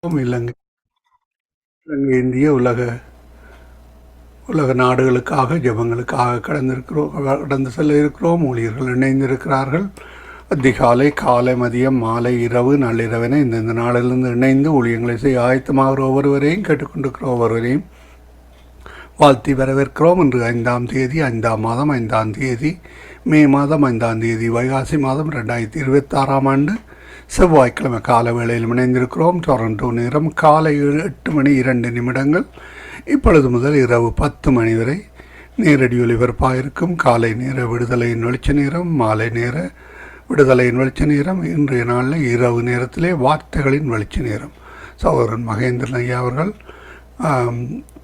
இலங்கை இலங்கை இந்திய உலக நாடுகளுக்காக ஜெபங்களுக்காக கடந்து செல்ல இருக்கிறோம். ஊழியர்கள் இணைந்திருக்கிறார்கள். அதிகாலை, காலை, மதியம், மாலை, இரவு, நள்ளிரவென இந்தந்த நாளிலிருந்து இணைந்து ஊழியங்களை செய்ய ஆயத்தமாகிற ஒவ்வொருவரையும் கேட்டுக்கொண்டிருக்கிற ஒவ்வொருவரையும் வாழ்த்தி வரவேற்கிறோம். இன்று 5ஆம் தேதி 5ஆம் மாதம் 5ஆம் தேதி மே மாதம் 5ஆம் தேதி வைகாசி மாதம் 2026ஆம் ஆண்டு செவ்வாய்க்கிழமை கால வேளையில் இணைந்திருக்கிறோம். டொரண்டோ நேரம் காலை 8:02. இப்பொழுது முதல் இரவு 10 மணி வரை நேரடி ஒலிபரப்பாக இருக்கும். காலை நேர விடுதலையின் வெளிச்ச நேரம், மாலை நேர விடுதலையின் வெளிச்ச நேரம், இன்றைய நாளில் இரவு நேரத்திலே வார்த்தைகளின் வெளிச்ச நேரம். சகோதரன் மகேந்திரன் ஐயா அவர்கள்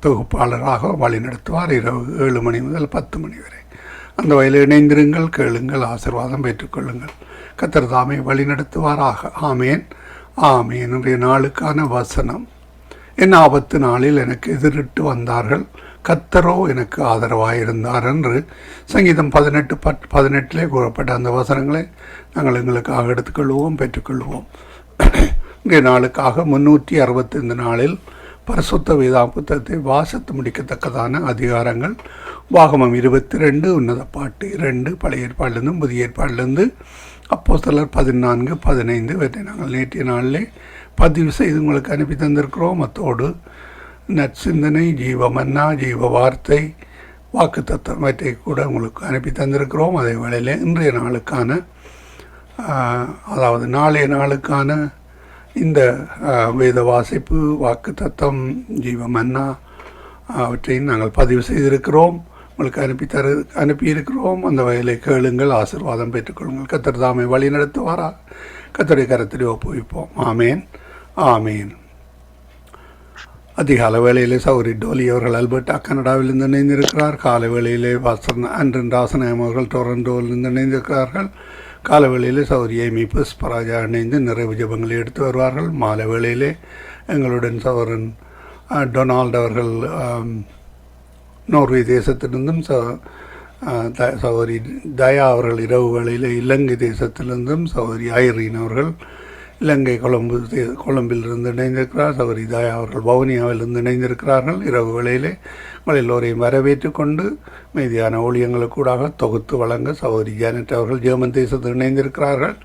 தொகுப்பாளராக வழிநடத்துவார். இரவு 7 மணி முதல் 10 மணி வரை. அந்த வகையில் இணைந்திருங்கள், கேளுங்கள், ஆசீர்வாதம் பெற்றுக்கொள்ளுங்கள். கர்த்தர் தாமே வழிநடத்துவாராக. ஆமேன், ஆமேன். இன்றைய நாளுக்கான வசனம்: என் ஆபத்து நாளில் எனக்கு எதிரிட்டு வந்தார்கள், கர்த்தரோ எனக்கு ஆதரவாயிருந்தார் என்று சங்கீதம் 18:18 கூறப்பட்ட அந்த வசனங்களை நாங்கள் எங்களுக்காக எடுத்துக்கொள்வோம், பெற்றுக்கொள்வோம். இன்றைய நாளுக்காக 365 நாளில் பரிசுத்த வேதாகம புத்தகத்தை வாசித்து முடிக்கத்தக்கதான அதிகாரங்கள்: உபாகமம் 22, உன்னத பாட்டு 2, பழைய ஏற்பாடிலிருந்தும் புதிய ஏற்பாடிலிருந்து அப்போஸ்தலர் 14, 15 இவற்றை நாங்கள் நேற்றைய நாளிலே பதிவு செய்து உங்களுக்கு அனுப்பி தந்திருக்கிறோம். அத்தோடு நற்சிந்தனை, ஜீவ மன்னா, ஜீவ வார்த்தை, வாக்கு தத்துவம் இவற்றை கூட உங்களுக்கு அனுப்பி தந்திருக்கிறோம். அதே வேளையில் இன்றைய நாளுக்கான அதாவது நாளைய நாளுக்கான இந்த வேத வாசிப்பு, வாக்கு தத்தம், ஜீவ மன்னா அவற்றையும் நாங்கள் பதிவு செய்திருக்கிறோம், உங்களுக்கு அனுப்பியிருக்கிறோம். அந்த வகையில் கேளுங்கள், ஆசீர்வாதம் பெற்றுக்கொள்ளுங்கள். கர்த்தர் தாமே வழி நடத்துவாரா. கர்த்தருடைய கரத்திலே ஒப்புவிப்போம். ஆமேன், ஆமேன். அதிகால வேளையிலே சௌரி டோலி அவர்கள் அல்பர்டா கனடாவிலிருந்து இணைந்திருக்கிறார். காலை வேளையிலே அன்றன் ராசநாயம் அவர்கள் டொரண்டோவிலிருந்து இணைந்திருக்கிறார்கள். கால வேளையிலே சௌரி ஏமி புஷ்பராஜா இணைந்து நிறைவு ஜபங்களை எடுத்து வருவார்கள். மாலை வேளையிலே எங்களுடன் சௌரன் டொனால்டு அவர்கள் நோர்வே தேசத்திலிருந்தும், சகோதரி தயா அவர்கள் இரவு வேளையில் இலங்கை தேசத்திலிருந்தும், சகோதரி ஐரீன் அவர்கள் இலங்கை கொழும்பிலிருந்து இணைந்திருக்கிறார். சகோதரி தயா அவர்கள் வவுனியாவிலிருந்து இணைந்திருக்கிறார்கள். இரவு வேளையிலே உங்கள் எல்லோரையும் வரவேற்று கொண்டு மீதியான ஊழியங்களுக்கூடாக தொகுத்து வழங்க சகோதரி ஜானட் அவர்கள் ஜெர்மன் தேசத்தில் இணைந்திருக்கிறார்கள்.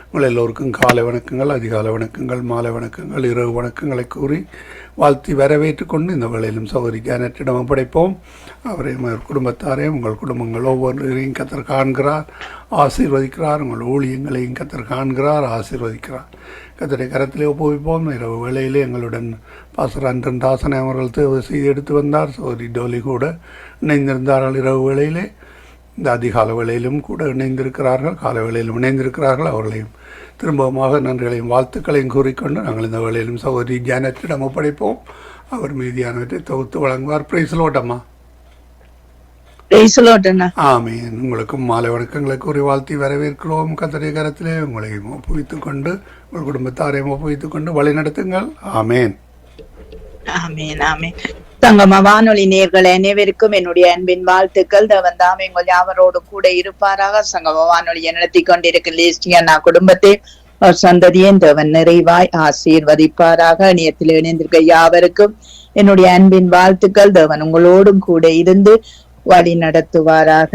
உங்கள் எல்லோருக்கும் காலை வணக்கங்கள், அதிகாலை வணக்கங்கள், மாலை வணக்கங்கள், இரவு வணக்கங்களை கூறி வாழ்த்தி வரவேற்று கொண்டு இந்த வேளையிலும் சகோதரி ஜானட்டிடம் ஒப்படைப்போம். அவரையும் குடும்பத்தாரையும் உங்கள் குடும்பங்கள் ஒவ்வொன்றையும் கர்த்தர் காண்கிறார், ஆசீர்வதிக்கிறார். உங்கள் ஊழியங்களையும் கர்த்தர் காண்கிறார், ஆசீர்வதிக்கிறார். கர்த்தருடைய கரத்திலே ஒப்புவிப்போம். இரவு வேளையிலே எங்களுடன் பாஸ்டர் அன்றன் தாசனை அவர்கள் தேவை செய்து எடுத்து வந்தார். சகோதரி டோலி கூட இணைந்திருந்தார்கள். இரவு வேளையிலே இந்த அதிகால வேளையிலும் கூட இணைந்திருக்கிறார்கள், கால வேளையிலும் இணைந்திருக்கிறார்கள். அவர்களையும் திரும்பமாக நன்றிகளையும் வாழ்த்துக்களையும் கூறிக்கொண்டு நாங்கள் இந்த வேளையிலும் சகோதரி ஜானட்டிடம் ஒப்படைப்போம். அவர் மீதியானவற்றை தொகுத்து வழங்குவார். பிரைஸ் லோட்டம்மா. ஆமீன். உங்களுக்கும் மாலை வணக்கங்களை கூறி வாழ்த்தி வரவேற்கிறோம். கர்த்தருடைய கரத்திலே உங்களையும் ஒப்புவித்துக் கொண்டு உங்கள் குடும்பத்தாரையும் ஒப்புவித்துக் கொண்டு வழி நடத்துங்கள். ஆமேன், ஆமேன், ஆமேன். சங்கம வானொலி நேயர்கள் அனைவருக்கும் என்னுடைய அன்பின் வாழ்த்துக்கள். தேவன் தாமே உங்கள் யாவரோடு கூட இருப்பாராக. சங்கம வானொலியை நடத்தி கொண்டிருக்கிற லிஸ்டியன்னா குடும்பத்தை சந்ததியின் தேவன் நிறைவாய் ஆசீர்வதிப்பாராக. இணையத்தில் இணைந்திருக்க யாவருக்கும் என்னுடைய அன்பின் வாழ்த்துக்கள். தேவன் உங்களோடும் கூட இருந்து வழி நடத்துவாராக.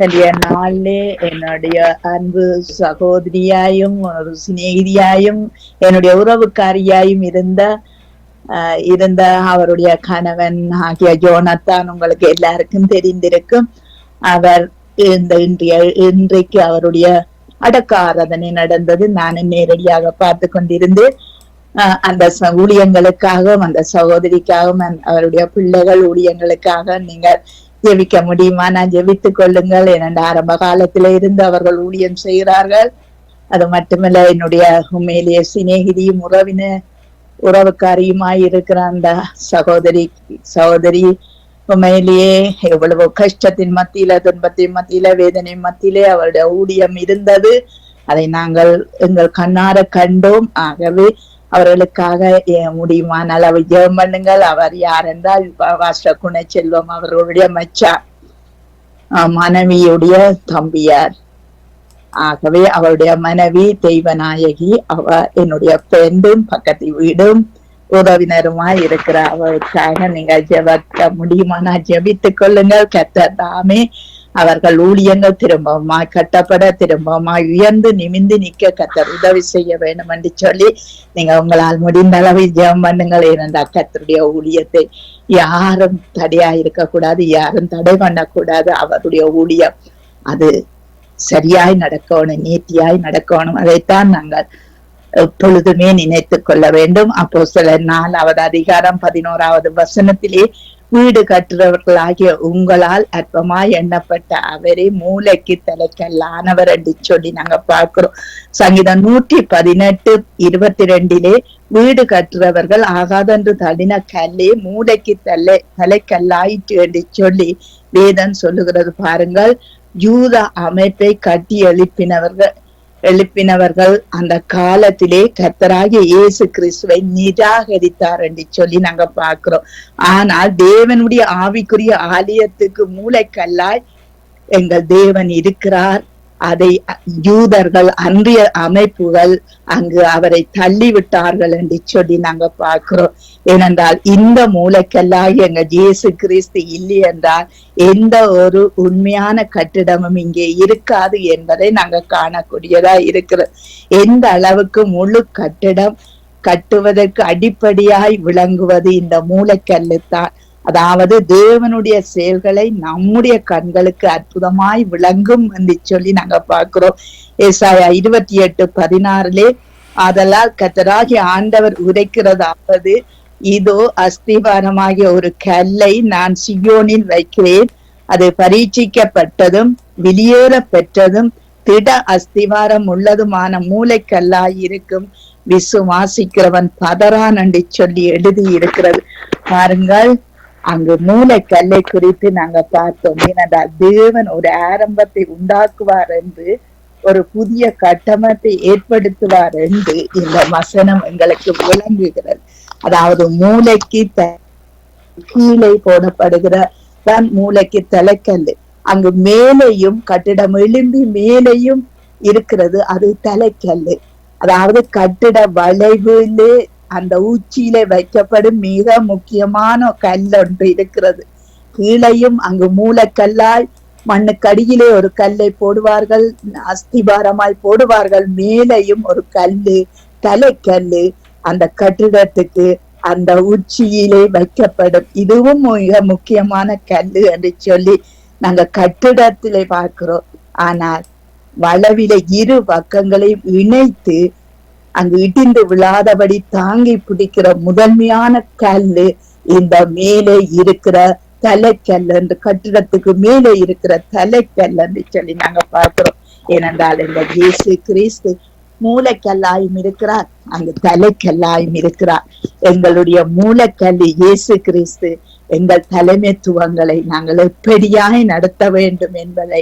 இன்றைய நாளிலே என்னுடைய அன்பு சகோதரியாயும் ஒரு சிநேகிதியாயும் என்னுடைய உறவுக்காரியாயும் இருந்த அவருடைய கணவன் ஆகிய ஜோனத்தான் உங்களுக்கு எல்லாருக்கும் தெரிந்திருக்கும். அவர் இன்றைக்கு அவருடைய அடக்க ஆராதனை நடந்தது. நான் நேரடியாக பார்த்து கொண்டிருந்து அந்த ஊழியங்களுக்காகவும் அந்த சகோதரிக்காகவும் அவருடைய பிள்ளைகள் ஊழியங்களுக்காக நீங்கள் ஜெபிக்க முடியுமா? நான் ஜெபித்துக் கொள்ளுங்கள். ஏனென்ற ஆரம்ப காலத்தில இருந்து அவர்கள் ஊழியம் செய்கிறார்கள். அது மட்டுமல்ல, என்னுடைய உண்மையிலேயே சிநேகிதியும் உறவுக்காரியுமாய் இருக்கிற அந்த சகோதரி உண்மையிலேயே எவ்வளவு கஷ்டத்தின் மத்தியில, துன்பத்தின் மத்தியில, வேதனை மத்தியிலே அவருடைய ஊழியம் இருந்தது. அதை நாங்கள் எங்கள் கண்ணார கண்டோம். ஆகவே அவர்களுக்காக முடியுமானால் அவர் ஜெபம் பண்ணுங்கள். அவர் யார் என்றால் பாஸ்டர் குணச்செல்வம் அவர்களுடைய மச்சான், மனைவியுடைய தம்பியார். ஆகவே அவருடைய மனைவி தெய்வநாயகி, அவ என்னுடைய ஃப்ரெண்டும் பக்கத்து வீடும் உறவினருமாய் இருக்கிற அவருக்காக நீங்கள் ஜெபிக்க முடியுமானா ஜெபித்துக் கொள்ளுங்கள். கர்த்தர் தாமே அவர்கள் ஊழியங்கள் திரும்பவுமாய் கட்டப்பட திரும்பவுமாய் உயர்ந்து நிமிந்து நிக்க கர்த்தர் உதவி செய்ய வேண்டும் என்று சொல்லி நீங்க உங்களால் முடிந்த அளவு ஜெபம் பண்ணுங்கள். ஏனென்றால் கர்த்தருடைய ஊழியத்தை யாரும் தடையா இருக்கக்கூடாது, யாரும் தடை பண்ணக்கூடாது. அவருடைய ஊழியம் அது சரியாய் நடக்கணும், நீதியாய் நடக்கணும். அதைத்தான் நாங்கள் எப்பொழுதுமே நினைத்துக் கொள்ள வேண்டும். அப்போஸ்தலர் 4வது அதிகாரம் 11வது வசனத்திலே வீடு கட்டுறவர்களாகிய உங்களால் அற்பமாய் எண்ணப்பட்ட அவரே மூளைக்கு தலைக்கல்லானவர் என்று சொல்லி நாங்க பார்க்கிறோம். சங்கீதம் 118:22 வீடு கட்டுறவர்கள் ஆகாதென்று தள்ளின கல்லே மூளைக்கு தலைக்கல்லாயிற்று என்று சொல்லி வேதம் சொல்லுகிறது. பாருங்கள், யூத அமைப்பை கட்டி எழுப்பினவர்கள் அந்த காலத்திலே கர்த்தராகிய இயேசு கிறிஸ்துவை நிராகரித்தார் என்று சொல்லி நாங்க பார்க்கிறோம். ஆனால் தேவனுடைய ஆவிக்குரிய ஆலயத்துக்கு மூளைக்கல்லாய் எங்கள் தேவன் இருக்கிறார். அதை யூதர்கள் அன்றைய அமைப்புகள் அங்கு அவரை தள்ளிவிட்டார்கள் என்று சொல்லி நாங்க பார்க்கிறோம். ஏனென்றால் இந்த மூளைக்கல்லாய் எங்க இயேசு கிறிஸ்து இல்லை என்றால் எந்த ஒரு உண்மையான கட்டிடமும் இங்கே இருக்காது என்பதை நாங்க காணக்கூடியதா இருக்கிறது. எந்த அளவுக்கு முழு கட்டிடம் கட்டுவதற்கு அடிப்படையாய் விளங்குவது இந்த மூளைக்கல்லு தான். அதாவது தேவனுடைய செயல்களை நம்முடைய கண்களுக்கு அற்புதமாய் விளங்கும் என்று சொல்லி நாங்க பார்க்கிறோம். ஏசாயா 28:16 ஆதலால் கர்த்தராகிய ஆண்டவர் உரைக்கிறதாவது, இதோ அஸ்திவாரமாகிய ஒரு கல்லை நான் சியோனில் வைக்கிறேன், அது பரீட்சிக்கப்பட்டதும் வெளியேற பெற்றதும் திட அஸ்திவாரம் உள்ளதுமான மூளைக்கல்லாய் இருக்கும், விசுவாசிக்கிறவன் பதறான் என்று சொல்லி எழுதி இருக்கிறது. பாருங்கள், அங்கு மூளைக்கல்லை குறித்து நாங்க பார்த்தோம். ஏனென்றால் தேவன் ஒரு ஆரம்பத்தை உண்டாக்குவார் என்று, ஒரு புதிய கட்டமைப்பை ஏற்படுத்துவார் என்று இந்த வசனம் எங்களுக்கு விளங்குகிறது. அதாவது மூளைக்கு கீழே போடப்படுகிற தான் மூளைக்கு தலைக்கல்லு. அங்கு மேலேயும் கட்டிடம் எழும்பி மேலேயும் இருக்கிறது, அது தலைக்கல்லு. அதாவது கட்டிட வளைவிலே அந்த உச்சியிலே வைக்கப்படும் மிக முக்கியமான கல் ஒன்று இருக்கிறது. கீழையும் அங்கு மூலக்கல்லாய் மண்ணுக்கடியிலே ஒரு கல்லை போடுவார்கள், அஸ்திபாரமாய் போடுவார்கள். மேலையும் ஒரு கல்லு, தலைக்கல்லு அந்த கட்டிடத்துக்கு அந்த உச்சியிலே வைக்கப்படும். இதுவும் மிக முக்கியமான கல்லு என்று சொல்லி நாங்க கட்டிடத்திலே பார்க்கிறோம். ஆனால் வளவில இரு பக்கங்களையும் இணைத்து அங்கு இடிந்து விழாதபடி தாங்கி பிடிக்கிற முதன்மையான கல்லு இந்த மேலே இருக்கிற தலைக்கல் என்று, கட்டிடத்துக்கு மேலே இருக்கிற தலைக்கல் என்று சொல்லி நாங்க பார்க்கிறோம். ஏனென்றால் இந்த இயேசு கிறிஸ்து மூளைக்கல்லாயும் இருக்கிறார், அங்கு தலைக்கல்லாயும் இருக்கிறார். எங்களுடைய மூளைக்கல்லு இயேசு கிறிஸ்து. எங்கள் தலைமைத்துவங்களை நாங்கள் எப்படியாய் நடத்த வேண்டும் என்பதை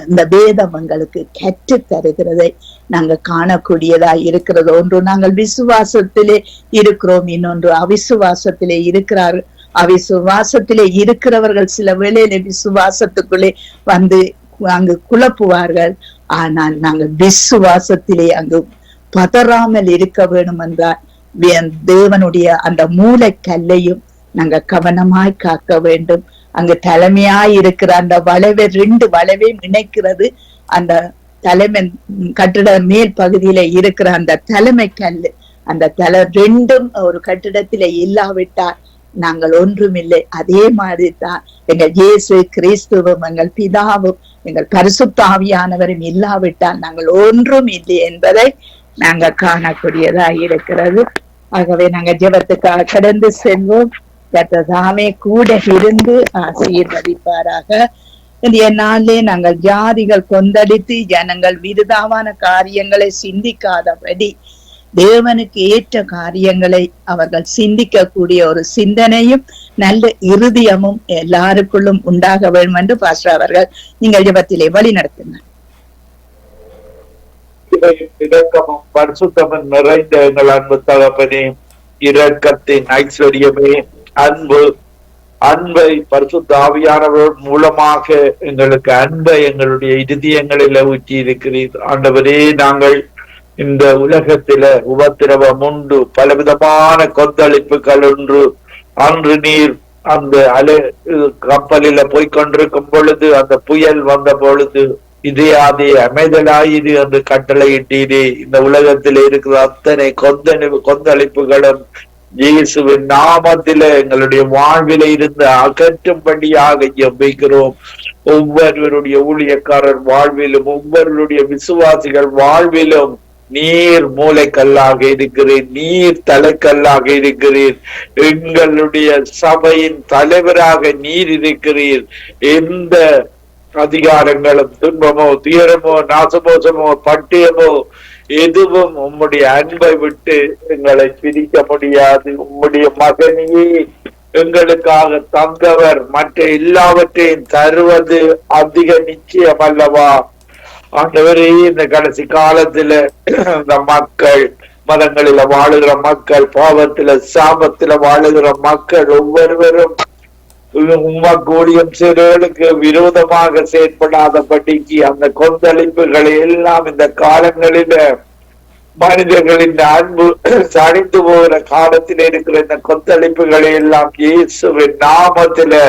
இந்த வேதம் எங்களுக்கு கற்று தருகிறதை நாங்க காணக்கூடியதா இருக்கிறது. ஒன்று நாங்கள் விசுவாசத்திலே இருக்கிறோம், இன்னொன்று அவிசுவாசத்திலே இருக்கிறார்கள். அவிசுவாசத்திலே இருக்கிறவர்கள் சில வேளையில விசுவாசத்துக்குள்ளே வந்து அங்கு குழப்புவார்கள். ஆனால் நாங்கள் விசுவாசத்திலே அங்கு பதறாமல் இருக்க வேண்டும் என்றால் தேவனுடைய அந்த மூளைக்கல்லையும் நாங்க கவனமாய் காக்க வேண்டும். அங்கு தலைமையாய் இருக்கிற அந்த வளைவை, 2 வளைவையும் இணைக்கிறது அந்த தலைமை கட்டிட மேல் பகுதியில இருக்கிற அந்த தலைமை கல்லு. அந்த ரெண்டும் ஒரு கட்டிடத்தில இல்லாவிட்டால் நாங்கள் ஒன்றுமில்லை. அதே மாதிரிதான் எங்கள் இயேசு கிறிஸ்துவும் எங்கள் பிதாவும் எங்கள் பரிசுத்த ஆவியானவரும் இல்லாவிட்டால் நாங்கள் ஒன்றும் இல்லை என்பதை நாங்க காணக்கூடியதா இருக்கிறது. ஆகவே நாங்க ஜெபத்துக்காக கடந்து செல்வோம். கர்த்தர் கூட இருந்து ஆசீர்வதிப்பாராக. இன்றைய நாளிலே நாங்கள் ஜாதிகள் கொந்தளித்து ஜனங்கள் விருதாவான காரியங்களை சிந்திக்காதபடி தேவனுக்கு ஏற்ற காரியங்களை அவர்கள் சிந்திக்க கூடிய ஒரு சிந்தனையும் நல்ல இருதயமும் எல்லாருக்குள்ளும் உண்டாக வேண்டும் என்று பாஸ்டர் அவர்கள் நீங்கள் ஜெபத்திலே வழி நடத்தினார். இரக்கமும் பரிசுத்தமும் நிறைந்த எங்கள் அன்பு தகப்பனே, இரக்கத்தின் ஐஸ்வர்யமே, அன்பு அன்பை பரிசுத்த ஆவியானவர் மூலமாக எங்களுக்கு அன்பை எங்களுடைய இருதயங்களில ஊற்றி இருக்கிறீர். ஆண்டவரே, நாங்கள் இந்த உலகத்தில உபத்திரவம் உண்டு, பலவிதமான கொந்தளிப்புகள் ஒன்று. அன்று நீர் அந்த கப்பலில போய்கொண்டிருக்கும் பொழுது, அந்த புயல் வந்த பொழுது, இதே அமைதலாயிரு என்று கட்டளையிட்டீரே. இந்த உலகத்தில் இருக்கிற அத்தனை கொந்தளிப்புகளும் இயேசுவின் நாமத்தில எங்களுடைய வாழ்வில இருந்து அகற்றும்படியாக ஜெபிக்கிறோம். ஒவ்வொருவருடைய ஊழியக்காரர் வாழ்விலும், ஒவ்வொருவருடைய விசுவாசிகள் வாழ்விலும் நீர் மூளைக்கல்லாக இருக்கிறீர், நீர் தலைக்கல்லாக இருக்கிறீர். எங்களுடைய சபையின் தலைவராக நீர் இருக்கிறீர். எந்த அதிகாரங்களும், துன்பமோ, துயரமோ, நாசமோசமோ, பட்டியமோ எதுவும் உம்முடைய அன்பை விட்டு எங்களை பிரிக்க முடியாது. உம்முடைய மகனையே எங்களுக்காக தந்தவர் மற்ற எல்லாவற்றையும் தருவது அதிக நிச்சயம் அல்லவா? ஆண்டவரே, இந்த கடைசி காலத்துல இந்த மக்கள், மதங்களில வாழுகிற மக்கள், பாவத்தில சாபத்தில வாழுகிற மக்கள் ஒவ்வொருவரும் உமக்கு ஊழியம் செய்வர்களுக்கு விரோதமாக செயற்படாதபடிக்கு அந்த கொந்தளிப்புகளை எல்லாம் இந்த காலங்களில மனிதர்களின் அன்பு சடிந்து போகிற காலத்தில் இருக்கிற இந்த கொந்தளிப்புகளை எல்லாம் இயேசுவின் நாமத்தில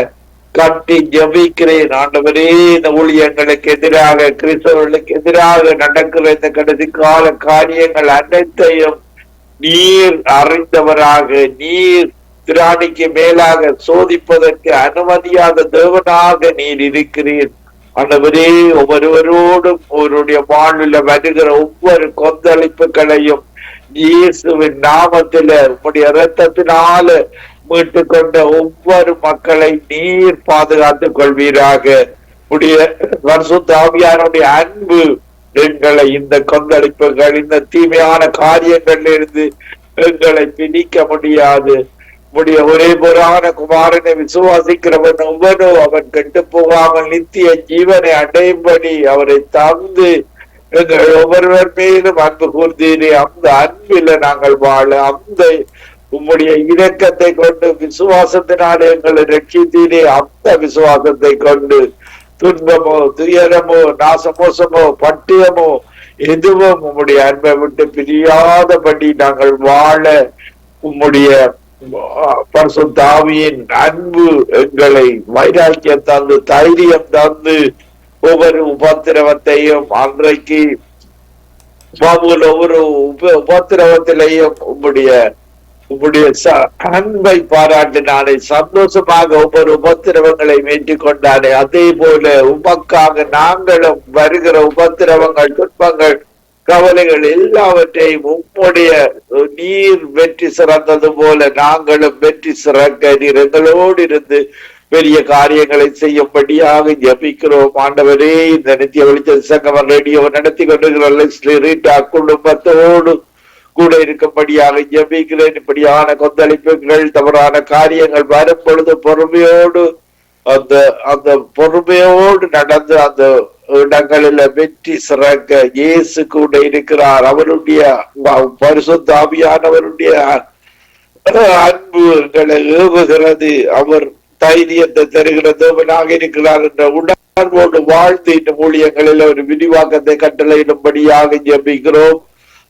கட்டி ஜெபிக்கிறேன். ஆண்டவரே, இந்த ஊழியங்களுக்கு எதிராக, கிறிஸ்தவர்களுக்கு எதிராக நடக்கிற இந்த கடைசி கால காரியங்கள் அனைத்தையும் நீர் அறிந்தவராக, நீர் திராணிக்கு மேலாக சோதிப்பதற்கு அனுமதியாத தேவனாக நீர் இருக்கிறீர். ஆண்டவரே, ஒவ்வொருவரோடும் அவருடைய வாழ்வில் வருகிற ஒவ்வொரு கொந்தளிப்புகளையும் இயேசுவின் நாமத்தில உம்முடைய இரத்தத்தினால மீட்டு கொண்ட ஒவ்வொரு மக்களை நீர் பாதுகாத்துக் கொள்வீராக. உடைய பரிசுத்த ஆவியானுடைய அன்பு எங்களை இந்த கொந்தளிப்புகள், இந்த தீமையான காரியங்களில் இருந்து எங்களை பிடிக்க முடியாது. உடைய ஒரே புறான குமாரனை விசுவாசிக்கிறவன் ஒவ்வொரு அவன் கெட்டு போகாமல் நித்திய ஜீவனை அடையும்படி அவரை தந்து எங்கள் ஒவ்வொருவர் மீதும் அன்பு கூர்ந்தீரே. அந்த அன்பில நாங்கள் வாழ, அந்த உம்முடைய இரக்கத்தை கொண்டு விசுவாசத்தினாலே எங்களை ரட்சித்தீரே. அந்த விசுவாசத்தை கொண்டு துன்பமோ, துயரமோ, நாசமோசமோ, பட்டியமோ எதுவும் உம்முடைய அன்பை விட்டு பிரியாதபடி நாங்கள் வாழ உம்முடைய பரிசுத்த ஆவியின் அன்பு எங்களை வைராக்கியம் தந்து, தைரியம் தந்து, ஒவ்வொரு உபத்திரவத்தையும் அன்றைக்கு ஒவ்வொரு உபத்திரவத்திலையும் உம்முடைய அன்பை பாராட்டினானே, சந்தோஷமாக ஒவ்வொரு உபத்திரவங்களை ஏற்றுக் கொண்டானே, அதே போல உமக்காக நாங்களும் வருகிற உபத்திரவங்கள், துன்பங்கள், கவலைகள் எல்லாவற்றையும் உம்முடைய நீர் வெற்றி சிறந்தது போல நாங்களும் வெற்றி சிறக்க நீர் எங்களோடு இருந்து பெரிய காரியங்களை செய்யும்படியாக ஜபிக்கிறோம். ஆண்டவரே, இந்த நித்திய வெளிச்ச சங்கமம் ரேடியோ நடத்தி கொண்டிருக்கிற லெஸ்லி ரீட்டா குடும்பத்தோடு கூட இருக்கும்படியாக ஜபிக்கிறேன். இப்படியான கொந்தளிப்புகள், தவறான காரியங்கள் வரும் பொழுது பொறுமையோடு அந்த பொறுமையோடு நடந்து அந்த இடங்களில வெற்றி சிறக்க இயேசு கூட இருக்கிறார். அவருடைய பரிசுத்த ஆவியானவருடைய அன்பு எங்களை ஏவுகிறது. அவர் தைரியத்தை தருகிற தேவனாக இருக்கிறார் என்ற உணர்வோடு வாழ்ந்து இந்த ஊழியங்களில் ஒரு விரிவாக்கத்தை கட்டளையிடும்படியாக ஜெபிக்கிறோம்.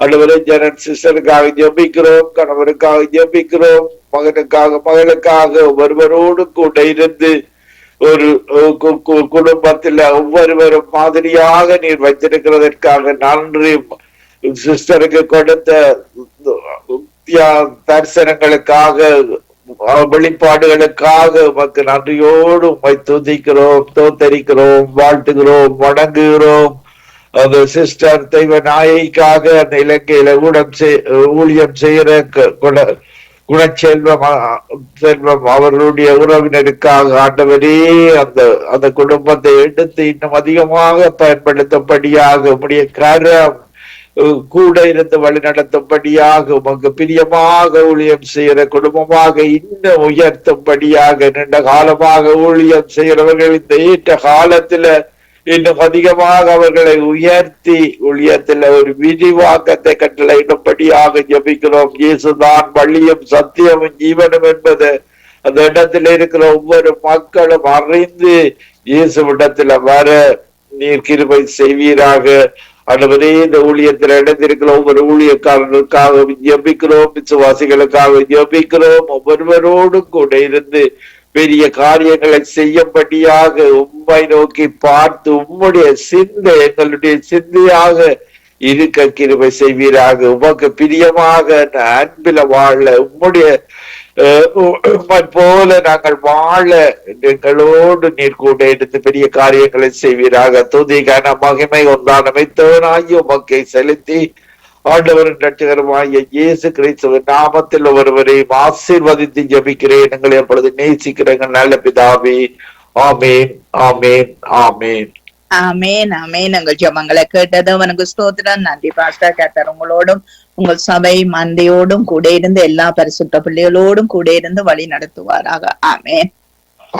அடுவரை ஜனன் சிஸ்டருக்காக ஜெபிக்கிறோம், கணவருக்காக ஜெபிக்கிறோம், மகனுக்காக, மகளுக்காக ஒருவரோடு கூட இருந்து ஒரு குடும்பத்தில் ஒவ்வொருவரும் மாதிரியாக நீர் வைத்திருக்கிறதற்காக நன்றி. சிஸ்டருக்கு கொடுத்த தரிசனங்களுக்காக, வெளிப்பாடுகளுக்காக உமக்கு நன்றியோடு உம்மை துதிக்கிறோம், தோத்தரிக்கிறோம், வாழ்த்துகிறோம், வணங்குகிறோம். அந்த சிஸ்டர் தெய்வ நாயைக்காக அந்த இலங்கையில ஊழியம் செய்கிற குணச்செல்வம் அவர்களுடைய உறவினருக்காக ஆண்டவரே அந்த குடும்பத்தை எடுத்து இன்னும் அதிகமாக பயன்படுத்தும்படியாக உம்முடைய கரம் கூட இருந்து வழி நடத்தும்படியாக உமக்கு பிரியமாக ஊழியம் செய்கிற குடும்பமாக இன்னும் உயர்த்தும்படியாக நீண்ட காலமாக ஊழியம் செய்கிறவர்கள் இந்த ஏற்ற காலத்துல இன்னும் அதிகமாக அவர்களை உயர்த்தி ஊழியத்தில் ஒரு விரிவாக்கத்தை கட்டளையிடும்படியாக ஜெபிக்கிறோம். இயேசுதான் வழியும் சத்தியமும் ஜீவனும் என்பது அந்த இடத்துல இருக்கிற ஒவ்வொரு மக்களும் அறிந்து இயேசுவிடத்துல வர நீர் கிருபை செய்வீராக. ஆண்டவரே, இந்த ஊழியத்தில் இடத்திருக்கிற ஒவ்வொரு ஊழியக்காரர்களுக்காக ஜெபிக்கிறோம், விசுவாசிகளுக்காக ஜெபிக்கிறோம். ஒவ்வொருவரோடும் கூட இருந்து பெரிய காரியங்களை செய்யும்படியாக உம்மை நோக்கி பார்த்து உம்முடைய சிந்தை எங்களுடைய சிந்தையாக இருக்க கிருபை செய்வீராக. உமக்கு பிரியமாக அன்பில வாழ உம்முடைய போல நாங்கள் வாழ எங்களோடு நீர் கூட எடுத்து பெரிய காரியங்களை செய்வீராக. துதிக்கான மகிமை ஒன்றான மைத்தவனாகி உமக்கை செலுத்தி ஆண்டவரின் ரட்சகருமாகிய இயேசு கிறிஸ்துவின் நாமத்தில் ஒருவரையும் ஆசீர்வதித்து ஜெபிக்கிறேன். எங்களை எப்பொழுது நேசிக்கிறேங்க நல்ல பிதாவே. ஆமேன், ஆமேன், ஆமேன். ஆமேன், ஆமேன். உங்கள் ஜெபங்களை கேட்டது அவனுக்கு ஸ்தோத்திரம். நன்றி பாஸ்டர். கர்த்தர் உங்களோடும் உங்கள் சபை மந்தையோடும் கூட இருந்து எல்லா பரிசுத்த பிள்ளைகளோடும் கூட இருந்து வழி நடத்துவாராக. ஆமேன்,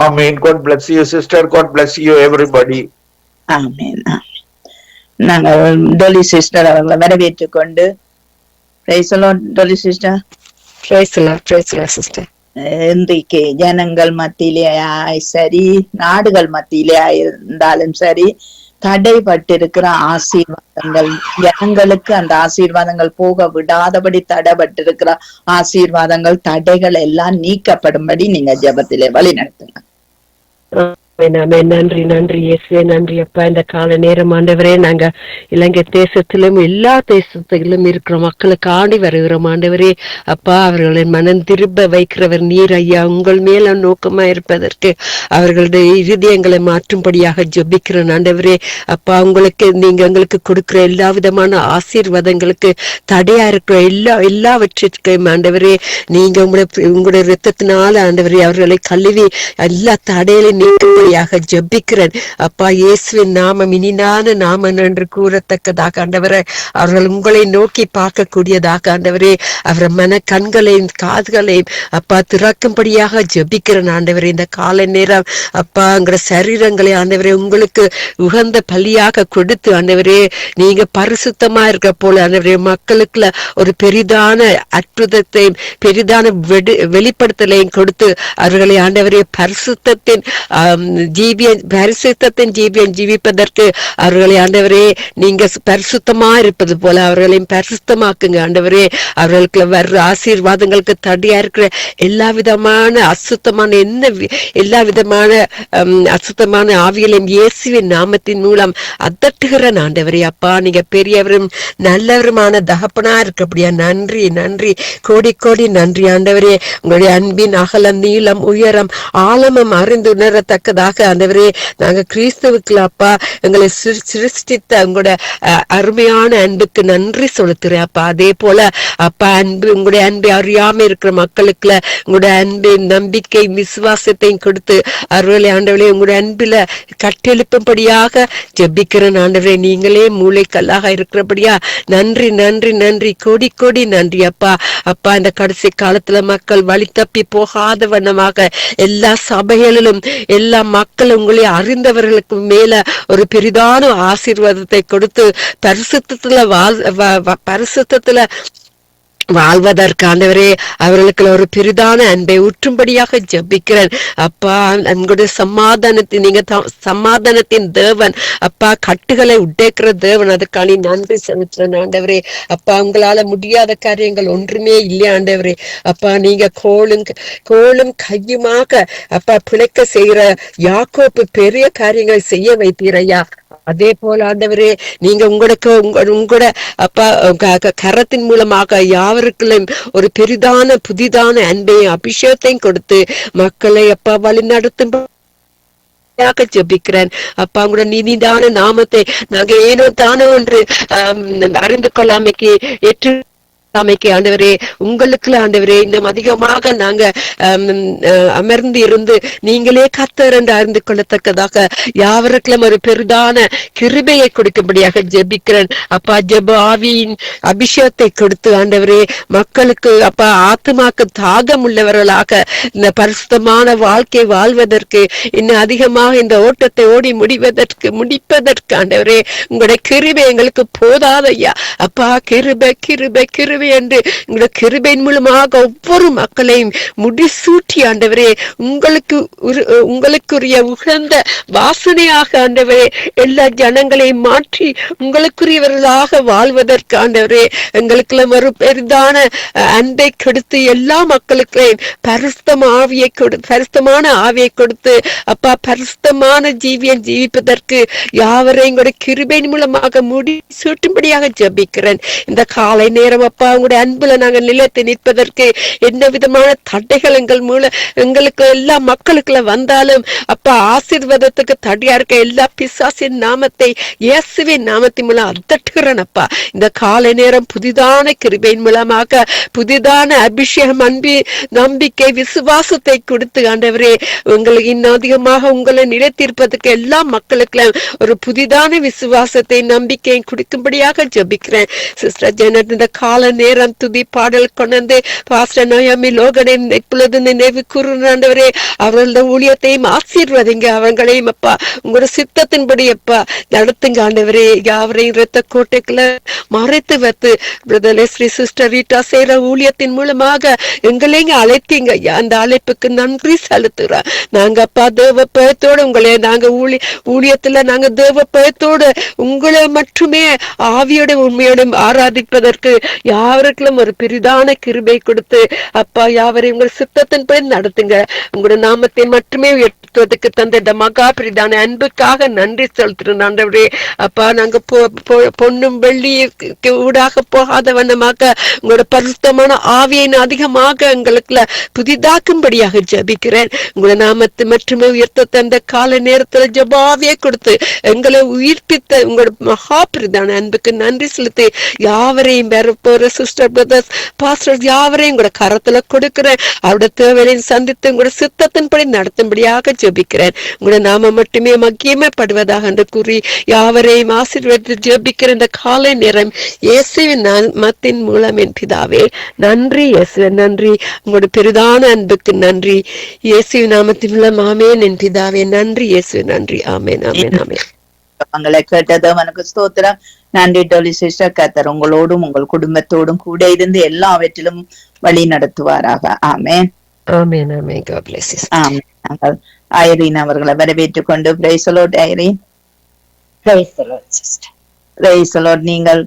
ஆமேன். God bless you sister. God bless you everybody. ஆமேன். நாங்கள் டொலி சிஸ்டர் அவர்களை வரவேற்றுக் கொண்டு டொலி சிஸ்டர் இன்றைக்கு ஜனங்கள் மத்தியிலே சரி, நாடுகள் மத்தியிலே இருந்தாலும் சரி, தடைபட்டிருக்கிற ஆசீர்வாதங்கள், ஜனங்களுக்கு அந்த ஆசீர்வாதங்கள் போக விடாதபடி தடைபட்டிருக்கிற ஆசீர்வாதங்கள், தடைகள் எல்லாம் நீக்கப்படும்படி நீங்க ஜெபத்திலே வழி நடத்துங்க. நன்றி, நன்றி இயேசுவே, நன்றி அப்பா. இந்த கால நேரம் ஆண்டவரே, நாங்க இலங்கை தேசத்திலும் எல்லா தேசத்திலும் இருக்கிற மக்களுக்கு ஆடி வருகிறோம் ஆண்டவரே. அப்பா, அவர்களின் மனம் திரும்ப வைக்கிறவர் நீர் ஐயா. உங்கள் மேல நோக்கமா இருப்பதற்கு அவர்களுடைய இருதயங்களை மாற்றும்படியாக ஜெபிக்கிறேன் ஆண்டவரே. அப்பா, உங்களுக்கு நீங்க எங்களுக்கு கொடுக்கிற எல்லா விதமான ஆசீர்வாதங்களுக்கு தடையா இருக்கிற எல்லாவற்றிற்கும் ஆண்டவரே, நீங்க உங்களுடைய இரத்தத்தினால ஆண்டவரே அவர்களை கழுவி எல்லா தடையிலையும் நீக்க ஜெபிக்கிறேன் அப்பா. இயேசுவின் நாமம் இனிதான நாமம் என்று கூறத்தக்கதாக ஆண்டவரே, அவர்கள் உங்களை நோக்கி பார்க்கக்கூடியதாக ஆண்டவரே, அவர் மன கண்களையும் காதுகளையும் அப்பா திறக்கும்படியாக ஜெபிக்கிறேன் ஆண்டவரே. இந்த கால நேரம் அப்பா என்கிற சரீரங்களை ஆண்டவரே உங்களுக்கு உகந்த பலியாக கொடுத்து ஆண்டவரே, நீங்க பரிசுத்தமா இருக்க போல ஆண்டவரே மக்களுக்குள்ள ஒரு பெரிதான அற்புதத்தையும் பெரிதான வெளிப்படுத்தலையும் கொடுத்து அவர்களை ஆண்டவரே பரிசுத்தத்தின் ஜீவியம் ஜீவிப்பதற்கு அவர்களை ஆண்டவரே நீங்க பரிசுத்தமா இருப்பது போல அவர்களையும் பரிசுத்தமாக்குங்க ஆண்டவரே. அவர்களுக்கு வர்ற ஆசீர்வாதங்களுக்கு தடையா இருக்கிற எல்லா விதமான அசுத்தமான ஆவிகளையும் இயேசுவின் நாமத்தின் மூலம் அதட்டுகிற ஆண்டவரே. அப்பா, நீங்க பெரியவரும் நல்லவருமான தகப்பனா இருக்கப்படியா. நன்றி, நன்றி, கோடி கோடி நன்றி ஆண்டவரே. உங்களுடைய அன்பின் அகலம், நீளம், உயரம், ஆழமும் அறிந்து உணரத்தக்கதாக ஆண்டவரே நாங்க கிறிஸ்துவுக்குள்ள அப்பா எங்களை சிருஷ்டித்த உங்களோட அருமையான அன்புக்கு நன்றி செலுத்துறேன் அப்பா. அதே போல அப்பா உங்களுடைய அன்பை அறியாம இருக்கிற மக்களுக்குள்ள உங்களுடைய அன்பை, நம்பிக்கை, விசுவாசத்தையும் கொடுத்து அவர்களை ஆண்டவரே உங்களுடைய அன்பில கட்டெழுப்பும்படியாக ஜெபிக்கிறேன் ஆண்டவரே. நீங்களே மூளைக்கல்லாக இருக்கிறபடியா நன்றி, நன்றி, நன்றி, கோடி கோடி நன்றி அப்பா. அப்பா, இந்த கடைசி காலத்துல மக்கள் வழி தப்பி போகாத வண்ணமாக எல்லா சபைகளிலும் எல்லா மக்கள் உங்களை அறிந்தவர்களுக்கு மேல ஒரு பெரிதான ஆசீர்வாதத்தை கொடுத்து பரிசுத்தத்துல வாழ்வதற்கு ஆண்டவரே அவர்களுக்கு ஒரு பெரிதான அன்பை ஊற்றும்படியாக ஜெபிக்கிறேன் அப்பா. உங்களுடைய நீங்க சமாதானத்தின் தேவன் அப்பா, கட்டுகளை உடைக்கிற தேவன். அதுக்கான நன்றி செலுத்துறேன் ஆண்டவரே. அப்பா, உங்களால முடியாத காரியங்கள் ஒன்றுமே இல்லை ஆண்டவரே. அப்பா, நீங்க கோலும் கையுமாக அப்பா பிழைக்க செய்கிற யாக்கோப்பு பெரிய காரியங்களை செய்ய வைத்தீரையா. அதே போல ஆண்டவரே நீங்க உங்களோட அப்பா கரத்தின் மூலமாக யாவருக்கும் ஒரு பெரிதான புதிதான அன்பையும் அபிஷேகத்தையும் கொடுத்து மக்களை அப்பா வழி நடத்தும் ஜெபிக்கிறேன் அப்பா. உங்களோட நீதிதான நாமத்தை நாங்க ஏனோ தானோ என்று அறிந்து கொள்ளாமைக்கு ஏற்று ஆண்டவரே, உங்களுக்கு ஆண்டவரே இன்னும் அதிகமாக நாங்க அமர்ந்து இருந்து நீங்களே கர்த்தர் என்று அறிந்து கொள்ளத்தக்கதாக யாவருக்கும் ஒரு பெரிதான கிருபையை கொடுக்கும்படியாக ஜெபிக்கிறேன் அப்பா. ஜெப ஆவியின் அபிஷேகத்தை கொடுத்து ஆண்டவரே மக்களுக்கு அப்பா ஆத்மாக்கு தாகம் உள்ளவர்களாக இந்த பரிசுத்தமான வாழ்க்கை வாழ்வதற்கு இன்னும் அதிகமாக இந்த ஓட்டத்தை ஓடி முடிப்பதற்கு ஆண்டவரே உங்களுடைய கிருபை எங்களுக்கு போதாதையா அப்பா. கிருபை கிருபை கிருபை கிறிஸ்துவே என்று உங்களுடைய கிருபையின் மூலமாக ஒவ்வொரு மக்களையும் முடிசூட்டி ஆண்டவரே உங்களுக்குரிய உகந்த வாசனையாக ஆண்டவரே எல்லா ஜனங்களையும் மாற்றி உங்களுக்குரியவர்களாக வாழ்வதற்கு ஆண்டவரே எங்களுக்கு ஒரு பெரிதான அன்பை கொடுத்து எல்லா மக்களுக்கும் பரிசுத்தமான ஆவியை கொடுத்து அப்பா பரிசுத்தமான ஜீவியம் ஜீவிப்பதற்கு யாவரையும் கூட கிருபையின் மூலமாக முடி சூட்டும்படியாக ஜெபிக்கிறேன். இந்த காலை நேரம் அப்பா உங்களுடைய அன்புல நாங்கள் நிலைத்து நிற்பதற்கு என்ன விதமான தடைகள் எங்களுக்கு எல்லா மக்களுக்குள்ள வந்தாலும் அப்பா ஆசீர்வாதத்துக்கு தடையா இருக்க எல்லா பிசாசின் நாமத்தை இயேசுவின் நாமத்தின் மூலம் அதட்டுகிறேன் அப்பா. இந்த காலை நேரம் புதிதான கிருபையின் மூலமாக புதிதான அபிஷேகம் நம்பிக்கை விசுவாசத்தை கொடுத்து ஆண்டவரே உங்களுக்கு இன்னும் அதிகமாக உங்களை நிலைத்திருப்பதற்கு எல்லா மக்களுக்கும் ஒரு புதிதான விசுவாசத்தை நம்பிக்கையை கொடுக்கும்படியாக ஜெபிக்கிறேன். சிஸ்டர் ஜெனட் இந்த கால நேரம் துதி பாடல் கொண்டு பாஸ்டர் நோயாமி லோகனை இப்பொழுது நினைவு கூறுகின்றவரே அவர்களோட ஊழியத்தையும் ஆசீர்வதிங்க. அவங்களையும் அப்பா உங்களோட சித்தத்தின்படி அப்பா நடத்துங்க ஆண்டவரே. யாவரையும் இரத்த கோட்டைக்குள்ள மறைத்து வைத்து பிரதர் லெஸ்லி சிஸ்டர் ரீட்டா செய்யற ஊழியத்தின் மூலமாக எங்களையும் அழைத்தீங்க. அந்த அழைப்புக்கு நன்றி செலுத்துறோம். நாங்க அப்பா தேவ பயத்தோடு உங்களை நாங்க ஊழியத்துல நாங்க தேவ பயத்தோடு உங்களை மட்டுமே ஆவியோட உண்மையோட ஆராதிப்பதற்கு யாவருக்கும் ஒரு பெரிதான கிருபை கொடுத்து அப்பா யாவரையும் உங்கள் சித்தத்தின்படி நடத்துங்க. உங்களோட நாமத்தை மட்டுமே உயர்த்துவதற்கு தந்த இந்த மகா பெரிதான அன்புக்காக நன்றி செலுத்துறோம் ஆண்டவரே. அப்பா நாங்க பொன்னும் வெள்ளிக்கு ஊடாக போகாத வண்ணமாக உங்களோட பரிசுத்தமான ஆவியை அதிகமாக எங்களுக்குள்ள புதிதாக்கும்படியாக ஜெபிக்கிறேன். உங்களோட நாமத்தை மட்டுமே உயர்த்த தந்த கால நேரத்துல ஜெபாவியை கொடுத்து எங்களை உயிர்ப்பித்த உங்களோட மகா பெரிதான அன்புக்கு நன்றி செலுத்தி யாவரையும் வேற போற சிஸ்டர் பிரதர்ஸ் பாஸ்டர் யாவரையும் உங்களோட கரத்துல கொடுக்கிறேன். அவருடைய தேவையையும் சந்தித்து உங்களோட சித்தத்தின்படி நடத்தும்படியாக ஜெபிக்கிறேன். உங்களோட நாம மட்டுமே மகிமைப்படுவதாக என்று கூறி யாவரையும் ஆசீர்வதித்து ஜெபிக்கிற இந்த காலை நேரம் இயேசுவின் நாமத்தின் மூலம் என் பிதாவே நன்றி. இயேசுவே நன்றி. உங்களோட பெரிதான அன்புக்கு நன்றி. இயேசுவின் நாமத்தின் மூலம் ஆமேன். என் பிதாவே நன்றி. இயேசுவே நன்றி. ஆமேன் ஆமேன் ஆமேன். உங்களை கேட்டது அவனுக்கு ஸ்தோத்திரம். நன்றி டோலி சிஸ்டர். கர்த்தர் உங்களோடும் உங்கள் குடும்பத்தோடும் கூட இருந்து எல்லாவற்றிலும் வழி நடத்துவாராக. ஆமேன் ஆமேன் ஆமேன். God bless you. ஆமேன். நாங்கள் ஐரீன் அவர்களை வரவேற்றுக் கொண்டு praise the lord. Irene praise the lord sister. Praise the lord. நீங்கள்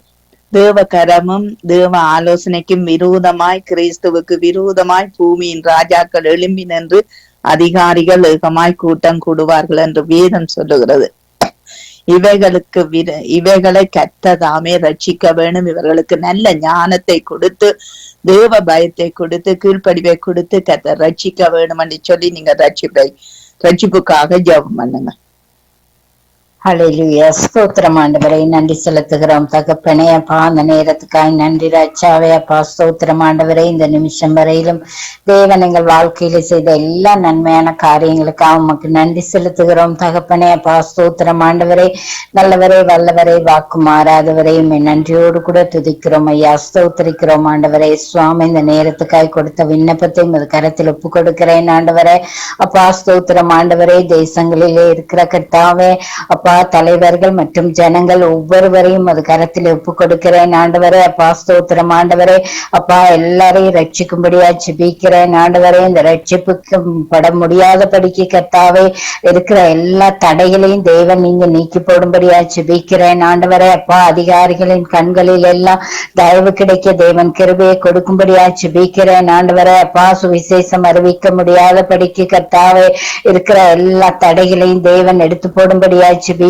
தேவ கரமும் தேவ ஆலோசனைக்கும் விரோதமாய் கிறிஸ்துவுக்கு விரோதமாய் பூமியின் ராஜாக்கள் எழும்பி நின்று அதிகாரிகள் ஏகமாய் கூட்டம் கூடுவார்கள் என்று வேதம் சொல்லுகிறது. இவைகளை கர்த்ததாமே ரட்சிக்க வேணும். இவர்களுக்கு நல்ல ஞானத்தை கொடுத்து தேவ பயத்தை கொடுத்து கீழ்ப்படிவை கொடுத்து கர்த்தர் ரட்சிக்க வேணும் என்று சொல்லி நீங்க ரட்சிப்புக்காக ஜெபம் பண்ணுங்க. ஹல்லேலூயா. ஸ்தோத்திரம் ஆண்டவரே, நன்றி செலுத்துகிறோம் தகப்பனே. அப்பா அந்த நேரத்துக்காய் நன்றி ராஜாவே. அப்பா ஸ்தோத்திரம் ஆண்டவரே. இந்த நிமிஷம் வரையிலும் தேவன் எங்கள் வாழ்க்கையில செய்த எல்லா நன்மையான காரியங்களுக்காக உமக்கு நன்றி செலுத்துகிறோம் தகப்பனே. அப்பா ஸ்தோத்திரம் ஆண்டவரே. நல்லவரே வல்லவரே வாக்கு மாறாதவரே நன்றியோடு கூட துதிக்கிறோம் ஐயா. ஸ்தோத்திரிக்கிறோம் ஆண்டவரே. சுவாமி இந்த நேரத்துக்காய் கொடுத்த விண்ணப்பத்தை உமது கரத்தில் ஒப்பு கொடுக்கிறேன் ஆண்டவரே. அப்பா ஸ்தோத்திரம் ஆண்டவரே. தேசங்களிலே இருக்கிற கர்த்தாவே அப்பா தலைவர்கள் மற்றும் ஜனங்கள் ஒவ்வொருவரையும் அது கரத்தில் ஒப்பு கொடுக்கிறேன் ஆண்டவரே. அப்பா ஸ்தோத்திரம் ஆண்டவரே. அப்பா எல்லாரையும் ரட்சிக்கும்படியா ஜெபிக்கிறேன் ஆண்டவரே. இந்த ரட்சிப்புக்கு பட முடியாதபடிக்கு கர்த்தாவே இருக்கிற எல்லா தடைகளையும் தேவன் நீங்க நீக்கி போடும்படியா ஜெபிக்கிறேன் ஆண்டவரே. அப்பா அதிகாரிகளின் கண்களில் எல்லாம் தயவு கிடைக்க தேவன் கிருபையை கொடுக்கும்படியா ஜெபிக்கிறேன் ஆண்டவரே. அப்பா சுவிசேஷம் அறிவிக்க முடியாதபடிக்கு கர்த்தாவே இருக்கிற எல்லா தடைகளையும் தேவன் எடுத்து போடும்படியா ஜெபிக்கிறேன்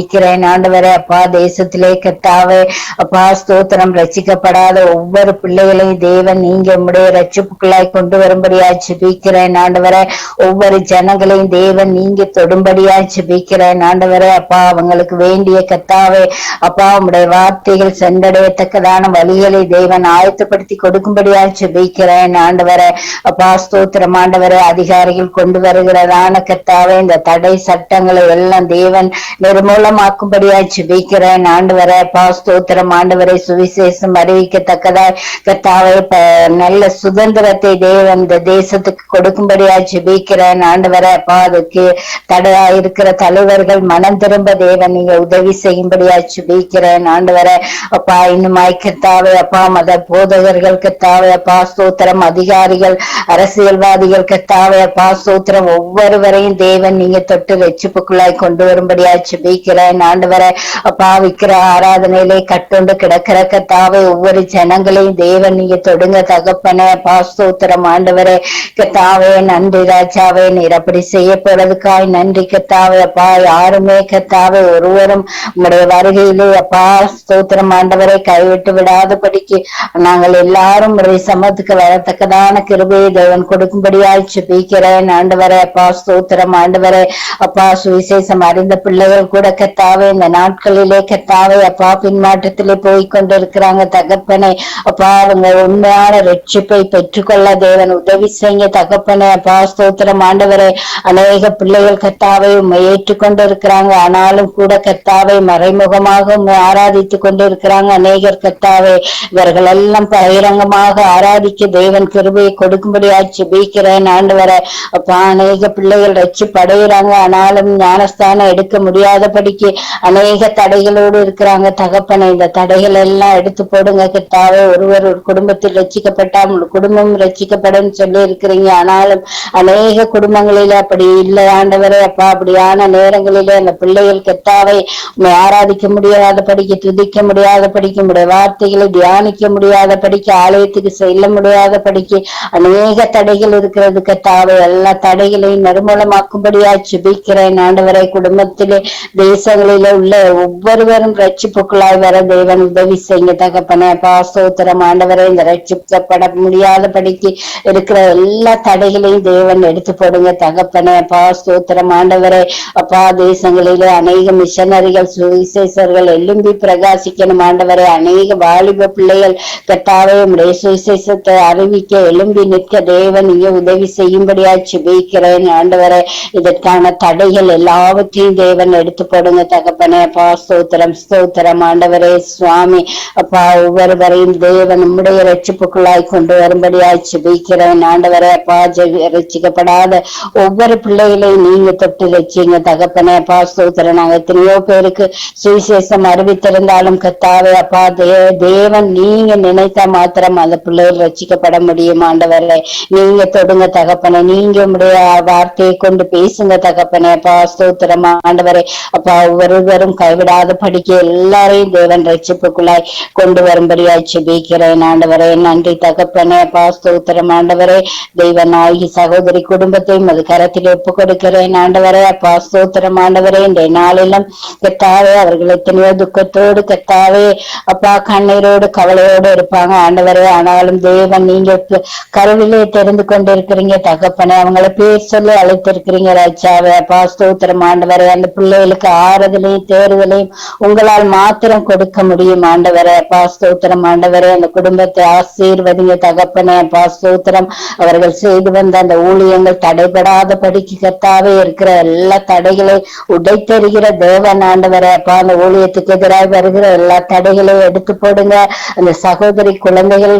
ஆண்டவரே. அப்பா தேசத்திலே கர்த்தாவே அப்பா ஸ்தோத்திரம் ரட்சிக்கப்படாத ஒவ்வொரு பிள்ளைகளையும் தேவன் நீங்க உம்முடைய ரட்சிப்புக்குள்ளாய் கொண்டு வரும்படியா ஜெபிக்கிறேன் ஆண்டவரே. ஒவ்வொரு ஜனங்களையும் தேவன் நீங்க தொடும்படியா ஜெபிக்கிறேன் ஆண்டவரே. அப்பா அவங்களுக்கு வேண்டிய கர்த்தாவே அப்பா உம்முடைய வார்த்தைகள் சென்றடையத்தக்கதான வழிகளை தேவன் ஆயத்தப்படுத்தி கொடுக்கும்படியா ஜெபிக்கிறேன் ஆண்டவரே. அப்பா ஸ்தோத்திரம் ஆண்டவரே. அதிகாரிகள் கொண்டு வருகிறதான கர்த்தாவே இந்த தடை சட்டங்களை எல்லாம் தேவன் நிர்மூல நிர்மூலமாக்கும்படியாய் ஜெபிக்கிறேன் ஆண்டவரே. அப்பா ஸ்தோத்திரம் ஆண்டவரை. சுவிசேஷம் அறிவிக்கத்தக்கதாய் கர்த்தாவே நல்ல சுதந்திரத்தை தேவன் இந்த தேசத்துக்கு கொடுக்கும்படியாய் ஜெபிக்கிறேன் ஆண்டவரே. அப்பா அதுக்கு தடையா இருக்கிற தலைவர்கள் மனம் திரும்ப தேவன் நீங்க உதவி செய்யும்படியா ஜெபிக்கிறேன் ஆண்டவரே. அப்பா இன்னுமாய் கர்த்தாவே அப்பா மத போதகர்கள் கர்த்தாவே அப்பா ஸ்தோத்திரம் அதிகாரிகள் அரசியல்வாதிகள் கர்த்தாவே அப்பா ஸ்தோத்திரம் ஒவ்வொருவரையும் தேவன் நீங்க தொட்டு ரட்சிப்புக்குள்ளாய் கொண்டு வரும்படியா ஜெபிக்கிறேன் ஆண்டவரே. அப்பா விக்கிர ஆராதனையிலே கட்டுண்டு கிடக்கிற கர்த்தாவே ஒவ்வொரு ஜனங்களையும் தேவன் நீங்க தொடுங்க தகப்பனே. அப்பா ஸ்தோத்திரம் ஆண்டவரே. கர்த்தாவே நன்றி ராஜாவே. நீர் அப்படி செய்யப்படுறதுக்காய் நன்றி கர்த்தாவே. அப்பா யாருமே கர்த்தாவே ஒருவரும் உங்களுடைய வருகையிலே அப்பா ஸ்தோத்திரம் ஆண்டவரை கைவிட்டு விடாதபடிக்கு நாங்கள் எல்லாரும் உடைய சமத்துக்கு வரத்தக்கதான கிருபையை தேவன் கொடுக்கும்படியாய் ஜெபிக்கிறேன் ஆண்டவரே. அப்பா ஸ்தோத்திரம் ஆண்டவரே. அப்பா சுவிசேஷம் அறிந்த பிள்ளைகள் கூட கர்த்தாவே இந்த நாட்களிலே கர்த்தாவே அப்பா பின்மாற்றத்திலே போய் கொண்டிருக்கிறாங்க தகப்பனே. அப்பா அவங்க உண்மையான ரட்சிப்பை பெற்றுக்கொள்ள தேவன் உதவி செய்ய தகப்பனே. அப்பா ஸ்தோத்திரம் ஆண்டவரே. அநேக பிள்ளைகள் கர்த்தாவை உண்மை ஏற்றுக்கொண்டு இருக்கிறாங்க. ஆனாலும் கூட கர்த்தாவை மறைமுகமாக உண்மை ஆராதித்துக் கொண்டு இருக்கிறாங்க அநேகர் கர்த்தாவே. இவர்கள் எல்லாம் பகிரங்கமாக ஆராதிக்க தேவன் கிருபையை கொடுக்கும்படியாய் ஜெபிக்கிறேன் ஆண்டவரே. அப்பா அநேக பிள்ளைகள் ரட்சிப்படைகிறாங்க. ஆனாலும் ஞானஸ்தானம் எடுக்க முடியாதபடிக்கு அநேக தடைகளோடு இருக்கிறாங்க தகப்பனை. இந்த தடைகள் எல்லாம் எடுத்து போடுங்க கர்த்தாவே. ஒருவர் ஒரு குடும்பத்தில் ரட்சிக்கப்பட்டா குடும்பம் ரட்சிக்கப்படும் சொல்லி இருக்கிறீங்க. ஆனாலும் அநேக குடும்பங்களில அப்படி இல்லை ஆண்டவரே. அப்பா அப்படியான நேரங்களிலே அந்த பிள்ளைகள் கர்த்தாவை ஆராதிக்க முடியாதபடிக்கு துதிக்க முடியாதபடிக்கு உடைய வார்த்தைகளை தியானிக்க முடியாதபடிக்கு ஆலயத்துக்கு செல்ல முடியாதபடிக்கு அநேக தடைகள் இருக்கிறது கர்த்தாவே. எல்லா தடைகளையும் நிர்மூலமாக்கும்படியா ஜெபிக்கிறேன் ஆண்டவரை. குடும்பத்திலே தேசங்களிலே உள்ள ஒவ்வொருவரும் ரட்சிப்புக்குள்ளாய் வர தேவன் உதவி செய்ய தகப்பனே. அப்பா ஸ்தோத்திரம் ஆண்டவரை. இந்த ரட்சிக்கப்பட முடியாதபடிக்கு இருக்கிற எல்லா தடைகளையும் தேவன் எடுத்து போடுங்க தகப்பனே. அப்பா ஸ்தோத்திரம் ஆண்டவரை. அப்பா தேசங்களிலே அநேக மிஷனரிகள் சுவிசேஷர்கள் எழும்பி பிரகாசிக்கணும் ஆண்டவரை. அநேக வாலிப பிள்ளைகள் கர்த்தாவே உம்முடைய சுவிசேஷத்தை அறிவிக்க எழும்பி நிற்க தேவன் நீங்க உதவி செய்யும்படியா ஜெபிக்கிறேன் ஆண்டவரை. இதற்கான தடைகள் எல்லாவற்றையும் தேவன் எடுத்து போடுங்க தகப்பனே. அப்பா ஸ்தோத்திரம் ஸ்தோத்திரம் ஆண்டவரே. சுவாமி அப்பா ஒவ்வொருவரையும் தேவன் உம்முடைய ரட்சிப்புக்குள்ளாய் கொண்டு வரும்படியா ஜெபிக்கிறேன் ஆண்டவரே. அப்பா ரட்சிக்கப்படாத ஒவ்வொரு பிள்ளைகளையும் நீங்க தொட்டு ரட்சிங்க தகப்பனே. அப்பா ஸ்தோத்திரம். நாங்க எத்தனையோ பேருக்கு சுவிசேஷம் அறிவித்திருந்தாலும் கர்த்தாவே அப்பா தேவன் நீங்க நினைத்தா மாத்திரம் அந்த பிள்ளைகள் ரட்சிக்கப்பட முடியும் ஆண்டவரே. நீங்க தொடுங்க தகப்பனே. நீங்க உடைய வார்த்தையை கொண்டு பேசுங்க தகப்பனே. அப்பா ஸ்தோத்திரம் ஆண்டவரே. அப்பா ஒவ்வொருவரும் கைவிடாத படிக்க எல்லாரையும் தேவன் ரட்சிப்புக்குள்ளாய் கொண்டு வரும்படியாய் ஜெபிக்கிறேன் ஆண்டவரே. நன்றி தகப்பனே. அப்பா ஸ்தோத்திரம் ஆண்டவரே. தெய்வநாயகி சகோதரி குடும்பத்தையும் அது கரத்தில் ஒப்பு கொடுக்கிறேன் ஆண்டவரே. அப்பா ஸ்தோத்திரம் ஆண்டவரே. இந்த நாளிலும் கர்த்தாவே அவர்கள் எத்தனையோ துக்கத்தோடு கர்த்தாவே அப்பா கண்ணீரோடு கவலையோடு இருப்பாங்க ஆண்டவரே. ஆனாலும் தேவன் நீங்க கருவிலே தெரிந்து கொண்டிருக்கிறீங்க தகப்பனே. அவங்கள பேர் சொல்லி அழைத்திருக்கிறீங்க ராஜாவே. அப்பா ஸ்தோத்திரம் ஆண்டவரே. அந்த பிள்ளைகளுக்கு ஆறுதலையும் தேர்தலையும் உங்களால் மாத்திரம் கொடுக்க முடியும் ஆண்டவரே. அப்பா ஸ்தோத்திரம் ஆண்டவரே. அந்த குடும்பத்தை ஆசீர்வதிங்க தகப்பனே. அப்பா ஸ்தோத்திரம். அவர்கள் செய்து வந்த அந்த ஊழியங்கள் தடைபடாத படிக்கு கர்த்தாவே இருக்கிற எல்லா தடைகளை உடைத்தெறிகிற தேவன் ஆண்டவரே. அப்பா அந்த ஊழியத்துக்கு எதிராக வருகிற எல்லா தடைகளையும் எடுத்து போடுங்க. அந்த சகோதரி குழந்தைகள்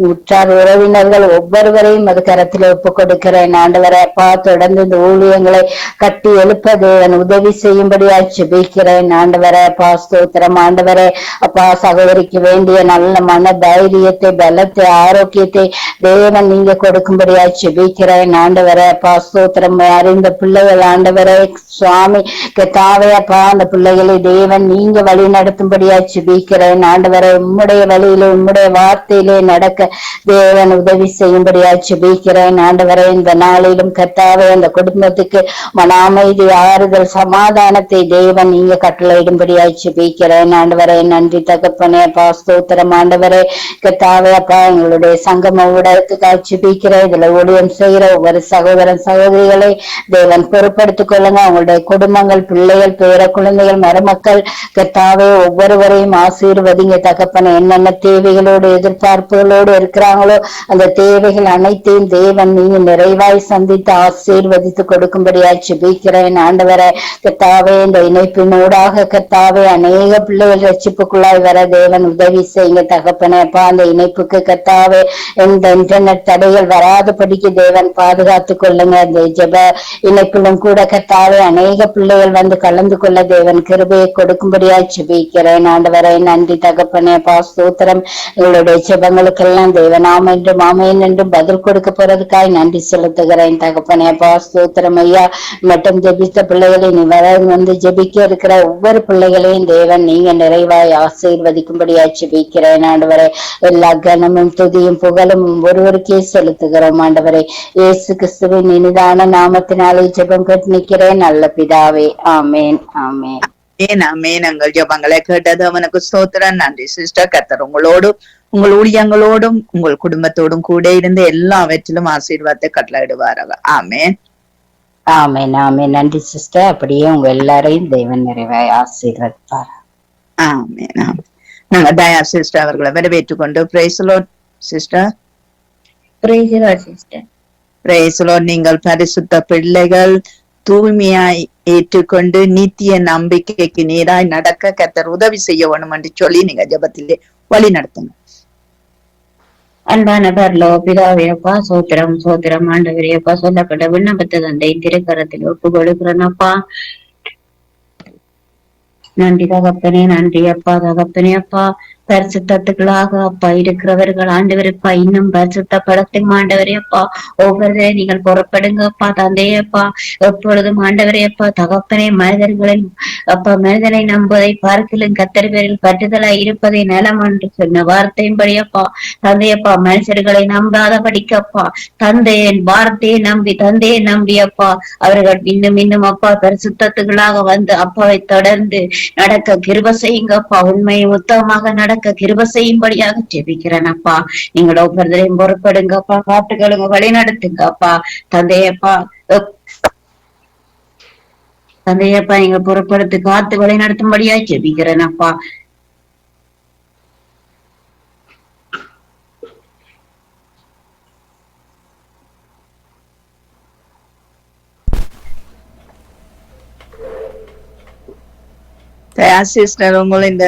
உற்றார் உறவினர்கள் ஒவ்வொருவரையும் அது கரத்தில் ஒப்பு கொடுக்கிறேன் ஆண்டவரே. அப்பா தொடர்ந்து இந்த ஊழியங்களை கட்டி எழுப்ப தேவன் உதவி செய்யும்படியா ஜெபிக்கிறேன் ஆண்டவரே. அப்பா ஸ்தோத்திரம் ஆண்டவரே. அப்பா சகோதரிக்கு வேண்டிய நல்ல மன தைரியத்தை பலத்தை ஆரோக்கியத்தை தேவன் நீங்க கொடுக்கும்படியா ஜெபிக்கிறேன் ஆண்டவரே. அப்பா ஸ்தோத்திரம். அறிந்த பிள்ளைகள் ஆண்டவரே சுவாமி கர்த்தாவே. அப்பா அந்த பிள்ளைகளை தேவன் நீங்க வழி நடத்தும்படியா ஜெபிக்கிறேன் ஆண்டவரே. உம்முடைய வழியிலே உம்முடைய வார்த்தையிலே நடக்க தேவன் உதவி செய்யும்படியா ஜெபிக்கிறேன் ஆண்டவரே. இந்த நாளிலும் கர்த்தாவே அந்த குடும்பத்துக்கு மன அமைதி ஆறுதல் சமாதானத்தை தேவன் நீங்க கட்டளையிடும்படியா ஜெபிக்கிறேன் ஆண்டவரே. நன்றி தகப்பனே. அப்பா ஸ்தோத்திரம் ஆண்டவரே. கர்த்தாவே அப்பா எங்களுடைய சங்கம ஊடகத்துக்காக ஜெபிக்கிறேன். இதுல ஊழியம் செய்கிற ஒவ்வொரு சகோதரன் சகோதரிகளை தேவன் பொறுப்படுத்திக் கொள்ளுங்க. அவங்களுடைய குடும்பங்கள் பிள்ளைகள் பேர குழந்தைகள் மருமக்கள் கர்த்தாவே ஒவ்வொருவரையும் ஆசீர்வதிங்க தகப்பனே. என்னென்ன தேவைகளோடு எதிர்பார்ப்புகளோடு இருக்கிறாங்களோ அந்த தேவைகள் அனைத்தையும் தேவன் நீங்க நிறைவாய் சந்தித்து ஆசீர்வதித்து கொடுக்கும்படியா ஜெபிக்கிறேன் ஆண்டவரே. கர்த்தாவே, இந்த இணைப்பினூடாக கர்த்தாவே அநேக பிள்ளைகள் ரட்சிப்புக்குள்ளாய் வர தேவன் உதவி செய்யுங்க தகப்பனேப்பா. அந்த இணைப்புக்கு கர்த்தாவே இந்த இன்டர்நெட் தடைகள் வராதபடிக்கு தேவன் பாதுகாத்து கொள்ளுங்க. இந்த ஜெப இணைப்பிலும் கூட கர்த்தாவே அநேக பிள்ளைகள் வந்து கலந்து கொள்ள தேவன் கிருபையை கொடுக்கும்படியா ஜெபிக்கிறேன் ஆண்டவரே. நன்றி தகப்பனேப்பா, ஸ்தோத்திரம். எங்களுடைய ஜெபங்களுக்கெல்லாம் தேவன் ஆமென்றும் ஆமென் என்றும் பதில் கொடுக்க போறதுக்காய் நன்றி செலுத்துகிறேன் தகப்பனேப்பா, ஸ்தோத்திரம் ஐயா. மட்டும் ஜெபித்த பிள்ளைகளை நீ வந்து ஜெபிக்க இருக்கிற ஒவ்வொரு பிள்ளைகளையும் தேவன் நீங்க நிறைவாய் ஆசீர்வதிக்கும்படியா ஜெபிக்கிறேன் ஆண்டவரே. எல்லா கனமும் துதியும் புகழும் ஒருவருக்கே செலுத்துகிறோம் ஆண்டவரே. இயேசு கிறிஸ்துவின் இனிதான நாமத்தினாலே ஜெபம் கேட்டு நிற்கிறேன் நல்ல பிதாவே, ஆமேன் ஆமேன். ஆமென். எங்கள் ஜெபங்களை கேட்டது அவனுக்கு ஸ்தோத்திரம். நன்றி சிஸ்டர். கர்த்தர் உங்களோடும் உங்கள் ஊழியங்களோடும் உங்கள் குடும்பத்தோடும் கூட இருந்து எல்லாவற்றிலும் ஆசீர்வாதத்தை கட்டளையிடுவாராக. ஆமென் ஆமேன் ஆமேன். நன்றி சிஸ்டர். அப்படியே உங்க எல்லாரையும் தேவன் நிறைவாய் ஆசீர்வதிப்பார். ஆமென் ஆமென். நாங்க தயா சிஸ்டர் அவர்களை வரவேற்றுக் கொண்டு praise the lord sister. Praise the lord sister. Praise the lord. நீங்கள் பரிசுத்த பிள்ளைகள் தூய்மையாய் ஏற்றுக்கொண்டு நித்திய நம்பிக்கைக்கு நேராய் நடக்க கர்த்தர் உதவி செய்ய வேணும் என்று சொல்லி நீங்க ஜெபத்திலே வழி நடத்துங்க. அன்பான பரலோக பிதாவே அப்பா, சோத்திரம் சோத்திரம் ஆண்டவரே அப்பா. சொல்லப்பட்ட விண்ணப்பத்தை தந்தை திருக்கரத்தில் ஒப்பு கொடுக்கிறேன் அப்பா. நன்றி தகப்பனே, நன்றி அப்பா. தகப்பனே அப்பா, பரிசுத்தத்துக்களாக அப்பா இருக்கிறவர்கள் ஆண்டவரப்பா இன்னும் பரிசுத்தப்படுத்தும் ஆண்டவரே அப்பா. ஒவ்வொருவரை நீங்கள் புறப்படுங்க அப்பா. தந்தையப்பா, எப்பொழுதும் ஆண்டவரே அப்பா தகப்பனே மனிதர்களில் அப்பா மனிதனை நம்புவதை பார்க்கலும் கத்தர் பேரில் பற்றுதலாய் இருப்பதை நலம் என்று சொன்ன வார்த்தையின்படி அப்பா. தந்தையப்பா, மனுஷர்களை நம்பாத படிக்கப்பா தந்தையின் வார்த்தையை நம்பி தந்தையை நம்பி அப்பா அவர்கள் இன்னும் இன்னும் அப்பா பரிசுத்தத்துகளாக வந்து அப்பாவை தொடர்ந்து நடக்க கிருபை செய்யுங்கப்பா. உண்மையை உத்தமமாக நடக்க கிருபை செய்யும்படியாக ஜெபிக்கிறேன் அப்பா. நீங்கள் ஒவ்வொருத்தரையும் பொறுப்படுங்கப்பா, காட்டுகளுங்க வழி நடத்துங்கப்பா. தந்தையப்பா தந்தையப்பா நீங்க பொறுப்படுத்தி காத்து வழி நடத்தும்படியா ஜெபிக்கிறேன் அப்பா. தயா சிஸ்டர், உங்களை இந்த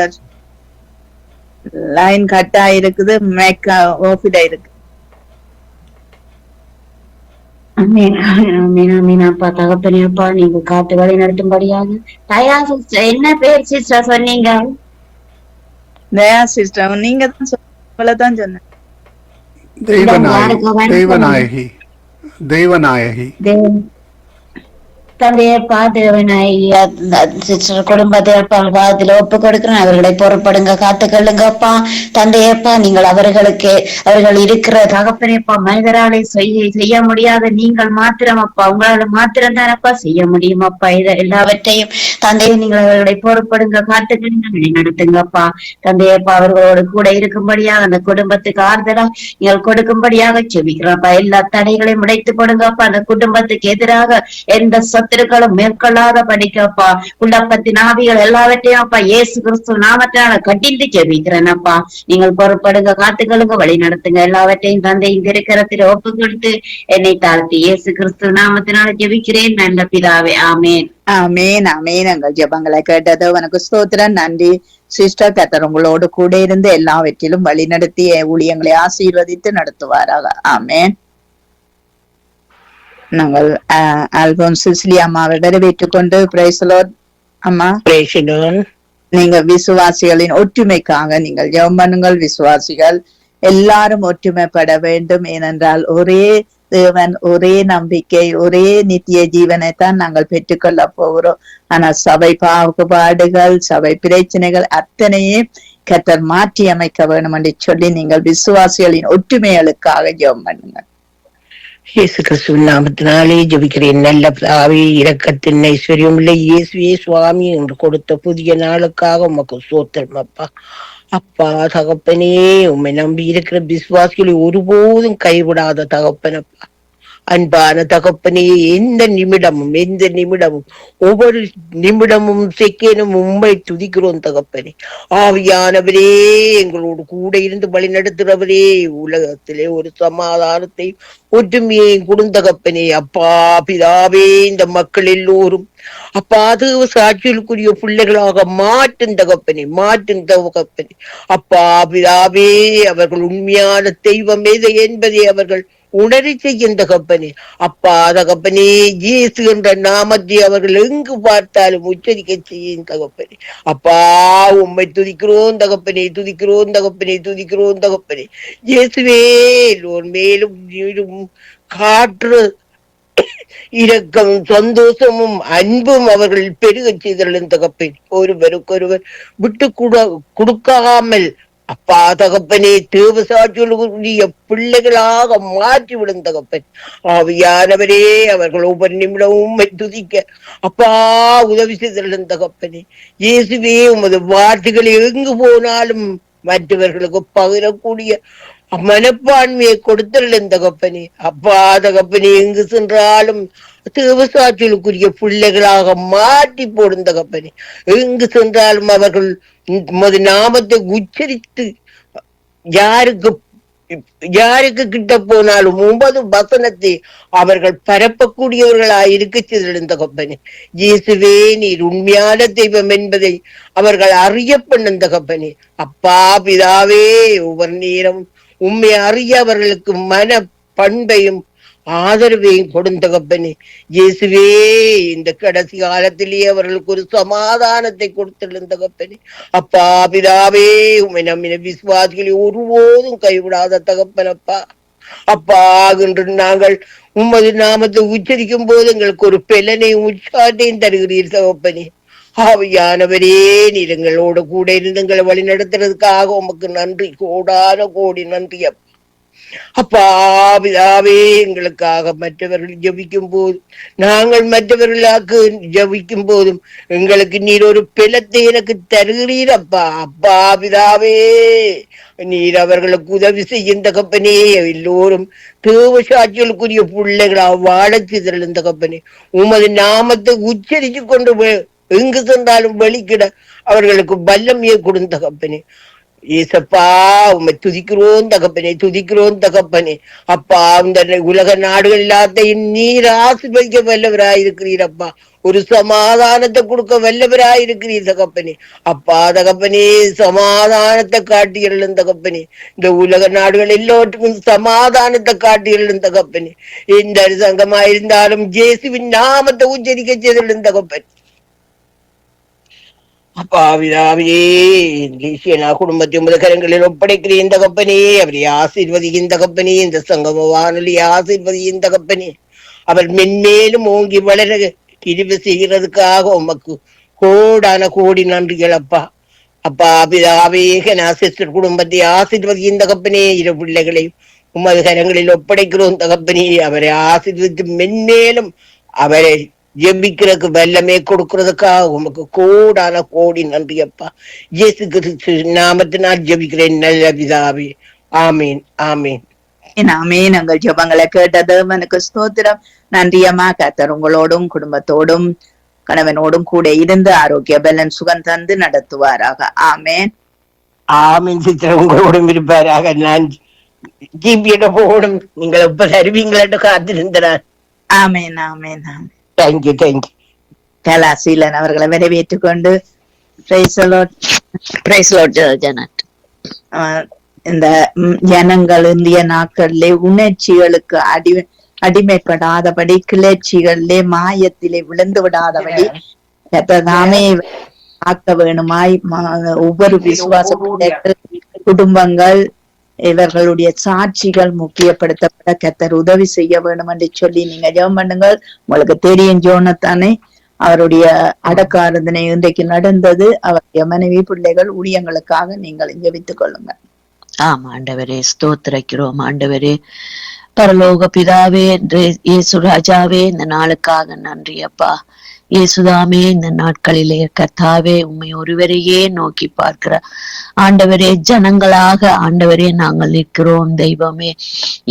லைன் கட்டா இருக்குது, மேக் ஆஃபிடா இருக்கு. அப்பா தகப்பனே அப்பா நீங்க காத்து வழி நடத்தும்படியாக. தயா சிஸ்டர், என்ன பேர் சிஸ்டர் சொன்னீங்க? தயா சிஸ்டர், நீங்க தான் சொன்ன தெய்வநாயகி. தெய்வநாயகி தந்தையப்பா தேவனாய் சிஸ்டர் குடும்பத்தை பாதத்துல ஒப்பு கொடுக்கிறேன். அவர்களை பொறுப்படுங்க, காத்துக்கொள்ளுங்கப்பா. தந்தையப்பா நீங்கள் அவர்கள் இருக்கிற தகப்பனேப்பா மனிதராலே செய்ய முடியாத நீங்கள் மாத்திரம் அப்பா, உங்களால மாத்திரம் தானப்பா செய்ய முடியும் அப்பா. இதை எல்லாவற்றையும் தந்தையை நீங்கள் அவர்களை பொறுப்படுங்க, காத்துக்கொள்ளுங்க, வழிநடத்துங்கப்பா. தந்தையப்பா அவர்களோடு கூட இருக்கும்படியாக அந்த குடும்பத்துக்கு ஆறுதலா நீங்கள் கொடுக்கும்படியாக செபிக்கிறோம்ப்பா. எல்லா தடைகளையும் உடைத்து போடுங்கப்பா. அந்த குடும்பத்துக்கு எதிராக எந்த சத்துருக்களும் மேற்கொள்ளாத படிக்கப்பா. குழப்பத்தின் ஆவிகள் எல்லாவற்றையும் அப்பா இயேசு கிறிஸ்து நாமத்தினால கட்டிந்து ஜெபிக்கிறேன் அப்பா. நீங்கள் பொறுப்படுங்க, காத்துக்களுங்க, வழி நடத்துங்க. எல்லாவற்றையும் தந்தையின் திருக்கரத்தில் ஒப்பு கொடுத்து என்னை தாழ்த்தி இயேசு கிறிஸ்து நாமத்தினால ஜெபிக்கிறேன் நல்ல பிதாவே, ஆமேன் ஆமேன் ஆமேன். எங்கள் ஜெபங்களை கேட்டது உனக்கு ஸ்தோத்திரம். நன்றி சிஸ்டர். கர்த்தர் உங்களோடு கூட இருந்து எல்லாவற்றிலும் வழி நடத்தி ஊழியங்களை ஆசீர்வதித்து நடத்துவாராக. ஆமேன். நாங்கள் ஆல்பம் சிசிலி அம்மாவை வரவேற்றுக் கொண்டு பிரைஸ் தி லார்ட் அம்மா. நீங்க விசுவாசிகளின் ஒற்றுமைக்காக நீங்கள் ஜெபம் பண்ணுங்கள். விசுவாசிகள் எல்லாரும் ஒற்றுமைப்பட வேண்டும். ஏனென்றால் ஒரே தேவன், ஒரே நம்பிக்கை, ஒரே நித்திய ஜீவனைத்தான் நாங்கள் பெற்றுக்கொள்ள போகிறோம். ஆனா சபை பாகுபாடுகள், சபை பிரச்சனைகள் அத்தனையும் கர்த்தர் மாற்றி அமைக்க வேண்டும் என்று சொல்லி நீங்கள் விசுவாசிகளின் ஒற்றுமைகளுக்காக ஜெபம் பண்ணுங்கள். இயேசு கிறிஸ்துவின் நாமத்தினாலே ஜெபிக்கிறேன் நல்ல பிதாவே. இரக்கத்தின் ஐஸ்வர்யம் இல்லை இயேசுவே சுவாமி என்று கொடுத்த புதிய நாளுக்காக உமக்கு ஸ்தோத்திரம் அப்பா. அப்பா தகப்பனே, உம்மை நம்பி இருக்கிற விசுவாசிகளை ஒருபோதும் கைவிடாத தகப்பனப்பா. அன்பான தகப்பனே, எந்த நிமிடமும் ஒவ்வொரு நிமிடமும் செகேனும் உம்மை துதிக்கிறோம் தகப்பனே. ஆவியானவரே, எங்களோடு கூட இருந்து வழி நடத்துறவரே, உலகத்திலே ஒரு சமாதானத்தை ஒற்றுமையை குடுந்தகப்பனே. அப்பா பிதாவே, இந்த மக்கள் எல்லோரும் அப்பா அது சாட்சிகளுக்குரிய பிள்ளைகளாக மாற்றும் தகப்பனே. அப்பா பிதாவே, அவர்கள் உண்மையான தெய்வம் எது என்பதை அவர்கள் உணரி செய்யும் தகப்பனே. அப்பா தகப்பனே, இயேசு என்ற நாமத்தை அவர்கள் எங்கு பார்த்தாலும் உச்சரிக்க செய்யும் தகப்பனே. அப்பா உம்மை துதிக்கிறோம் தகப்பனே. இயேசுவே, எல்லோர் மேலும் காற்று இரக்கம், சந்தோஷமும் அன்பும் அவர்கள் பெருக செய்தலும் தகப்பேன். ஒருவருக்கொருவர் விட்டு கொடுக்காமல் அப்பா தகப்பனே, தேவசாட்சிகளுடைய பிள்ளைகளாக மாற்றிவிடும் தகப்பன். ஆவியானவரே, அவர்கள் ஒவ்வொரு நிமிடமும் துதிக்க அப்பா உதவி செய்தலும் தகப்பனே. இயேசுவே, உமது வார்த்தைகள் எங்கு போனாலும் மற்றவர்களுக்கு பகிரக்கூடிய மனப்பான்மையை கொடுத்தலும் தகப்பனே. அப்பா தகப்பனே, எங்கு சென்றாலும் தேவசாட்சிகளுக்குரிய பிள்ளைகளாக மாற்றி போடும் தகப்பனே. எங்கு சென்றாலும் அவர்கள் உமது நாமத்தை உச்சரித்து யாருக்கு கிட்ட போனாலும் உமது வசனத்தை அவர்கள் பரப்பக்கூடியவர்களாய் இருக்க செய்திடும் தகப்பனே. இயேசுவே, நீர் உண்மையான தெய்வம் என்பதை அவர்கள் அறிய பண்ணும் தகப்பனே. அப்பா பிதாவே, ஒவ்வொரு நேரம் உண்மை அறிய அவர்களுக்கு மன பண்பையும் ஆதரவையும் கொடுந்தகப்பனே. இயேசுவே, இந்த கடைசி காலத்திலேயே அவர்களுக்கு ஒரு சமாதானத்தை கொடுத்திருந்தகப்பனே. அப்பா பிதாவே, உண்மை நம்பின விசுவாசிகளை ஒருபோதும் கைவிடாத தகப்பனப்பா. அப்பா, இன்று நாங்கள் உமது நாமத்தை உச்சரிக்கும் போது எங்களுக்கு ஒரு பெலனையும் உற்சாகத்தையும் தருகிறீர் தகப்பனே. ஆவியானவரே, நீர் எங்களோட கூட இருந்து எங்களை வழி நடத்துறதுக்காக உமக்கு நன்றி, கோடான கோடி நன்றி. அப்பா பிதாவே, எங்களுக்காக மற்றவர்கள் ஜபிக்கும் போது நாங்கள் மற்றவர்களுக்கு ஜபிக்கும் போதும் எங்களுக்கு நீர் ஒரு பெலத்தை எனக்கு தருகிறீர் அப்பா. அப்பா பிதாவே, நீர் அவர்களுக்கு உதவி செய்யும் தகப்பனே. எல்லோரும் தேவசாட்சிகளுக்குரிய பிள்ளைகளா வாழச் செய்தலும் தகப்பனே. உமது நாமத்தை உச்சரித்து கொண்டு எங்கு சென்றாலும் வெளிக்கிட அவர்களுக்கு வல்லமையை கொடுத்த தகப்பனே. ஏசப்பா, உம்மை துதிக்கிறோம் தகப்பனே. அப்பா, இந்த உலக நாடுகள் எல்லாத்தையும் நீர் ஆசீர்வதிக்க வல்லவராயிருக்கிறீர் அப்பா. ஒரு சமாதானத்தை கொடுக்க வல்லவராயிருக்கிறீர் தகப்பனே. அப்பா தகப்பனே, சமாதானத்தை காட்டியலும் தகப்பனே. இந்த உலக நாடுகள் எல்லோருக்கும் சமாதானத்தை காட்டியலும் தகப்பனே. எந்த சங்கமாயிருந்தாலும் இயேசுவின் நாமத்தை உச்சரிக்க செய்தலும் தகப்பனே. அப்பா பிதாவே, குடும்பத்தை உமது கரங்களில் ஒப்படைக்கிறேன் தகப்பனே. அவரை ஆசீர்வதியின் தகப்பனே. இந்த சங்கம வானொலி ஆசீர்வதியின் தகப்பனே. அவர் மென்மேலும் ஓங்கி வளர கிருபை செய்கிறதுக்காக உமக்கு கோடான கோடி நன்றிகள் அப்பா. அப்பா பிதாவே, சிஸ்டர் குடும்பத்தை ஆசீர்வதியின் தகப்பனே. இரு பிள்ளைகளை உமது கரங்களில் ஒப்படைக்கிறோம் தகப்பனே. அவரை ஆசீர்வதித்து மென்மேலும் அவரை ஜெபிக்கிறதுக்கு வல்லமே கொடுக்கறதுக்காக உமக்கு கோடான கோடி நன்றி அப்பா. இயேசு கிறிஸ்து நாமத்தினால் ஜெபிக்கிறேன் நல்ல பிதாவே. ஆமீன், ஆமீன், ஆமீன். உங்கள் ஜெபங்களை கேட்டது எனக்கு ஸ்தோத்திரம். நன்றியம்மா. கர்த்தர் உங்களோடும் குடும்பத்தோடும் கணவனோடும் கூட இருந்து ஆரோக்கிய பலன் சுகம் தந்து நடத்துவாராக. ஆமேன், ஆமீன். சித்திர உங்களோடும் இருப்பாராக. நான் ஜிபியிட போடும், நீங்கள் எப்ப தருவீங்களா காத்திருந்தேன். ஆமேன், ஆமேன், ஆமேன். தேங்க்யூ. கலாசீலன் அவர்களை வரவேற்றுக் கொண்டு இந்த ஜனங்கள் இந்திய நாட்களிலே உணர்ச்சிகளுக்கு அடிமைப்படாதபடி, கிளர்ச்சிகளிலே மாயத்திலே விழுந்து விடாதபடி தாமே ஆக்க வேணுமாய் ஒவ்வொரு விசுவாச குடும்பங்கள் இவர்களுடைய சாட்சிகள் முக்கியப்படுத்தப்பட கர்த்தர் உதவி செய்ய வேண்டும் என்று சொல்லி நீங்க ஜெபம் பண்ணுங்கள். உங்களுக்கு தெரியும், ஜோனத்தானே அவருடைய அடக்க ஆராதனை இன்றைக்கு நடந்தது. அவருடைய மனைவி பிள்ளைகள் ஊழியங்களுக்காக நீங்கள் ஜெபித்துக் கொள்ளுங்க. ஆமா ஆண்டவரே, ஸ்தோத்திரிக்கிறோம் ஆண்டவரே. பரலோக பிதாவே, இயேசு ராஜாவே, இந்த நாளுக்காக நன்றி அப்பா. இயேசுதாமே இந்த நாட்களிலே கர்த்தாவே உம்மை ஒருவரையே நோக்கி பார்க்கிற ஆண்டவரே, ஜனங்களாக ஆண்டவரே நாங்கள் நிற்கிறோம் தெய்வமே.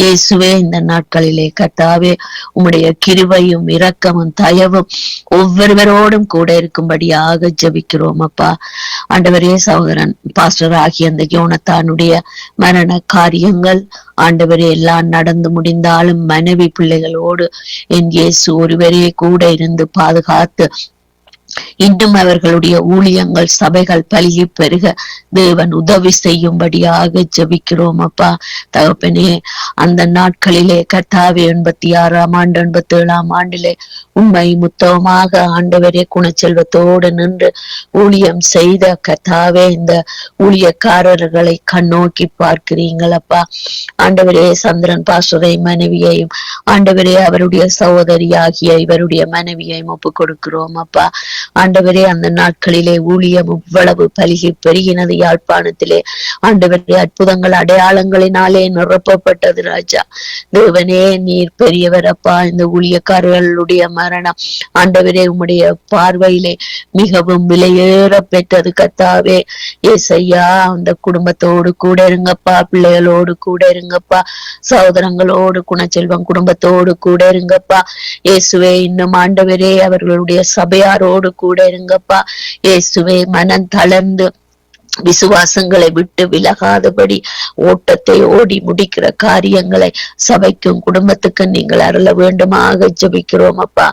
இயேசுவே, இந்த நாட்களிலே கர்த்தாவே உம்முடைய கிருபையும் இரக்கமும் தயவும் ஒவ்வொருவரோடும் கூட இருக்கும்படியாக ஜெபிக்கிறோம் அப்பா. ஆண்டவரே, சகோதரன் பாஸ்டர் ஆகிய அந்த யோனத்தானுடைய மரண காரியங்கள் ஆண்டவரே எல்லாம் நடந்து முடிந்தாலும் மனைவி பிள்ளைகளோடு என் இயேசு ஒருவரே கூட இருந்து பாதுகாத்து இன்னும் அவர்களுடைய ஊழியங்கள் சபைகள் பல்கி பெருக தேவன் உதவி செய்யும்படியாக ஜெபிக்கிறோம் அப்பா. தகப்பனே, அந்த நாட்களிலே கர்த்தாவே 86ஆம் ஆண்டு 87ஆம் ஆண்டிலே உண்மை முத்தமாக ஆண்டவரே குணச்செல்வத்தோடு நின்று ஊழியம் செய்த கர்த்தாவே இந்த ஊழியக்காரர்களை கண்ணோக்கி பார்க்கிறீங்களப்பா. ஆண்டவரே, சந்திரன் பாஸ்டரை மனைவியையும் ஆண்டவரே அவருடைய சகோதரியாகிய இவருடைய மனைவியையும் ஒப்பு கொடுக்கிறோம் அப்பா. ஆண்டவரே, அந்த நாட்களிலே ஊழியம் இவ்வளவு பல்கி பெருகினது யாழ்ப்பாணத்திலே. ஆண்டவரே, அற்புதங்கள் அடையாளங்களினாலே நிரப்பப்பட்டது ராஜா. தேவனே, நீர் பெரியவர் அப்பா. இந்த ஊழியக்காரர்களுடைய மரணம் ஆண்டவரே உம்முடைய பார்வையிலே மிகவும் விலையேற பெற்றது கர்த்தாவே. ஏசையா, அந்த குடும்பத்தோடு கூட இருங்கப்பா, பிள்ளைகளோடு கூட இருங்கப்பா, சகோதரங்களோடு குணச்செல்வம் குடும்பத்தோடு கூட இருங்கப்பா. இயேசுவே, இன்னும் ஆண்டவரே அவர்களுடைய சபையாரோடு கூட இருங்கப்பா. இயேசுவே, மனம் தளர்ந்து விசுவாசங்களை விட்டு விலகாதபடி ஓட்டத்தை ஓடி முடிக்கிற காரியங்களை சபைக்கும் குடும்பத்துக்கும் நீங்கள் அருள வேண்டுமாக ஜெபிக்கிறோம் அப்பா.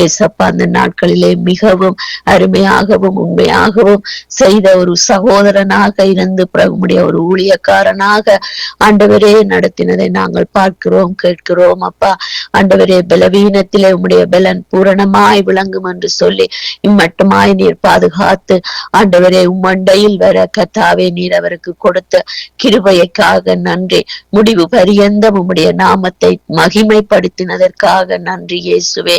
ஏசப்பா, அந்த நாட்களிலே மிகவும் அருமையாகவும் உண்மையாகவும் செய்த ஒரு சகோதரனாக இருந்து பிரபுடைய ஒரு ஊழியக்காரனாக ஆண்டவரே நடத்தினதை நாங்கள் பார்க்கிறோம், கேட்கிறோம் அப்பா. ஆண்டவரே, பலவீனத்திலே உம்முடைய பலன் பூரணமாய் விளங்கும் என்று சொல்லி இம்மட்டுமாய் நீர் பாதுகாத்து ஆண்டவரே உம்மண்டையில் வர கர்த்தாவே நீர் அவருக்கு கொடுத்த கிருபைக்காக நன்றி. முடிவு பரியந்தம் உம்முடைய நாமத்தை மகிமைப்படுத்தினதற்காக நன்றி இயேசுவே.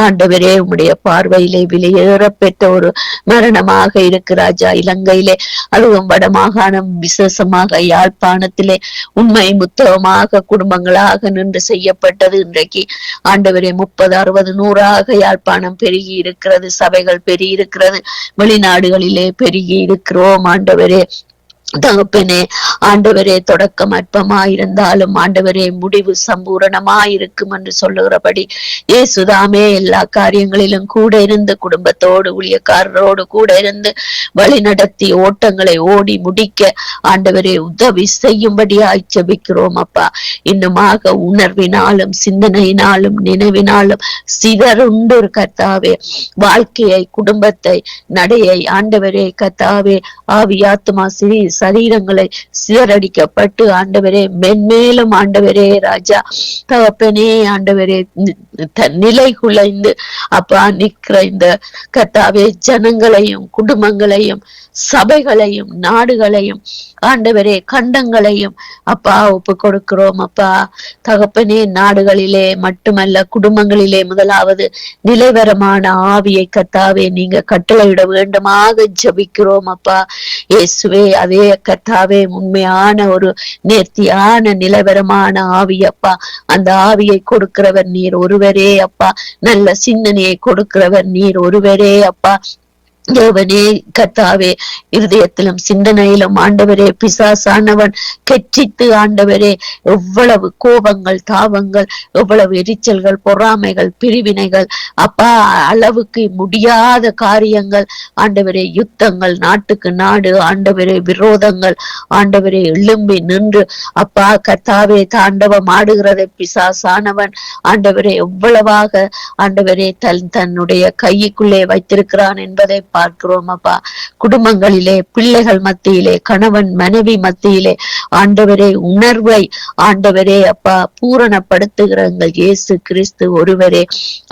ஆண்டவரே, உம்முடைய பார்வையிலே விலையேற பெற்ற ஒரு மரணமாக இருக்கு ராஜா. இலங்கையிலே அதுவும் வடமாகாணம் விசேஷமாக யாழ்ப்பாணத்திலே உண்மை முத்தமாக குடும்பங்களாக நின்று செய்யப்பட்டது. இன்றைக்கு ஆண்டவரே 30, 60, 100ஆக யாழ்ப்பாணம் பெருகி இருக்கிறது, சபைகள் பெருகி இருக்கிறது, வெளிநாடுகளிலே பெருகி இருக்கிறோம் ஆண்டவரே. தகப்பனே, ஆண்டவரே, தொடக்கம் அற்பமாயிருந்தாலும் ஆண்டவரே முடிவு சம்பூரணமாயிருக்கும் என்று சொல்லுகிறபடி இயேசுதாமே எல்லா காரியங்களிலும் கூட இருந்து குடும்பத்தோடு ஊழியக்காரரோடு கூட இருந்து வழி நடத்தி ஓட்டங்களை ஓடி முடிக்க ஆண்டவரே உதவி செய்யும்படியாய் ஜெபிக்கிறோம் அப்பா. இன்னுமாக உணர்வினாலும் சிந்தனையினாலும் நினைவினாலும் சிதறுண்டு கர்த்தாவே வாழ்க்கையை குடும்பத்தை நடையை ஆண்டவரே கர்த்தாவே ஆவியாத்மா சரீரங்களை சிதறடிக்கப்பட்டு ஆண்டவரே மென்மேலும் ஆண்டவரே ராஜா தகப்பனே ஆண்டவரே நிலை குலைந்து அப்பா நிற்கிற இந்த கர்த்தாவே ஜனங்களையும் குடும்பங்களையும் சபைகளையும் நாடுகளையும் ஆண்டவரே கண்டங்களையும் அப்பா ஒப்பு கொடுக்கிறோம் அப்பா. தகப்பனே, நாடுகளிலே மட்டுமல்ல குடும்பங்களிலே முதலாவது நிலைவரமான ஆவியை கர்த்தாவே நீங்க கட்டளையிட வேண்டுமாக ஜெபிக்கிறோம் அப்பா. இயேசுவே, அதே கர்த்தாவே உண்மையான ஒரு நேர்த்தியான நிலவரமான ஆவி அப்பா. அந்த ஆவியை கொடுக்கிறவர் நீர் ஒருவரே அப்பா. நல்ல சிந்தனையை கொடுக்கிறவர் நீர் ஒருவரே அப்பா. தேவனே கர்த்தாவே, இருதயத்திலும் சிந்தனையிலும் ஆண்டவரே பிசாசானவன் கெச்சித்து ஆண்டவரே எவ்வளவு கோபங்கள் தாபங்கள் எவ்வளவு எரிச்சல்கள் பொறாமைகள் பிரிவினைகள் அப்பா அளவுக்கு முடியாத காரியங்கள் ஆண்டவரே யுத்தங்கள் நாட்டுக்கு நாடு ஆண்டவரே விரோதங்கள் ஆண்டவரே எழும்பி நின்று அப்பா கர்த்தாவே தாண்டவம் ஆடுகிறதை பிசாசானவன் ஆண்டவரே எவ்வளவாக ஆண்டவரே தன்னுடைய கைக்குள்ளே வைத்திருக்கிறான் என்பதை பார்க்கிறோம் அப்பா. குடும்பங்களிலே பிள்ளைகள் மத்தியிலே கணவன் மனைவி மத்தியிலே ஆண்டவரே உணர்வை ஆண்டவரே அப்பா பூரணப்படுத்துகிற எங்கள் இயேசு கிறிஸ்து ஒருவரே.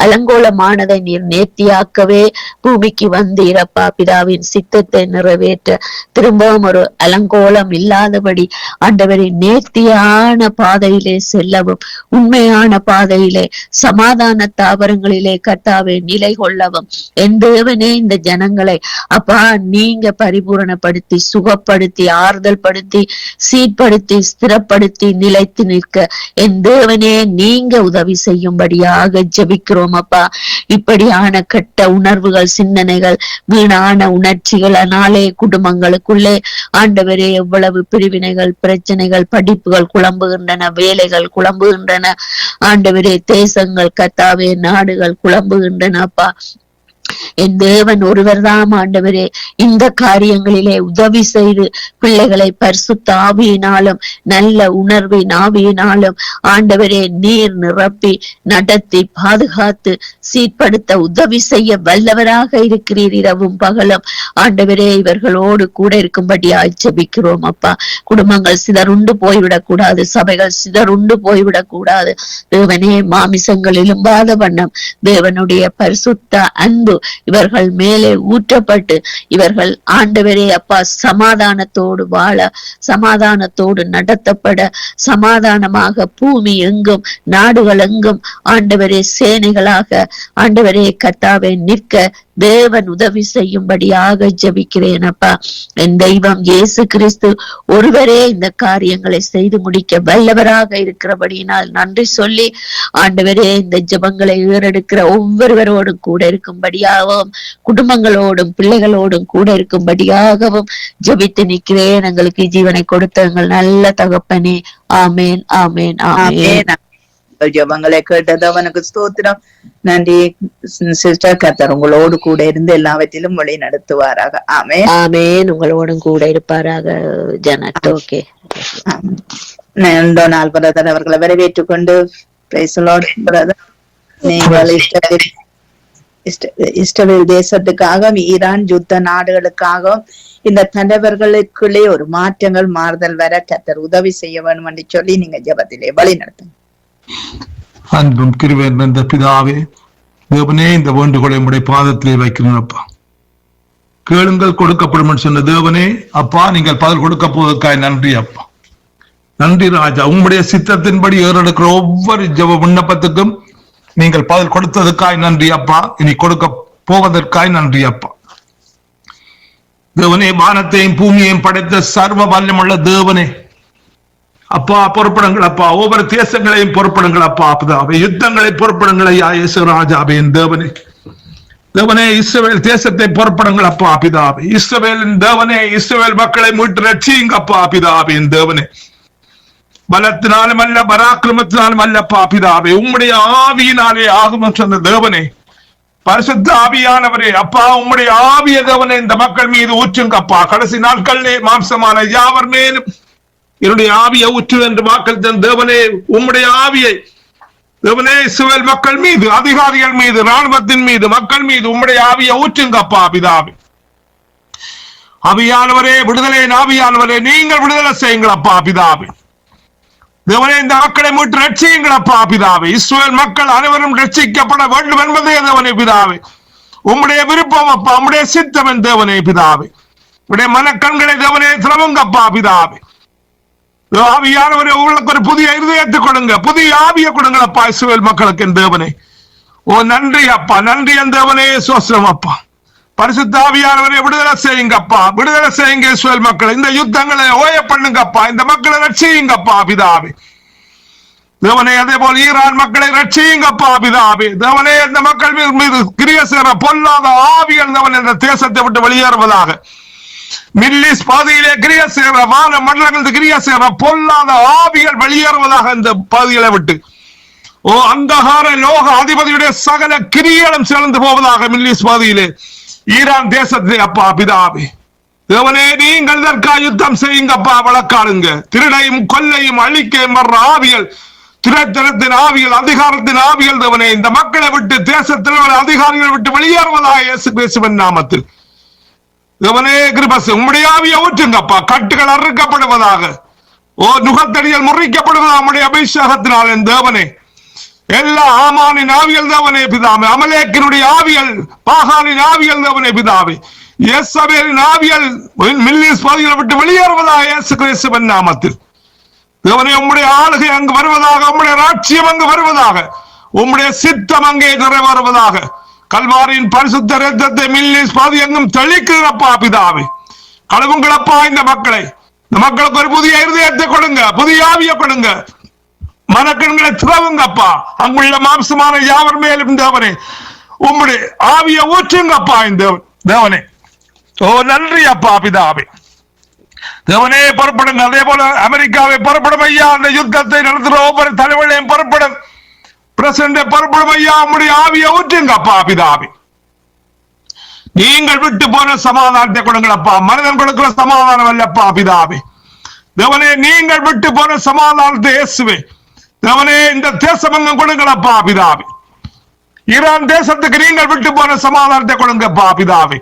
அலங்கோலமானதை நீர் நேர்த்தியாக்கவே பூமிக்கு வந்தீரப்பா. பிதாவின் சித்தத்தை நிறைவேற்ற திரும்பவும் ஒரு அலங்கோலம் இல்லாதபடி ஆண்டவரே நேர்த்தியான பாதையிலே செல்லவும் உண்மையான பாதையிலே சமாதான தாவரங்களிலே கர்த்தாவே நிலை கொள்ளவும் என் தேவனே இந்த ஜனங்கள் ஜனங்களை அப்பா நீங்க பரிபூரணப்படுத்தி சுகப்படுத்தி ஆறுதல் படுத்தி சீர்படுத்தி ஸ்திரப்படுத்தி நிலைத்து நிற்க என் தேவனே நீங்க உதவி செய்யும்படியாக ஜெபிக்கிறோம் அப்பா. இப்படியான கெட்ட உணர்வுகள் சிந்தனைகள் வீணான உணர்ச்சிகளாலே குடும்பங்களுக்குள்ளே ஆண்டவரே எவ்வளவு பிரிவினைகள் பிரச்சனைகள் படிப்புகள் குழம்புகின்றன, வேலைகள் குழம்புகின்றன ஆண்டவரே, தேசங்கள் கத்தாவே நாடுகள் குழம்புகின்றன அப்பா. என் தேவன் ஒருவர் தான் ஆண்டவரே இந்த காரியங்களிலே உதவி செய்து பிள்ளைகளை பரிசுத்த ஆவியினாலும் நல்ல உணர்வின் ஆவியினாலும் ஆண்டவரே நீர் நிரப்பி நடத்தி பாதுகாத்து சீர்படுத்த உதவி செய்ய வல்லவராக இருக்கிறீர் இரவும் பகலும் ஆண்டவரே. இவர்களோடு கூட இருக்கும்படியாய் ஜெபிக்கிறோம் அப்பா. குடும்பங்கள் சிதறுண்டு போய்விடக் கூடாது, சபைகள் சிதறுண்டு போய்விடக் கூடாது தேவனே. மாமிசங்கள் எழும்பாத வண்ணம் தேவனுடைய பரிசுத்த அன்பு இவர்கள் மேலே ஊற்றப்பட்டு இவர்கள் ஆண்டவரே அப்பா சமாதானத்தோடு வாழ சமாதானத்தோடு நடத்தப்பட சமாதானமாக பூமி எங்கும் நாடுகள் எங்கும் ஆண்டவரே சேனைகளாக ஆண்டவரே கர்த்தாவே நிற்க தேவன் உதவி செய்யும்படியாக ஜெபிக்கிறேன் அப்பா. என் தெய்வம் இயேசு கிறிஸ்து ஒருவரே இந்த காரியங்களை செய்து முடிக்க வல்லவராக இருக்கிறபடியினால் நன்றி சொல்லி ஆண்டவரே இந்த ஜெபங்களை ஏறெடுக்கிற ஒவ்வொருவரோடும் கூட இருக்கும்படியாகவும் குடும்பங்களோடும் பிள்ளைகளோடும் கூட இருக்கும்படியாகவும் ஜெபித்து நிற்கிறேன். எங்களுக்கு ஜீவனை கொடுத்த எங்கள் நல்ல தகப்பனே. ஆமேன் ஆமேன் ஆமேன். ஜபங்களை கேட்டது அவனுக்கு ஸ்தோத்திரம். நன்றி சிஸ்டர். கர்த்தர் உங்களோடு கூட இருந்து எல்லாவற்றிலும் வழி நடத்துவாராக. ஆமென் ஆமேன். உங்களோடும் கூட இருப்பாராக ஜனட். ஓகே, நாள் பிரதர் அவர்களை வரவேற்றுக் கொண்டு நீங்கள் இஸ்ரவேல் தேசத்துக்காக ஈரான் யுத்த நாடுகளுக்காகவும் இந்த தலைவர்களுக்குள்ளே ஒரு மாற்றங்கள் மாறுதல் வர கர்த்தர் உதவி செய்ய வேண்டும் என்று சொல்லி நீங்க ஜெபத்திலே வழி நடத்துங்க. அன்பும் கிருபை நிறைந்த பிதாவே, தேவனே இந்த வேண்டுகோளை உம்முடைய பாதத்திலே வைக்கிறேன் அப்பா. கேளுங்கள் கொடுக்கப்படும் சொன்ன தேவனே அப்பா, நீங்கள் பதில் கொடுக்க போவதற்காக நன்றி அப்பா. நன்றி ராஜா. உம்முடைய சித்தத்தின்படி ஏறெடுக்கிற ஒவ்வொரு ஜெப விண்ணப்பத்துக்கும் நீங்கள் பதில் கொடுத்ததற்காய் நன்றி அப்பா. இனி கொடுக்க போவதற்காய் நன்றி அப்பா. தேவனே, வானத்தையும் பூமியையும் படைத்த சர்வ வல்லமுள்ள தேவனே அப்பா, பொறுப்படுங்கள் அப்பா. ஒவ்வொரு தேசங்களையும் பொறுப்படுங்கள் அப்பா. அப்பதாவே யுத்தங்களை பொறுப்படுங்கள் ஐயா இயேசு ராஜாவே. தேவனே தேவனே இஸ்ரவேல் தேசத்தை பொறுப்படுங்கள் அப்பா பிதாவே. இஸ்ரவேலின் தேவனே இஸ்ரவேல் மக்களை மீட்டு ரட்சியுங்க அப்பா பிதாவே. தேவனே பலத்தினாலும் அல்ல பராக்கிரமத்தினாலும் அல்லப்பா பிதாவே, உம்முடைய ஆவியினாலே ஆகும் சொன்ன தேவனே, பரிசுத்த ஆவியானவரே அப்பா, உம்முடைய ஆவிய தேவனே இந்த மக்கள் மீது ஊற்றுங்க அப்பா. கடைசி நாட்களிலே மாம்சமான யாவர் மேலும் என்னுடைய ஆவியை ஊற்று என்று வாக்கள் தன் தேவனே, உம்முடைய ஆவியை தேவனே இஸ்ரவேல் மக்கள் மீது, அதிகாரிகள் மீது, ராணுவத்தின் மீது, மக்கள் மீது உம்முடைய ஆவியை ஊற்றுங்கப்பா பிதாவே. ஆவியானவரே, விடுதலை ஆவியானவரே, நீங்கள் விடுதலை செய்யுங்களப்பா பிதாவே. தேவனே இந்த மக்களை மீட்டு ரட்சியுங்களப்பா பிதாவே. இஸ்ரவேல் மக்கள் அனைவரும் ரட்சிக்கப்பட வேண்டும் என்பதே தேவனே பிதாவே. உம்முடைய விருப்பம் அப்பா, உம்முடைய சித்தம் என் தேவனே பிதாவே. உடைய மனக்கண்களை தேவனே திறவுங்கப்பா பிதாவே. ஆவியானவரே, உங்களுக்கு ஒரு புதிய இருதயத்தை கொடுங்க, புதிய ஆவியை கொடுங்களப்பா இஸ்ரவேல் மக்களுக்கு என் தேவனே. ஓ நன்றி அப்பா, நன்றி என் தேவனே, சோஸ்திரம் அப்பா. பரிசுத்த ஆவியானவரே, விடுதலை செய்யுங்கப்பா, விடுதலை செய்யுங்க இஸ்ரவேல் மக்களை. இந்த யுத்தங்களை ஓய பண்ணுங்கப்பா, இந்த மக்களை ரட்சியுங்கப்பா பிதாவே. தேவனே அதே போல ஈரான் மக்களை ரட்சியுங்கப்பா பிதாவே. தேவனே இந்த மக்கள் மீது கிரிய சேர பொல்லாத ஆவிகள் தேவன் இந்த தேசத்தை விட்டு வெளியேறுவதாக. மில்லிஸ் பாதையிலே கிரிய சேர, வான மண்டலங்கள் கிரிய சேர பொல்லாத ஆவிகள் வெளியேறுவதாக இந்த பாதைகளை விட்டு. ஓ அந்தகார லோக அதிபதியுடைய சகல கிரியலும் சிறந்து போவதாக மில்லிஸ் பாதையிலே ஈரான் தேசத்திலே அப்பா பிதாவே. தேவனே நீங்கள் இதற்காக யுத்தம் செய்யுங்கப்பா, வழக்காடுங்க. திருடையும் கொல்லையும் அழிக்கையும் வர்ற ஆவிகள், திரைத்தனத்தின் ஆவிகள், அதிகாரத்தின் ஆவிகள் தேவனே இந்த மக்களை விட்டு, தேசத்தில் அதிகாரிகளை விட்டு வெளியேறுவதாக இயேசு கிறிஸ்துவின் நாமத்தில். தேவனே கிருபை உம்முடைய ஆவியை ஊற்றுங்கப்பா, கட்டுகள் அறுக்கப்படுவதாக. ஓ நுகத்தடிகள் முறிக்கப்படுவதாக நம்முடைய அபிஷேகத்தினால் என் தேவனே. எல்லா ஆமானின் ஆவியல் தேவனே பிதாவே, அமலேக்கினுடைய ஆவியல், பாகாலின் ஆவியல் தேவனே பிதாவே, யேசபேலின் ஆவியல் மில்லிஸ் பகுதிகளை விட்டு வெளியேறுவதாக இயேசு கிறிஸ்துவின் நாமத்தில். தேவனே உம்முடைய ஆளுகை அங்கு வருவதாக, உம்முடைய ராட்சியம் அங்கு வருவதாக, உம்முடைய சித்தம் அங்கே நிறைவேறுவதாக. கல்வாரியின் பரிசுத்த ரத்தத்தை மில்லிஸ் பாதி எங்கும் தெளிக்கிறப்பா பிதாவே. கழுவுங்களப்பா இந்த மக்களை. இந்த மக்களுக்கு ஒரு புதிய இருதயத்தை கொடுங்க, புதிய ஆவியை கொடுங்க, மனக்கண்களை திறவுங்கப்பா. அங்குள்ள மாம்சமான யாவர் மேலும் தேவனே உம்முடைய ஆவியை ஊற்றுங்கப்பா இந்த தேவனே. ஓ நன்றி அப்பா பிதாவே. தேவனே புறப்படுங்க. அதே போல அமெரிக்காவை புறப்படும் ஐயா. அந்த யுத்தத்தை நடத்துகிற ஒவ்வொரு தலைவர்களையும் புறப்படும், பிரசிடண்டை புறப்படும் ஐயா. உம்முடைய ஆவியை ஊற்றுங்கப்பா பிதாவே. நீங்கள் விட்டு போன சமாதானத்தை கொடுங்களப்பா. மனிதன் கொடுக்கிற சமாதானம் அல்லப்பா பிதாவே. தேவனே நீங்கள் விட்டு போன சமாதானத்தை இயேசுவே தேவனே இந்த தேசமங்கம் கொடுங்களப்பா பிதாவே. ஈரான் தேசத்துக்கு நீங்கள் விட்டு போன சமாதானத்தை கொடுங்கப்பா பிதாவே.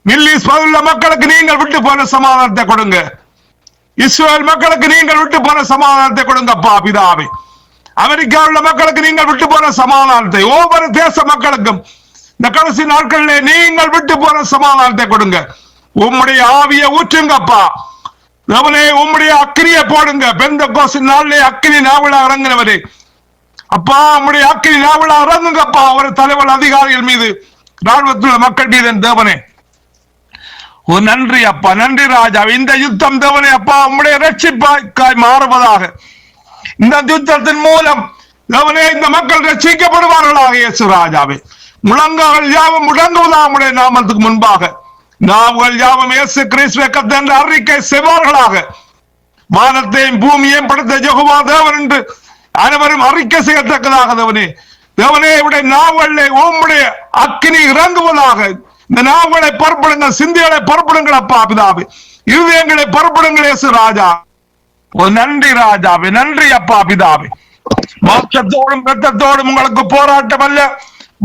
மில்லிஸ் உள்ள மக்களுக்கு நீங்கள் விட்டு போன சமாதானத்தை கொடுங்க. இஸ்ரேல் மக்களுக்கு நீங்கள் விட்டு போன சமாதானத்தை கொடுங்கப்பா பிதாவே. அமெரிக்கா உள்ள மக்களுக்கு நீங்கள் விட்டு போன சமாதானத்தை, ஒவ்வொரு தேச மக்களுக்கும் இந்த கடைசி நாட்களிலே நீங்கள் விட்டு போன சமாதானத்தை கொடுங்க. உம்முடைய ஆவியை ஊற்றுங்கப்பா தேவனே. உம்முடைய அக்கினியை போடுங்க. பெந்தெக்கோஸ்து நாளிலே அக்கினி நாவலா இறங்கினவரே அப்பா, உம்முடைய அக்கினி நாவலா இறங்குங்கப்பா ஒரு தலைவர் அதிகாரிகள் மீது, ராணுவத்தில் உள்ள மக்கள் மீது தேவனே. ஓ நன்றி அப்பா, நன்றி ராஜா. இந்த யுத்தம் தேவனே அப்பா உம்முடைய ரட்சிப்பாய் மாறுவதாக. இந்த யுத்தத்தின் மூலம் தேவனே இந்த மக்கள் ரட்சிக்கப்படுவார்களாக இயேசு ராஜாவே. முழங்கால் யாவும் முழங்குவதா உம்முடைய நாமத்துக்கு முன்பாக. நாவுகள் யாவும் இயேசு கிறிஸ்துவை கர்த்தர் என்ற அறிக்கை செய்வார்களாக. வானத்தையும் பூமியையும் படைத்த யெகோவா தேவன் என்று அனைவரும் அறிக்கை செய்யத்தக்கதாக தேவனே. தேவனே உடைய நாவுகளிலே உம்முடைய அக்கினி இறங்குவதாக. இந்த நாவுகளை புறப்படுங்க, சிந்தைகளை புறப்படுங்கள் அப்பா பிதாவே. இருதயங்களை புறப்படுங்கள் இயேசு ராஜா. ஒரு நன்றி ராஜாவே, நன்றி அப்பா பிதாவே. மாற்றத்தோடும் ரத்தத்தோடும் உங்களுக்கு போராட்டம் அல்ல,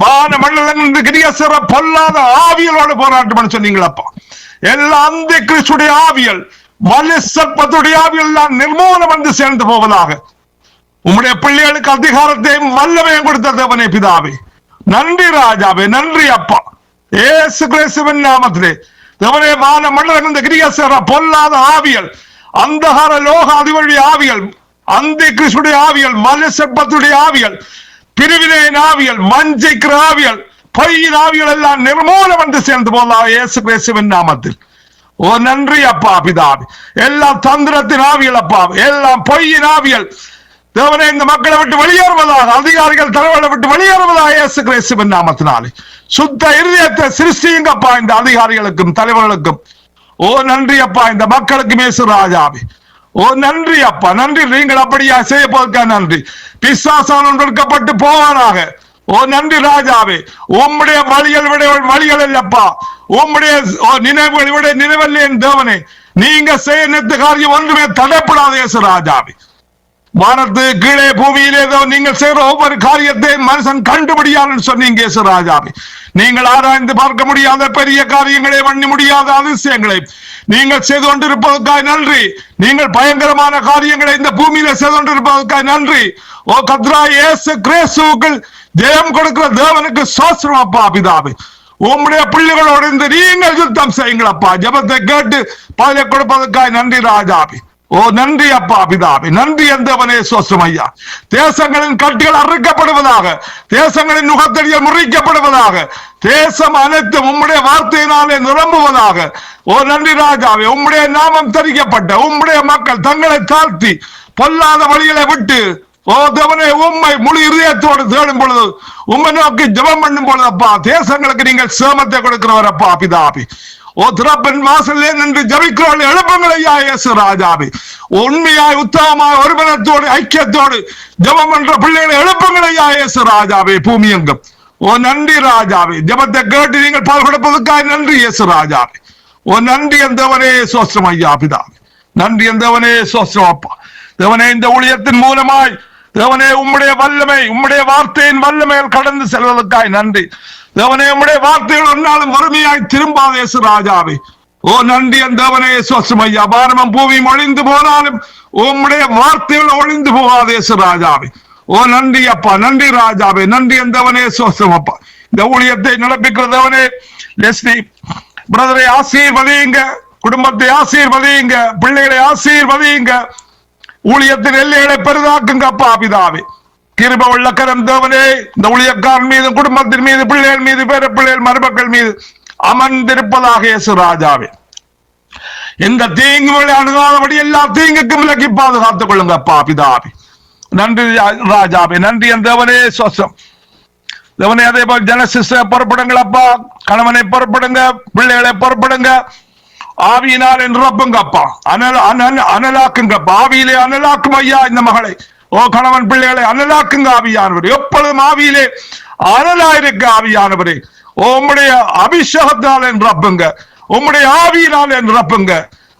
வான மண்டலங்களிலிருந்து கிரியசர பொல்லாத ஆவியலோடு போராட்டம் சொன்னீங்களப்பா. எல்லா அந்த கிறிஸ்துடைய ஆவியல், வலு சர்ப்பத்துடைய ஆவியல் எல்லாம் நிர்மூலம் வந்து சேர்ந்து போவதாக. உம்முடைய பிள்ளைகளுக்கு அதிகாரத்தையும் வல்லமையும் கொடுத்த தேவனே பிதாவே. நன்றி ராஜாவே, நன்றி அப்பா. இயேசு கிறிஸ்துவின் நாமத்திலே தேவனே வான மண்டலங்களிலிருந்து கிரியசர பொல்லாத ஆவியல், அந்தகார லோக அதிபதியுடைய ஆவியல், அந்த கிறிஸ்துடைய ஆவியல், வலு சர்ப்பத்துடைய ஆவியல், பிரிவினையின் ஆவியல், வஞ்சிக்கிற ஆவியல், பொய்யின் ஆவியல் எல்லாம் நிர்மூலம் வந்து சேர்ந்து போலாம் இயேசு கிறிஸ்துவின் நாமத்தில். ஓ நன்றி அப்பா பிதாவே. எல்லாம் தந்திரத்தின் ஆவியல் அப்பா, எல்லாம் பொய்யின் ஆவியல் தேவனே இந்த மக்களை விட்டு வெளியேறுவதாக, அதிகாரிகள் தலைவர்களை விட்டு வெளியேறுவதாக இயேசு கிறிஸ்துவின் நாமத்தினாலே சுத்த இருதயத்தை சிருஷ்டியுங்கப்பா இந்த அதிகாரிகளுக்கும் தலைவர்களுக்கும். ஓ நன்றி அப்பா இந்த மக்களுக்கு இயேசு ராஜாவே. ஓ நன்றி அப்பா, நன்றி. நீங்கள் அப்படியா செய்ய போவதற்காக நன்றி. பிசாசானவன் விற்கப்பட்டு போவானாக. ஓ நன்றி ராஜாவே. உம்முடைய வழிகள் விட வழிகள் இல்லப்பா, உம்முடைய நினைவுகளை விட நினைவல்ல என் தேவனே. நீங்க செய்ய நினைத்த காரியம் ஒன்றுமே தடைப்படாத இயேசு ராஜாவே. வானத்து கீழே பூமியிலே நீங்கள் செய்கிற ஒவ்வொரு காரியத்தையும் மனுஷன் கண்டுபிடியான்னு சொன்னீங்க இயேசு ராஜாவே. நீங்கள் ஆராய்ந்து பார்க்க முடியாத பெரிய காரியங்களை பண்ண முடியாத அதிசயங்களை நீங்கள் செய்து கொண்டிருப்பதற்காக நன்றி. நீங்கள் பயங்கரமான காரியங்களை இந்த பூமியில செய்து கொண்டிருப்பதற்காக நன்றி. ஓ கர்த்தராகிய இயேசு கிறிஸ்துவுக்கு ஜெயம் கொடுக்கிற தேவனுக்கு ஸ்தோத்திரம் அப்பா பிதாவே. உம்முடைய பிள்ளைகளோடு இந்த நீங்கள் யுத்தம் செய்யுங்களப்பா. ஜெபத்தை கேட்டு பதிலை கொடுப்பதற்காக நன்றி ராஜாவே. ஓ நன்றி அப்பா பிதாவே, நன்றி என்றவனே ஸ்தோத்திரம் ஐயா. தேசங்களின் கட்டுகள் அறுக்கப்படுவதாக, தேசங்களின் நுகத்தடிகள் முறிக்கப்படுவதாக, தேசம் அனைத்தும் உம்முடைய வார்த்தையினாலே நிரம்புவதாக. ஓ நன்றி ராஜாவே. உம்முடைய நாமம் தெரிவிக்கப்பட்ட உம்முடைய மக்கள் தங்களை தாழ்த்தி பொல்லாத வழிகளை விட்டு ஓ தேவனே உம்மை முழு இதயத்தோடு தேடும் பொழுது, உம்மை நோக்கி ஜெபம் பண்ணும் பொழுது அப்பா தேசங்களுக்கு நீங்கள் சேமத்தை கொடுக்கிறவர் அப்பா பிதாவே. ஓ திறப்பின் வாசலே நின்று ஜபிக்கிறவர்கள் எழுப்புங்கள் ஐயா இயேசு ராஜாவே. உண்மையாய் உத்தமமாய் ஒருமனத்தோடு ஐக்கியத்தோடு ஜெபம் பண்ற பிள்ளைகளை எழுப்புங்கள் ஐயா இயேசு ராஜாவே. பூமி எங்கும் ஓ நன்றி ராஜாவே. ஜெபத்தை கேட்டு நீங்கள் பால் கொடுப்பதற்காக நன்றி இயேசு ராஜாவே. ஓ நன்றி என்றவனே சோஸ்திரம் ஐயா பிதாவே. நன்றி என்றவனே சோஸ்திரம் அப்பா. தேவனே இந்த ஊழியத்தின் மூலமாய் தேவனே உம்முடைய வல்லமை, உம்முடைய வார்த்தையின் வல்லமையில் கடந்து செல்வதற்காக நன்றி. தேவனே உம்முடைய வார்த்தைகள் ஒன்றாலும் வறுமையாய் திரும்பாத இயேசு ராஜாவே. ஓ நன்றி தேவனே சோஸ்திரம் ஐயா. வானமும் பூமியும் ஒழிந்து போனாலும் உம்முடைய வார்த்தைகள் ஒழிந்து போகாத இயேசு ராஜாவே. ஓ நன்றி அப்பா, நன்றி ராஜாவே. நன்றி தேவனே சோஸ்திரம் அப்பா. இந்த ஊழியத்தை நடப்பிக்கிற தேவனே லெஸ்லி பிரதரை ஆசீர்வதியுங்க, குடும்பத்தை ஆசீர்வதியுங்க, பிள்ளைகளை ஆசீர்வதியுங்க, ஊழியத்தின் எல்லைகளை பெரிதாக்குங்க அப்பா பிதாவே. கிருப உள்ள கரம் தேவனே இந்த ஊழியக்காரன் மீது, குடும்பத்தின் மீது, பிள்ளைகள் மீது, பேர பிள்ளைகள், மருமக்கள் மீது அமர்ந்திருப்பதாக இயேசு ராஜாவே. எந்த தீங்கு அணுகாதபடி எல்லா தீங்குக்கும் விலக்கி பாதுகாத்துக் கொள்ளுங்க அப்பா பிதாவே. நன்றி ராஜாவே, நன்றி என் தேவனே. சுவாசம் தேவனே, அதே போல் ஜனசிஸ்ட புறப்படுங்கள் அப்பா. கணவனை புறப்படுங்க, பிள்ளைகளை புறப்படுங்க. ஆவியினால் நிரப்புங்க அப்பா, அனலாக்குங்க அப்பா. ஆவியிலே அனலாக்கும் ஐயா இந்த மகளை. ஓ கணவன் பிள்ளைகளை அனலாக்குங்க ஆவியானவரே. எப்பொழுதும் ஆவியிலே அனலாயிருக்க ஆவியானவரே. உம்முடைய அபிஷேகத்தால் நிரப்புங்க, உம்முடைய ஆவியினால் நிரப்புங்க,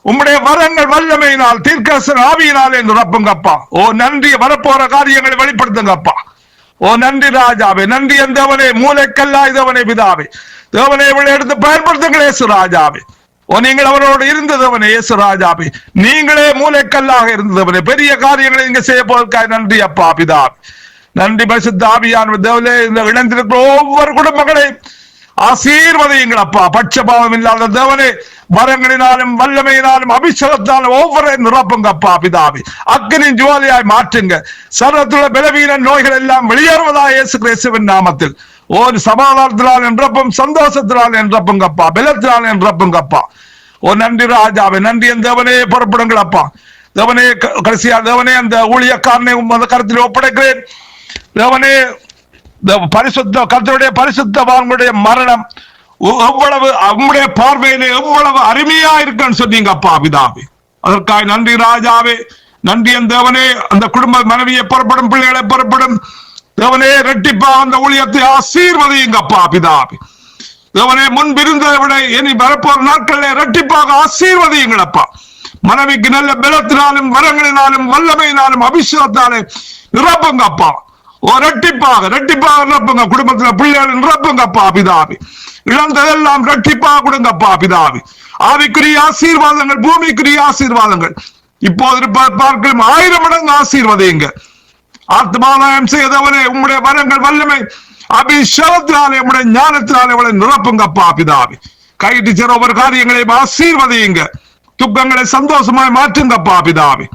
உம்முடைய வரங்கள் வல்லமையினால் தீர்க்கதரிசன ஆவியினால் நிரப்புங்க அப்பா. ஓ நன்றி, வரப்போற காரியங்களை வெளிப்படுத்துங்க அப்பா. ஓ நன்றி ராஜாவே, நன்றி என் தேவனே. மூளைக்கல்லாய் தேவனே பிதாவே, தேவனை எடுத்து பயன்படுத்துங்களே இயேசு ராஜாவே. ஓ நீங்கள் அவரோடு இருந்ததவனே இயேசு ராஜாவே, நீங்களே மூளைக்கல்லாக இருந்ததவனே. பெரிய காரியங்களை நீங்க செய்ய போவதற்காக நன்றி அப்பா பிதாவே. நன்றி பரிசுத்த ஆவியானவர் தேவனே. இந்த இணைந்திருக்கிற ஒவ்வொரு குடும்பங்களையும் ஆசீர்வதியுங்கள் அப்பா. பட்சபாவம் இல்லாத தேவனே, வரங்களினாலும் வல்லமையினாலும் அபிஷேகத்தாலும் ஒவ்வொரு நிரப்புங்க அப்பா பிதாவே. அக்கினின் ஜுவாலியாய் மாற்றுங்க. சர்வத்துள்ள பலவீன நோய்கள் எல்லாம் வெளியேறுவதா இயேசு கிறிஸ்துவின் நாமத்தில். ஒரு சமாதானத்தினால் நிரப்பும், சந்தோஷத்தினால் நிரப்புங்க அப்பா, பலத்தினால் நிரப்புங்க அப்பா. ஓ நன்றி ராஜாவே, நன்றி என் தேவனே. புறப்படுங்கள் அப்பா தேவனே. கடைசியா தேவனே, அந்த ஊழியக்காரனை அந்த கருத்தில் ஒப்படைக்கிறேன் தேவனே. பரிசுத்த கர்த்தருடைய பரிசுத்தவான்களுடைய மரணம் எவ்வளவு உம்முடைய பார்வையிலே எவ்வளவு அருமையா இருக்குன்னு சொன்னீங்க அப்பா பிதாவே. அதற்காக நன்றி ராஜாவே, நன்றி என் தேவனே. அந்த குடும்ப மனைவியை புறப்படும், பிள்ளைகளை புறப்படும் தேவனே. ரெட்டிப்பா அந்த ஊழியத்தை ஆசீர்வதியுங்க அப்பா பிதாவே. தேவனே, முன்பிருந்ததை விட இனி வரப்போற நாட்களில் ரெட்டிப்பாக ஆசீர்வதியுங்கள் அப்பா. மனைவிக்கு நல்ல பலத்தினாலும் வரங்களினாலும் வல்லமையினாலும் அபிஷேகத்தாலும் நிரப்புங்க அப்பா. ரெட்டிப்பாக நிரப்புங்க. குடும்பத்துல பிள்ளைகள் நிரப்புங்க அப்பா பிதாவே. இழந்ததெல்லாம் ரெட்டிப்பாக கொடுங்கப்பா பிதாவே. ஆவிக்குரிய ஆசீர்வாதங்கள், பூமிக்குரிய ஆசீர்வாதங்கள் இப்போது பார்க்கலாம் 1000 மடங்கு ஆசீர்வதிங்க. ஆத்மாதாயம் செய்தவனே, உம்முடைய வரங்கள் வல்லமை அபிஷேகத்தினாலே, உம்முடைய ஞானத்தினாலே அவளை நிரப்புங்கப்பா பிதாவே. கைட்டு சேர ஒவ்வொரு காரியங்களையும் ஆசீர்வதியுங்க. துக்கங்களை சந்தோஷமாய் மாற்றுங்கப்பா பிதாவே.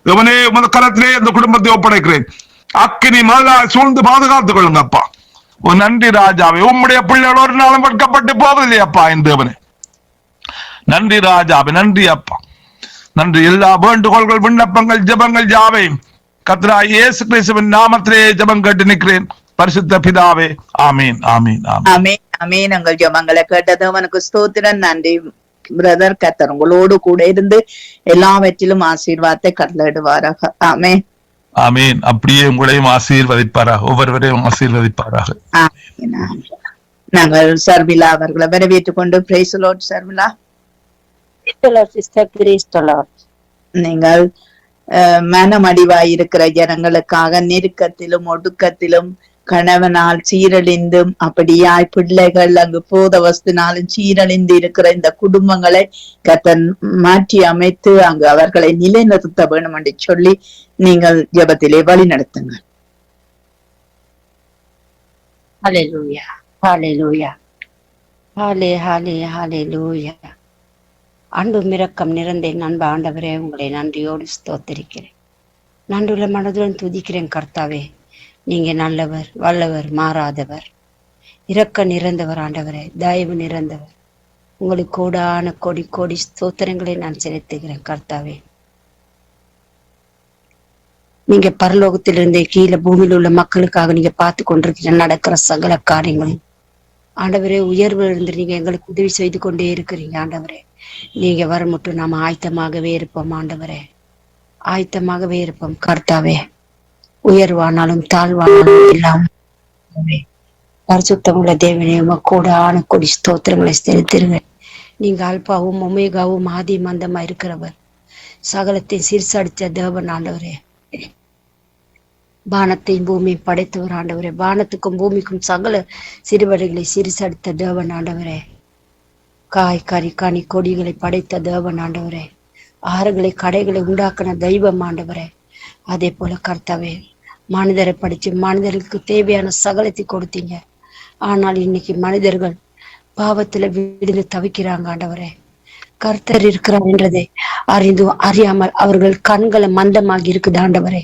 இவனே உமது கரத்திலே இந்த குடும்பத்தை ஒப்படைக்கிறேன். அக்கினி மழை சூழ்ந்து பாதுகாத்துக் கொள்ளுங்கப்பா. நன்றி ராஜாவே. உம்முடைய பிள்ளைகள் ஒரு நாளும் வெட்கப்பட்டு போவதில்லையப்பா என் தேவனே. நன்றி ராஜாவே, நன்றி அப்பா, நன்றி. எல்லா வேண்டுகோள்கள், விண்ணப்பங்கள், ஜெபங்கள் யாவையும் கர்த்தராகிய இயேசு கிறிஸ்துவின் நாமத்திலே ஜெபம் கேட்டு நிற்கிறேன் பரிசுத்த பிதாவே. ஆமீன், ஆமீன், ஆமீன், ஆமீன். உங்கள் ஜெபங்களை கேட்டது அவனுக்கு ஸ்தோத்திரம். நன்றி பிரதர். கர்த்தர் உங்களோடு கூட இருந்து எல்லாவற்றிலும் ஆசீர்வாதத்தை கட்டளையிடுவாராக. ஆமீன், ஆமீன். அப்படியே உங்களையும் ஆசீர்வதிப்பாராக, ஒவ்வொருவரையும் ஆசீர்வதிப்பாராக. நாங்கள் சர்விலா அவர்களை வரவேற்றுக் கொண்டு பிரைஸ் தி லார்ட். சர்விலா, நீங்கள் மனமடிவாய் இருக்கிற ஜனங்களுக்காக நெருக்கத்திலும் ஒடுக்கத்திலும் கணவனால் சீரழிந்தும் அப்படியாய் பிள்ளைகள் அங்கு போதவஸ்தினாலும் சீரழிந்து இருக்கிற இந்த குடும்பங்களை கர்த்தர் மாற்றி அமைத்து அங்கு அவர்களை நிலைநிறுத்த வேண்டும் என்று சொல்லி நீங்கள் ஜெபத்திலே வழி நடத்துங்க. ஹல்லேலூயா, ஹல்லேலூயா, ஹல்லேலூயா. அன்பும் இரக்கம் நிறைந்த அன்பு ஆண்டவரே, உங்களை நன்றியோடு ஸ்தோத்திரிக்கிறேன். நன்றுள்ள மனதுடன் துதிக்கிறேன் கர்த்தாவே. நீங்க நல்லவர், வல்லவர், மாறாதவர், இரக்க நிறைந்தவர் ஆண்டவரே, தயவு நிறைந்தவர். உங்களுக்கு கோடான கோடி கோடி ஸ்தோத்திரங்களை நான் செலுத்துகிறேன் கர்த்தாவே. நீங்க பரலோகத்திலிருந்தே கீழே பூமியில் உள்ள மக்களுக்காக நீங்க பார்த்து கொண்டிருக்கிற நடக்கிற சகல காரியங்களையும் ஆண்டவரே, உயர்வு இருந்து நீங்க எங்களுக்கு உதவி செய்து கொண்டே இருக்கிறீங்க ஆண்டவரே. நீங்க வர மட்டும் நாம ஆயத்தமாகவே இருப்போம் ஆண்டவரே, ஆயத்தமாகவே இருப்போம் கர்த்தாவே. உயர்வானாலும் தாழ்வானாலும் எல்லாம் பரிசுத்தமுள்ள தேவனே, கோடான கொடி ஸ்தோத்திரங்களை செலுத்திருவேன். நீங்க அல்பாவும் ஒமேகாவும் ஆதி மந்தமா இருக்கிறவர், சகலத்தை சீர்சடித்த தேவன் ஆண்டவரே. வானத்தையும் பூமியை படைத்தவர் ஆண்டவரே. வானத்துக்கும் பூமிக்கும் சகல சிறுவடைகளை சீர்சடித்த தேவன் ஆண்டவரே. காய் கறி கனி கொடிகளை படைத்த தேவன் ஆண்டவரே. ஆறுகளை கடைகளை உண்டாக்கின தெய்வம் ஆண்டவரே. அதே போல கர்த்தாவே, மனிதரை படிச்சு மனிதர்களுக்கு தேவையான சகலத்தை கொடுத்தீங்க. ஆனால் இன்னைக்கு மனிதர்கள் பாவத்துல விழுந்து தவிக்கிறாங்க ஆண்டவரே. கர்த்தர் இருக்கிறார் என்றதை அறிந்தும் அறியாமல் அவர்கள் கண்களை மந்தமாகி இருக்குது ஆண்டவரே.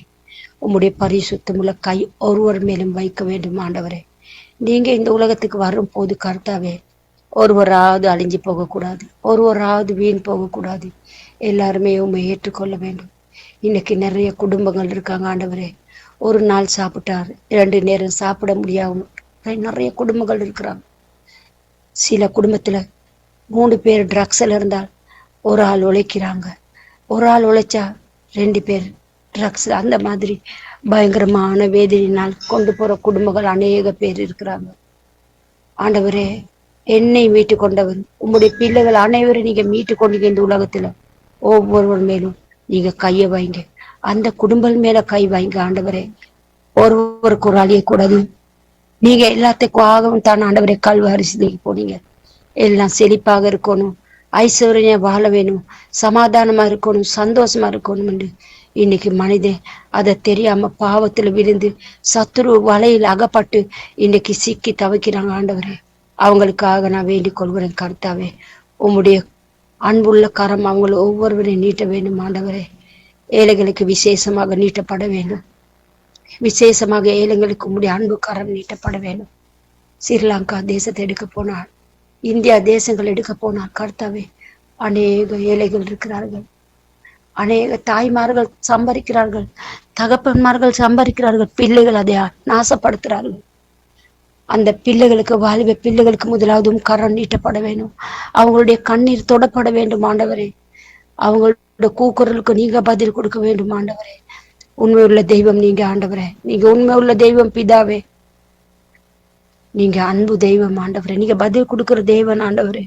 உம்முடைய பரிசுத்தமுள்ள கை ஒருவர் மேலும் வைக்க வேண்டும் ஆண்டவரே. நீங்க இந்த உலகத்துக்கு வரும் போது கர்த்தாவே ஒருவராவது அழிஞ்சு போகக்கூடாது, ஒருவராவது வீண் போகக்கூடாது. எல்லாருமே உண்மை ஏற்றுக்கொள்ள வேண்டும். இன்னைக்கு நிறைய குடும்பங்கள் இருக்காங்க ஆண்டவரே. ஒரு நாள் சாப்பிட்டார், 2 நேரம் சாப்பிட முடியாம நிறைய குடும்பங்கள் இருக்கிறாங்க. சில குடும்பத்துல 3 பேர் ட்ரக்ஸ்ல இருந்தால் ஒரு ஆள் உழைக்கிறாங்க, ஒரு ஆள் உழைச்சா 2 பேர் ட்ரக்ஸ். அந்த மாதிரி பயங்கரமான வேதனையினால் கொண்டு போற குடும்பங்கள் அநேக பேர் இருக்கிறாங்க. ஆண்டவரே, என்னை மீட்டு கொண்டவர் உம்முடைய பிள்ளைகள் அனைவரும் நீங்க மீட்டு கொண்டீங்க. இந்த உலகத்துல ஒவ்வொருவர் மேலும் நீங்க கையை வைங்க, அந்த குடும்பம் மேல கை வைங்க ஆண்டவரே. ஒருவருக்கு ஒரு அழியக்கூடாது. நீங்க எல்லாத்துக்கும் ஆகவும் தான் ஆண்டவரே கல்வாரி சிதைக்கு போனீங்க. எல்லாம் செழிப்பாக இருக்கணும், ஐஸ்வர்யம் வாழ வேணும், சமாதானமா இருக்கணும், சந்தோஷமா இருக்கணும் என்று இன்னைக்கு மனிதன் அதை தெரியாம பாவத்துல விழுந்து சத்துரு வலையில் அகப்பட்டு இன்னைக்கு சிக்கி தவிக்கிறாங்க ஆண்டவரே. அவங்களுக்காக நான் வேண்டிக் கொள்கிறேன் கர்த்தாவே. உம்முடைய அன்புள்ள கரம் அவங்களை ஒவ்வொருவரையும் நீட்ட வேண்டும் ஆண்டவரே. ஏழைகளுக்கு விசேஷமாக நீட்டப்பட வேண்டும், விசேஷமாக ஏழைகளுக்கு உம்முடைய அன்பு கரம் நீட்டப்பட வேண்டும். ஸ்ரீலங்கா தேசத்தை எடுக்க போனால், இந்தியா தேசங்கள் எடுக்க போனால் கர்த்தாவே அநேக ஏழைகள் இருக்கிறார்கள், அநேக தாய்மார்கள் சம்பாதிக்கிறார்கள், தகப்பன்மார்கள் சம்பாதிக்கிறார்கள், பிள்ளைகள் அதை நாசப்படுத்துகிறார்கள். அந்த பிள்ளைகளுக்கு வாலிப பிள்ளைகளுக்கு முதலாவதும் கரம் நீட்டப்பட வேண்டும், அவங்களுடைய கண்ணீர் தொடப்பட வேண்டும் ஆண்டவரே. அவங்களோட கூக்குரலுக்கு நீங்க பதில் கொடுக்க வேண்டும் ஆண்டவரே. உண்மை உள்ள தெய்வம் நீங்க ஆண்டவரே, நீங்க உண்மை உள்ள தெய்வம் பிதாவே, நீங்க அன்பு தெய்வம் ஆண்டவரே, நீங்க பதில் கொடுக்கிற தெய்வன் ஆண்டவரே.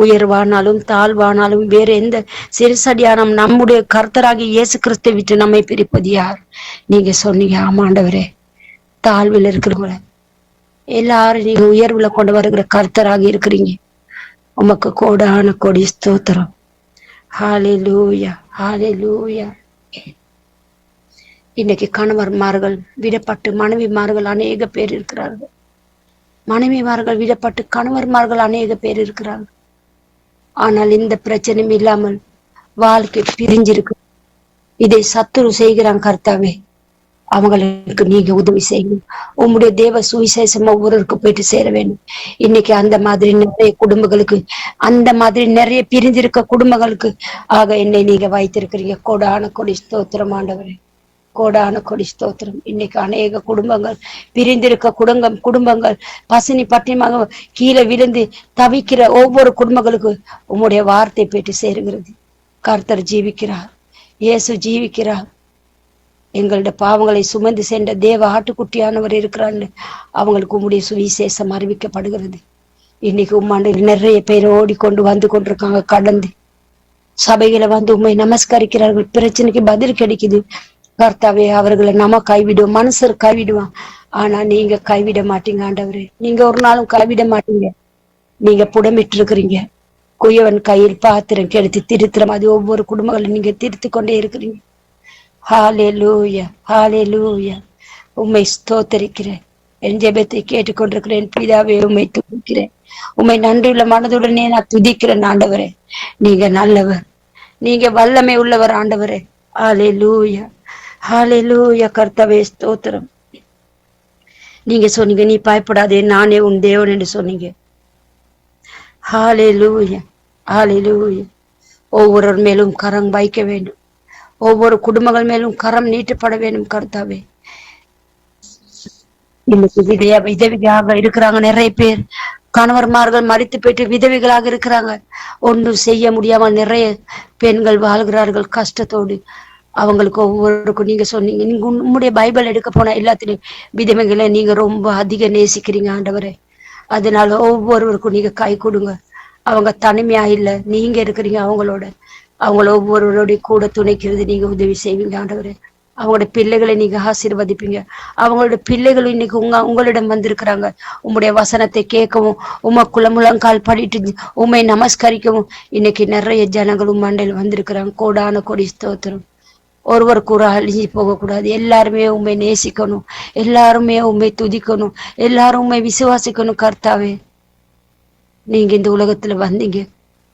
உயர்வானாலும் தாழ்வானாலும் வேற எந்த சிறுசடியானம் நம்முடைய கர்த்தராகி இயேசு கிறிஸ்துவை விட்டு நம்மை பிரிப்பது யார்? நீங்க சொன்னீங்க ஆமாண்டவரே. தாழ்வில் இருக்கிறவங்கள எல்லாரும் நீங்க உயர்வுல கொண்டு வருகிற கர்த்தராகி இருக்கிறீங்க. உமக்கு கோடான கொடி ஸ்தோத்திரம். ஹல்லேலூயா, ஹல்லேலூயா. இன்னைக்கு கணவர்மார்கள் விடப்பட்டு மனைவிமார்கள் அநேக பேர் இருக்கிறார்கள், மனைவிமார்கள் விடப்பட்டு கணவர்மார்கள் அநேக பேர் இருக்கிறார்கள். ஆனால் இந்த பிரச்சனையும் இல்லாமல் வாழ்க்கை பிரிஞ்சிருக்கு. இதை சத்துரு செய்கிறான் கர்த்தாவே. அவங்களுக்கு நீங்க உதவி செய்யணும். உம்முடைய தேவ சுவிசேஷம் ஒவ்வொருவருக்கு போயிட்டு சேர வேண்டும். இன்னைக்கு அந்த மாதிரி நிறைய குடும்பங்களுக்கு, அந்த மாதிரி நிறைய பிரிஞ்சிருக்க குடும்பங்களுக்கு ஆக என்னை நீங்க வைத்திருக்கிறீங்க. கோடான கொடி ஸ்தோத்திரம் ஆண்டவரே, கோடான கொடி ஸ்தோத்திரம். இன்னைக்கு அநேக குடும்பங்கள் பிரிந்திருக்க குடும்பங்கள் பசினி பட்டியமாக கீழே விழுந்து தவிக்கிற ஒவ்வொரு குடும்பங்களுக்கு உம்முடைய வார்த்தை போயிட்டு சேருகிறது. கர்த்தர் ஜீவிக்கிறார், இயேசு ஜீவிக்கிறார். எங்களுடைய பாவங்களை சுமந்து சென்ற தேவ ஆட்டுக்குட்டியானவர் இருக்கிறான்னு அவங்களுக்கு உம்முடைய சுவிசேஷம் அறிவிக்கப்படுகிறது. இன்னைக்கு உம்மாண்டு நிறைய பேர் ஓடிக்கொண்டு வந்து கொண்டிருக்காங்க. கடந்து சபைகளை வந்து உண்மை நமஸ்கரிக்கிறார்கள். பிரச்சனைக்கு பதில் கிடைக்குது. கர்த்தாவே, அவர்களை நம்ம கைவிடுவோம், மனுஷர் கைவிடுவான், ஆனா நீங்க கைவிட மாட்டீங்க ஆண்டவரே. நீங்க ஒரு நாளும் கைவிட மாட்டீங்க. நீங்க புடமிட்டு இருக்கிறீங்க. குயவன் கையில் பாத்திரம் கெடுத்து திருத்திரம் அது ஒவ்வொரு குடும்பங்களும் நீங்க திருத்தி கொண்டே இருக்கிறீங்க. ஹல்லேலூயா, ஹல்லேலூயா. உம்மை ஸ்தோத்தரிக்கிறேன். என் ஜெபத்தை கேட்டுக்கொண்டிருக்கிறேன் பிதாவே, உம்மை துதிக்கிறேன். உம்மை நன்றியுள்ள மனதுடனே நான் துதிக்கிறேன் ஆண்டவரே. நீங்க நல்லவர், நீங்க வல்லமை உள்ளவர் ஆண்டவரே. ஹல்லேலூயா, ஹல்லேலூயா. கர்த்தாவே ஸ்தோத்திரம். நீங்க சொன்னீங்க, நீ பயப்படாதே, நானே உன் தேவன் என்று சொன்னீங்க. ஹல்லேலூயா, ஹல்லேலூயா. ஒவ்வொரு மேலும் கரம் வைக்க வேண்டும், ஒவ்வொரு குடும்பங்கள் மேலும் கரம் நீட்டப்பட வேண்டும் கர்த்தாவே. இன்னைக்கு விதவியாக இருக்கிறாங்க நிறைய பேர். கணவர்மார்கள் மரித்து போயிட்டு விதவிகளாக இருக்கிறாங்க. ஒன்றும் செய்ய முடியாமல் நிறைய பெண்கள் வாழ்கிறார்கள் கஷ்டத்தோடு. அவங்களுக்கு ஒவ்வொருக்கும் நீங்க சொன்னீங்க, நீங்க உம்முடைய பைபிள் எடுக்க போனா எல்லாத்திலையும் விதவைகளை நீங்க ரொம்ப அதிக நேசிக்கிறீங்க ஆண்டவரே. அதனால ஒவ்வொருவருக்கும் நீங்க கை கொடுங்க. அவங்க தனிமையா இல்ல, நீங்க இருக்கிறீங்க அவங்களோட. அவங்கள ஒவ்வொருவருடைய கூட துணைக்கிறது நீங்க உதவி செய்வீங்க ஆண்டவரே. அவங்களோட பிள்ளைகளை நீங்க ஆசீர்வதிப்பீங்க. அவங்களோட பிள்ளைகளும் இன்னைக்கு உங்களிடம் வந்திருக்கிறாங்க. உம்முடைய வசனத்தை கேட்கவும், உமக்குள்ள முழங்கால் படிட்டு உம்மை நமஸ்கரிக்கவும் இன்னைக்கு நிறைய ஜனங்களும் மண்டையில் வந்திருக்கிறாங்க. கோடான கொடி ஸ்தோத்திரம். ஒருவருக்கு ஒரு அழிஞ்சு போகக்கூடாது. எல்லாருமே உண்மை நேசிக்கணும், எல்லாருமே உண்மை துதிக்கணும், எல்லாரும் உண்மை விசுவாசிக்கணும். கர்த்தாவே, நீங்க இந்த உலகத்துல வந்தீங்க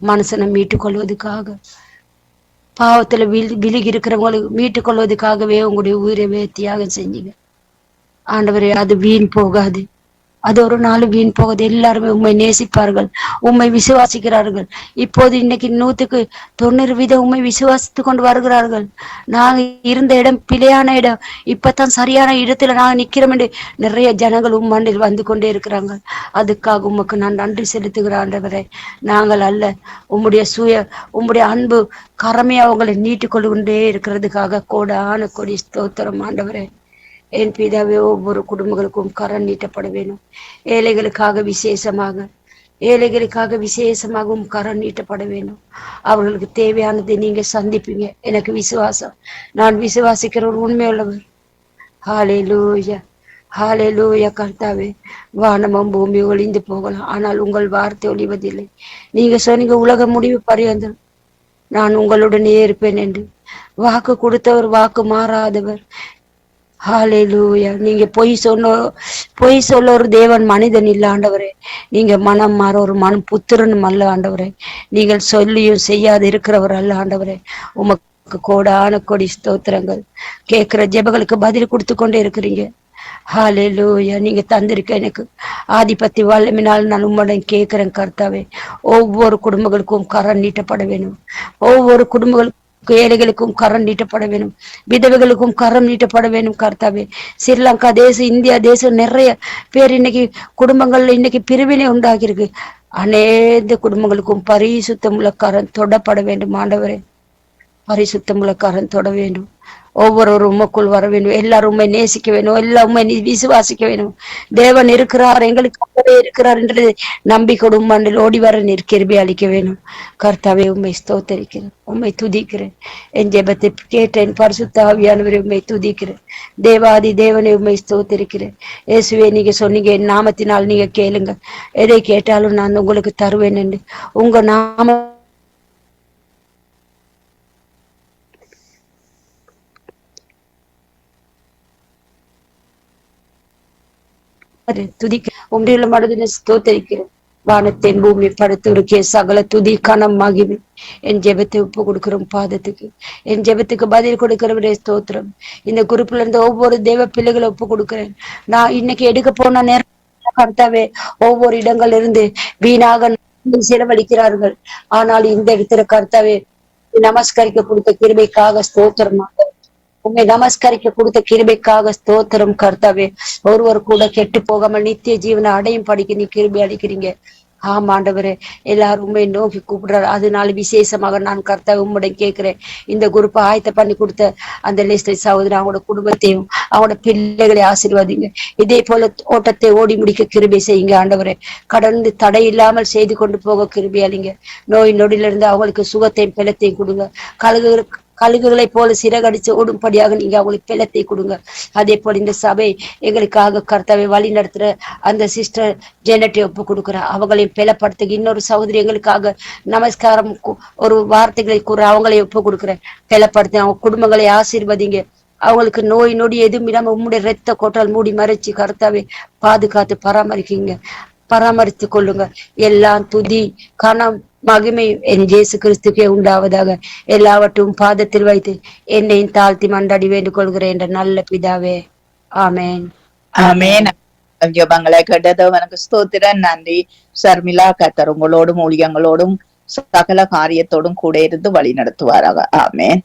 மனுஷனை மீட்டுக் கொள்வதற்காக. பாவத்துல விழுகி இருக்கிறவங்களுக்கு மீட்டுக் கொள்வதற்காகவே உங்களுடைய உயிரை தியாகம் செஞ்சீங்க ஆண்டவரே. அது வீண் போகாது, அது ஒரு நாள் வீண் போகுது. எல்லாருமே உண்மை நேசிப்பார்கள், உண்மை விசுவாசிக்கிறார்கள். இப்போது இன்னைக்கு 100% உண்மை விசுவாசித்து கொண்டு வருகிறார்கள். நாங்க இருந்த இடம் பிழையான இடம், இப்பதான் சரியான இடத்துல நாங்க நிக்கிறோம் என்று நிறைய ஜனங்கள் உம்மண்டில் வந்து கொண்டே இருக்கிறாங்க. அதுக்காக உமக்கு நான் நன்றி செலுத்துகிற ஆண்டவரே. நாங்கள் அல்ல, உம்முடைய அன்பு கரமையா அவங்களை நீட்டிக் கொண்டு இருக்கிறதுக்காக கோடான கொடி ஸ்தோத்திரம் ஆண்டவரே. என் பிதாவே, ஒவ்வொரு குடும்பங்களுக்கும் கரம் நீட்டப்பட வேணும். ஏழைகளுக்காக விசேஷமாகவும் கரம் நீட்டப்பட வேண்டும். அவர்களுக்கு தேவையானதை நீங்க சந்திப்பீங்க. எனக்கு விசுவாசம், நான் விசுவாசிக்கிற ஒரு உண்மையுள்ளவர். ஹல்லேலூயா, ஹல்லேலூயா. கர்த்தாவே, வானமும் பூமி ஒளிந்து போகலாம், ஆனால் உங்கள் வார்த்தை ஒளிவதில்லை. நீங்க சொன்னீங்க உலக முடிவு பரியந்தம் நான் உங்களுடனே இருப்பேன் என்று. வாக்கு கொடுத்தவர், வாக்கு மாறாதவர். ஹல்லேலூயா. நீங்க பொய் சொல்ல ஒரு தேவன் மனிதன் இல்ல ஆண்டவரே. நீங்க மனம் மாற ஒரு மனம் புத்திரனும் அல்ல ஆண்டவரே. நீங்கள் சொல்லியும் செய்யாது இருக்கிறவர் அல்ல ஆண்டவரே. உமக்கு கோடான கொடி ஸ்தோத்திரங்கள். கேட்கிற ஜெபங்களுக்கு பதில் கொடுத்து கொண்டே இருக்கிறீங்க. ஹல்லேலூயா. நீங்க தந்திருக்க எனக்கு ஆதிபத்தி வல்லமினால் நான் உம்மிடம் கேட்கிறேன் கர்த்தாவே. ஒவ்வொரு குடும்பங்களுக்கும் கரம் நீட்டப்பட வேணும். ஒவ்வொரு குடும்பங்களுக்கும், ஏழைகளுக்கும் கரம் நீட்டப்பட வேணும். விதவைகளுக்கும் கரம் நீட்டப்பட வேணும் கர்த்தாவே. ஸ்ரீலங்கா தேசம், இந்தியா தேசம் நிறைய பேர் இன்னைக்கு குடும்பங்கள்ல இன்னைக்கு பிரிவினை உண்டாகி இருக்கு. அநேக குடும்பங்களுக்கும் பரிசுத்தமுள்ள கரம் தொடப்பட வேண்டும் ஆண்டவரே. பரிசுத்தமுள்ள கரம் தொட வேண்டும். ஒவ்வொரு உமக்குள் வர வேண்டும். எல்லாரும் உண்மை நேசிக்க வேணும், எல்லா உண்மை விசுவாசிக்க வேணும். தேவன் இருக்கிறார், எங்களுக்கு அவரே இருக்கிறார் என்று நம்பிக்கொடு மண்ணில் ஓடி வர நீர் கிருபை அளிக்க வேணும் கர்த்தாவே. உண்மை ஸ்தோத்தரிக்கிறேன், உண்மை துதிக்கிறேன். என் ஜெபத்தை கேட்டேன் பரிசுத்த ஆவியானவரை, உண்மை துதிக்கிறேன். தேவாதி தேவனை உண்மை ஸ்தோத்தரிக்கிறேன். இயேசுவே, நீங்க சொன்னீங்க என் நாமத்தினால் நீங்க கேளுங்க, எதை கேட்டாலும் நான் உங்களுக்கு தருவேன் என்று. உங்க நாம துதிக்க உண்டியுள்ள மனதினை ஸ்தோத்தரிக்கிறேன். வானத்தின் பூமி படுத்திருக்கிய சகல துதி கனம் மகிமை என் ஜெபத்தை ஒப்பு கொடுக்கிறோம் பாதத்துக்கு. என் ஜெபத்துக்கு பதில் கொடுக்கிறவரே ஸ்தோத்திரம். இந்த குரூப்ல இருந்து ஒவ்வொரு தேவ பிள்ளைகளை ஒப்பு கொடுக்கிறேன். நான் இன்னைக்கு எடுக்க போன நேரம் கர்த்தாவே, ஒவ்வொரு இடங்கள்ல இருந்து வீணாக செலவழிக்கிறார்கள். ஆனால் இந்த இடத்துல கர்த்தாவே, நமஸ்கரிக்க கொடுத்த கிருபைக்காக ஸ்தோத்திரம். உண்மை நமஸ்கரிக்க கொடுத்த கிருபைக்காக ஸ்தோத்திரம் கர்த்தாவே. ஒருவர் கூட கெட்டு போகாமல் நித்திய ஜீவனை அடையும் படிக்க நீ கிருபை அளிக்கிறீங்க. ஆமாண்டவரே, எல்லாரும் உண்மை நோக்கி கூப்பிடுறாரு. அதனால விசேஷமாக நான் கர்த்தாவை உம்மிடம் கேட்கிறேன். இந்த குரூப்பை ஆயத்த பண்ணி கொடுத்த அந்த லிஸ்டை சகோதரன், அவங்களோட குடும்பத்தையும் அவங்களோட பிள்ளைகளை ஆசீர்வாதிங்க. இதே போல ஓட்டத்தை ஓடி முடிக்க கிருபை செய்யுங்க ஆண்டவரே. கடந்து தடை இல்லாமல் செய்து கொண்டு போக கிருபை அளிங்க. நோய் நொடியிலிருந்து அவங்களுக்கு சுகத்தையும் பலத்தையும் கொடுங்க. கழுகுகளை போல சிறகடிச்சு ஓடும்படியாக நீங்க அவங்களுக்கு பலத்தை கொடுங்க. அதே போல இந்த சபை எங்களுக்காக கர்த்தாவை வழி நடத்துற அந்த சிஸ்டர் ஜெனட்டை ஒப்பு கொடுக்குற அவங்களையும் பலப்படுத்த. இன்னொரு சகோதரி எங்களுக்காக நமஸ்காரம் ஒரு வார்த்தைகளை கூற அவங்களை ஒப்பு கொடுக்குறேன். பலப்படுத்த அவங்க குடும்பங்களை ஆசீர்வதிங்க. அவங்களுக்கு நோய் நொடி எதுவும் இல்லாம உம்முடைய ரத்த கோட்டால் மூடி மறைச்சு கர்த்தாவை பாதுகாத்து பராமரித்துக் கொள்ளுங்க. எல்லாம் துதி கனம் மகிமை என் இயேசு கிறிஸ்துக்கே உண்டாவதாக. எல்லாவற்றும் பாதத்தில் வைத்து என்னையும் தாழ்த்தி மண்டாடி வேண்டிக் கொள்கிறேன் என்ற நல்ல பிதாவே, ஆமேன். ஆமேன். ஜெபங்களை கேட்டதவனுக்கு ஸ்தோத்திரம், நன்றி. சர்மிளா, கர்த்தர் உங்களோடும் ஊழியங்களோடும் சகல காரியத்தோடும் கூட இருந்து வழி நடத்துவாராக. ஆமேன்.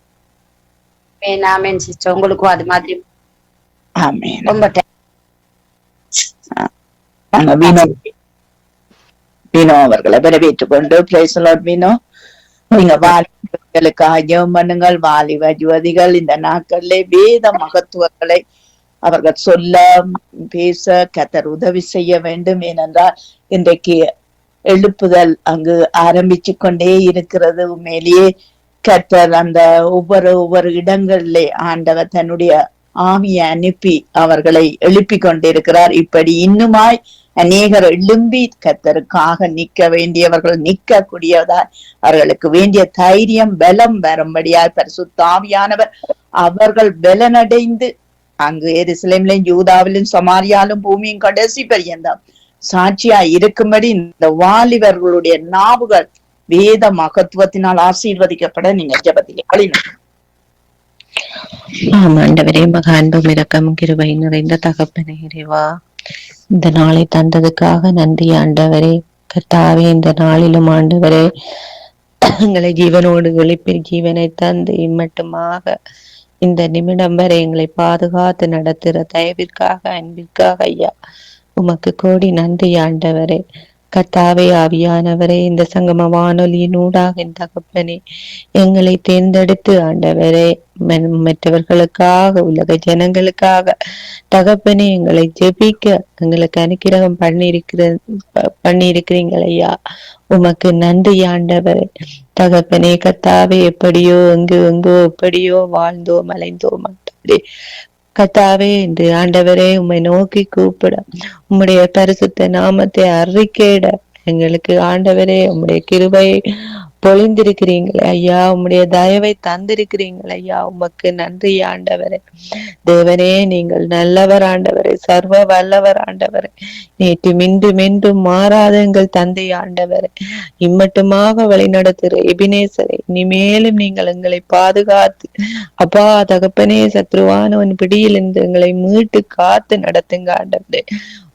ஆமேன் சிஸ்டர், உங்களுக்கும் அது மாதிரி. ஆமேன். ரொம்ப மீனோ அவர்களை வரவேற்றுக் கொண்டு பிரைஸ் லார்ட். மீனோ, நீங்க வாலிபர்களுக்காக ஜெபம் பண்ணுங்கள். வாலிப யுவதிகள் இந்த நாட்களிலே வேத மகத்துவங்களை அவர்கள் சொல்ல பேச கர்த்தர் உதவி செய்ய வேண்டும். ஏனென்றால் இன்றைக்கு எழுப்புதல் அங்கு ஆரம்பிச்சு கொண்டே இருக்கிறது. உண்மையிலேயே கர்த்தர் அந்த ஒவ்வொரு இடங்களிலே ஆண்டவர் தன்னுடைய ஆவியை அனுப்பி அவர்களை எழுப்பி கொண்டிருக்கிறார். இப்படி இன்னுமாய் அநேகர் எழும்பி கர்த்தருக்காக நிற்க வேண்டியவர்கள் நிற்க கூடியதாய் அவர்களுக்கு வேண்டிய தைரியம் பலம் வரும்படியாய் பரிசுத்த ஆவியானவர் அவர்கள் பலனடைந்து அங்கு எருசலேமிலும் யூதாவிலும் சமாரியாலும் பூமியும் கடைசி பரியந்தம் சாட்சியா இருக்கும்படி இந்த வாலிபர்களுடைய நாவுகள் வேத மகத்துவத்தினால் ஆசீர்வதிக்கப்பட நீங்க ஜெபத்திலே வழிநடத்துங்க. ஆமாண்டவரே, மக அன்பும் இரக்கம் கிருபை நிறைந்த தகப்பனே இறைவா, இந்த நாளை தந்ததுக்காக நன்றி ஆண்டவரே. கர்த்தாவே, இந்த நாளிலும் ஆண்டவரே எங்களை ஜீவனோடு எழுப்பில் ஜீவனை தந்து இம்மட்டுமாக இந்த நிமிடம் வரை எங்களை பாதுகாத்து நடத்துகிற தயவிற்காக அன்பிற்காக ஐயா உமக்கு கோடி நன்றி ஆண்டவரே. கர்த்தாவே, ஆவியானவரே, இந்த சங்கம வானொலியின் ஊடாக என் தகப்பனே எங்களை தேர்ந்தெடுத்து ஆண்டவரே மற்றவர்களுக்காக உலக ஜனங்களுக்காக தகப்பனே எங்களை ஜெபிக்க எங்களுக்கு அனுக்கிரகம் பண்ணியிருக்கிறீங்களையா, உமக்கு நன்றி ஆண்டவரே. தகப்பனே கர்த்தாவே, எப்படியோ எங்கோ எப்படியோ வாழ்ந்தோம் அலைந்தோம் ஆண்டவரே. கர்த்தாவே, என்று ஆண்டவரே உம்மை நோக்கி கூப்பிட உம்முடைய பரிசுத்த நாமத்தை அறிக்கையிட எங்களுக்கு ஆண்டவரே உம்முடைய கிருபை பொழிந்திருக்கிறீங்களே ஐயா, உம்முடைய தயவை தந்திருக்கிறீங்களே ஐயா, உமக்கு நன்றி ஆண்டவரே. தேவனே, நீங்கள் நல்லவர் ஆண்டவரே, சர்வ வல்லவர் ஆண்டவரே. நேற்று மின்றும் மாறாத எங்கள் தந்தை ஆண்டவரே, இம்மட்டுமாக வழிநடத்துகிற எபினேசரை இனிமேலும் நீங்கள் எங்களை பாதுகாத்து அப்பா தகப்பனே சத்ருவானவன் பிடியிலிருந்து எங்களை மீட்டு காத்து நடத்துங்க ஆண்டவரே.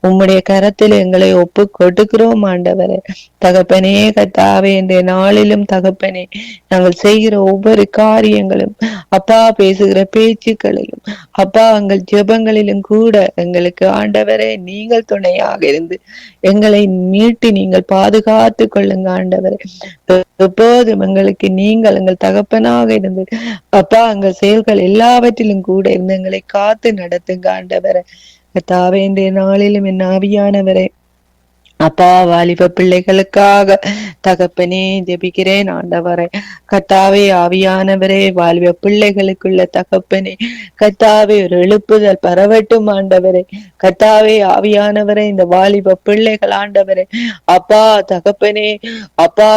உம்முடைய கரத்தில் எங்களை ஒப்பு கொடுக்கிறோம் ஆண்டவரே. தகப்பனே கர்த்தாவே, இந்த நாளிலும் தகப்பனே நாங்கள் செய்கிற ஒவ்வொரு காரியங்களும் அப்பா பேசுகிற பேச்சுக்களிலும் அப்பா எங்கள் ஜெபங்களிலும் கூட எங்களுக்கு ஆண்டவரே நீங்கள் துணையாக இருந்து எங்களை மீட்டு நீங்கள் பாதுகாத்து கொள்ளுங்க ஆண்டவரே. எப்போதும் எங்களுக்கு நீங்கள் எங்கள் தகப்பனாக இருந்து அப்பா எங்கள் செயல்கள் எல்லாவற்றிலும் கூட இருந்து எங்களை காத்து நடத்துங்க ஆண்டவரே. கர்த்தாவே, இன்றைய நாளிலும் என் ஆவியானவரே அப்பா வாலிப பிள்ளைகளுக்காக தகப்பனே ஜெபிக்கிறேன் ஆண்டவரே. கர்த்தாவே, ஆவியானவரே வாலிப பிள்ளைகளுக்குள்ள தகப்பனே கர்த்தாவே ஒரு எழுப்புதல் பரவட்டும் ஆண்டவரே. கர்த்தாவே, ஆவியானவரே இந்த வாலிப பிள்ளைகள் ஆண்டவரே அப்பா தகப்பனே அப்பா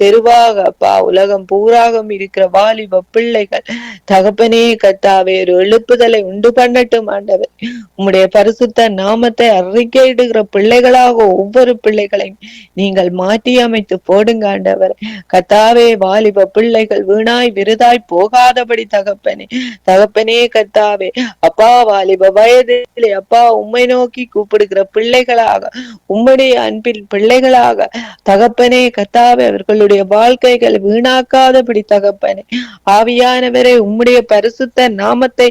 தெருவாக அப்பா உலகம் பூராகம் இருக்கிற வாலிப பிள்ளைகள் தகப்பனே கர்த்தாவே ஒரு எழுப்புதலை உண்டு பண்ணட்டும் ஆண்டவரே. உம்முடைய பரிசுத்த நாமத்தை அறிக்கையிடுகிற பிள்ளைகளாக ஒவ்வொரு பிள்ளைகளையும் நீங்கள் மாற்றி அமைத்து போடுங்க ஆண்டவர். கர்த்தாவே, வாலிப பிள்ளைகள் வீணாய் விருதாய் போகாதபடி தகப்பனே கர்த்தாவே அப்பா வாலிப வயதிலே அப்பா உம்மை நோக்கி கூப்பிடுகிற பிள்ளைகளாக உம்முடைய அன்பில் பிள்ளைகளாக தகப்பனே கர்த்தாவே அவர்களுடைய வாழ்க்கைகள் வீணாக்காதபடி தகப்பனே ஆவியானவரே உம்முடைய பரிசுத்த நாமத்தை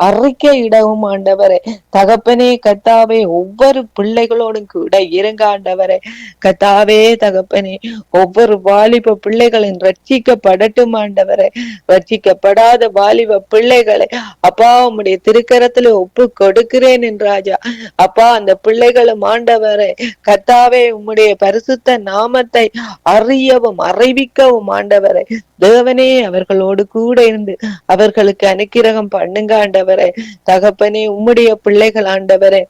அறிக்கையிடவும் ஆண்டவரே. தகப்பனே கர்த்தாவே ஒவ்வொரு பிள்ளைகளோடும் கூட ஆண்டவரே. கர்த்தாவே தகப்பனே ஒவ்வொரு வாலிப பிள்ளைகளின் ரட்சிக்கப்படட்டும் ஆண்டவரே. ரட்சிக்கப்படாத வாலிப பிள்ளைகளை அப்பா உம்முடைய திருக்கரத்துல ஒப்பு கொடுக்கிறேன் என்றாஜா. அப்பா அந்த பிள்ளைகளும் ஆண்டவரே கர்த்தாவே உம்முடைய பரிசுத்த நாமத்தை அறியவும் அறிவிக்கவும் ஆண்டவரே. தேவனே அவர்களோடு கூட இருந்து அவர்களுக்கு அனுக்கிரகம் பண்ணுங்க ஆண்டவரே. தகப்பனே உம்முடைய பிள்ளைகள் ஆண்டவரே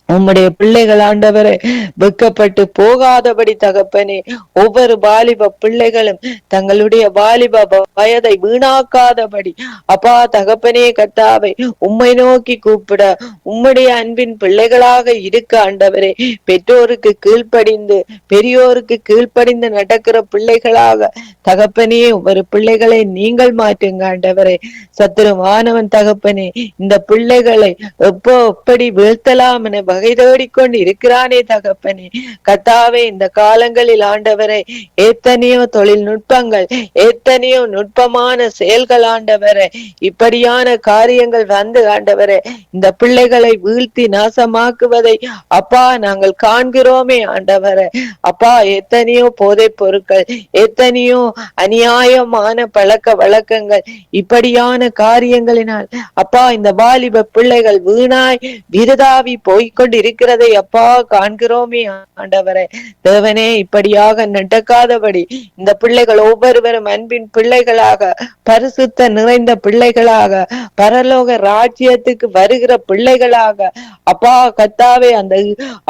உம்முடைய பிள்ளைகள் ஆண்டவரே வெட்கப்பட்டு போகாதபடி தகப்பனே ஒவ்வொரு வாலிப பிள்ளைகளும் தங்களுடைய வாலிப வயதை வீணாக்காதபடி அப்பா தகப்பனே கர்த்தாவை உம்மை நோக்கி கூப்பிட உம்முடைய அன்பின் பிள்ளைகளாக இருக்க ஆண்டவரே. பெற்றோருக்கு கீழ்ப்படிந்து பெரியோருக்கு கீழ்ப்படிந்து நடக்கிற பிள்ளைகளாக தகப்பனே ஒவ்வொரு பிள்ளைகளை நீங்கள் மாற்றுங்க ஆண்டவரே. சத்துருவானவன் தகப்பனே இந்த பிள்ளைகளை எப்படி வீழ்த்தலாம் என வகை தேடிக்கொண்டு இருக்கிறானே தகப்பனே. கர்த்தாவே இந்த காலங்களில் ஆண்டவரை எத்தனையோ தொழில்நுட்பங்கள் எத்தனையோ நுட்பமான செயல்கள் ஆண்டவரே இப்படியான காரியங்கள் வந்து ஆண்டவரே இந்த பிள்ளைகளை வீழ்த்தி நாசமாக்குவதை அப்பா நாங்கள் காண்கிறோமே ஆண்டவரே. அப்பா எத்தனையோ போதை பொருட்கள் எத்தனையோ அநியாயமான பழக்க வழக்கங்கள் இப்படியான காரியங்களினால் அப்பா இந்த வாலிப பிள்ளைகள் வீணாய் விருதாவி போய்கொண்டு இருக்கிறதை அப்பா காண்கிறோமே ஆண்டவரே. தேவனே இப்படியாக நடக்காதபடி இந்த பிள்ளைகள் ஒவ்வொருவரும் அன்பின் பிள்ளைகளாக பரிசுத்த நிறைந்த பிள்ளைகளாக பரலோக ராஜ்யத்துக்கு வருகிற பிள்ளைகளாக அப்பா கர்த்தாவே அந்த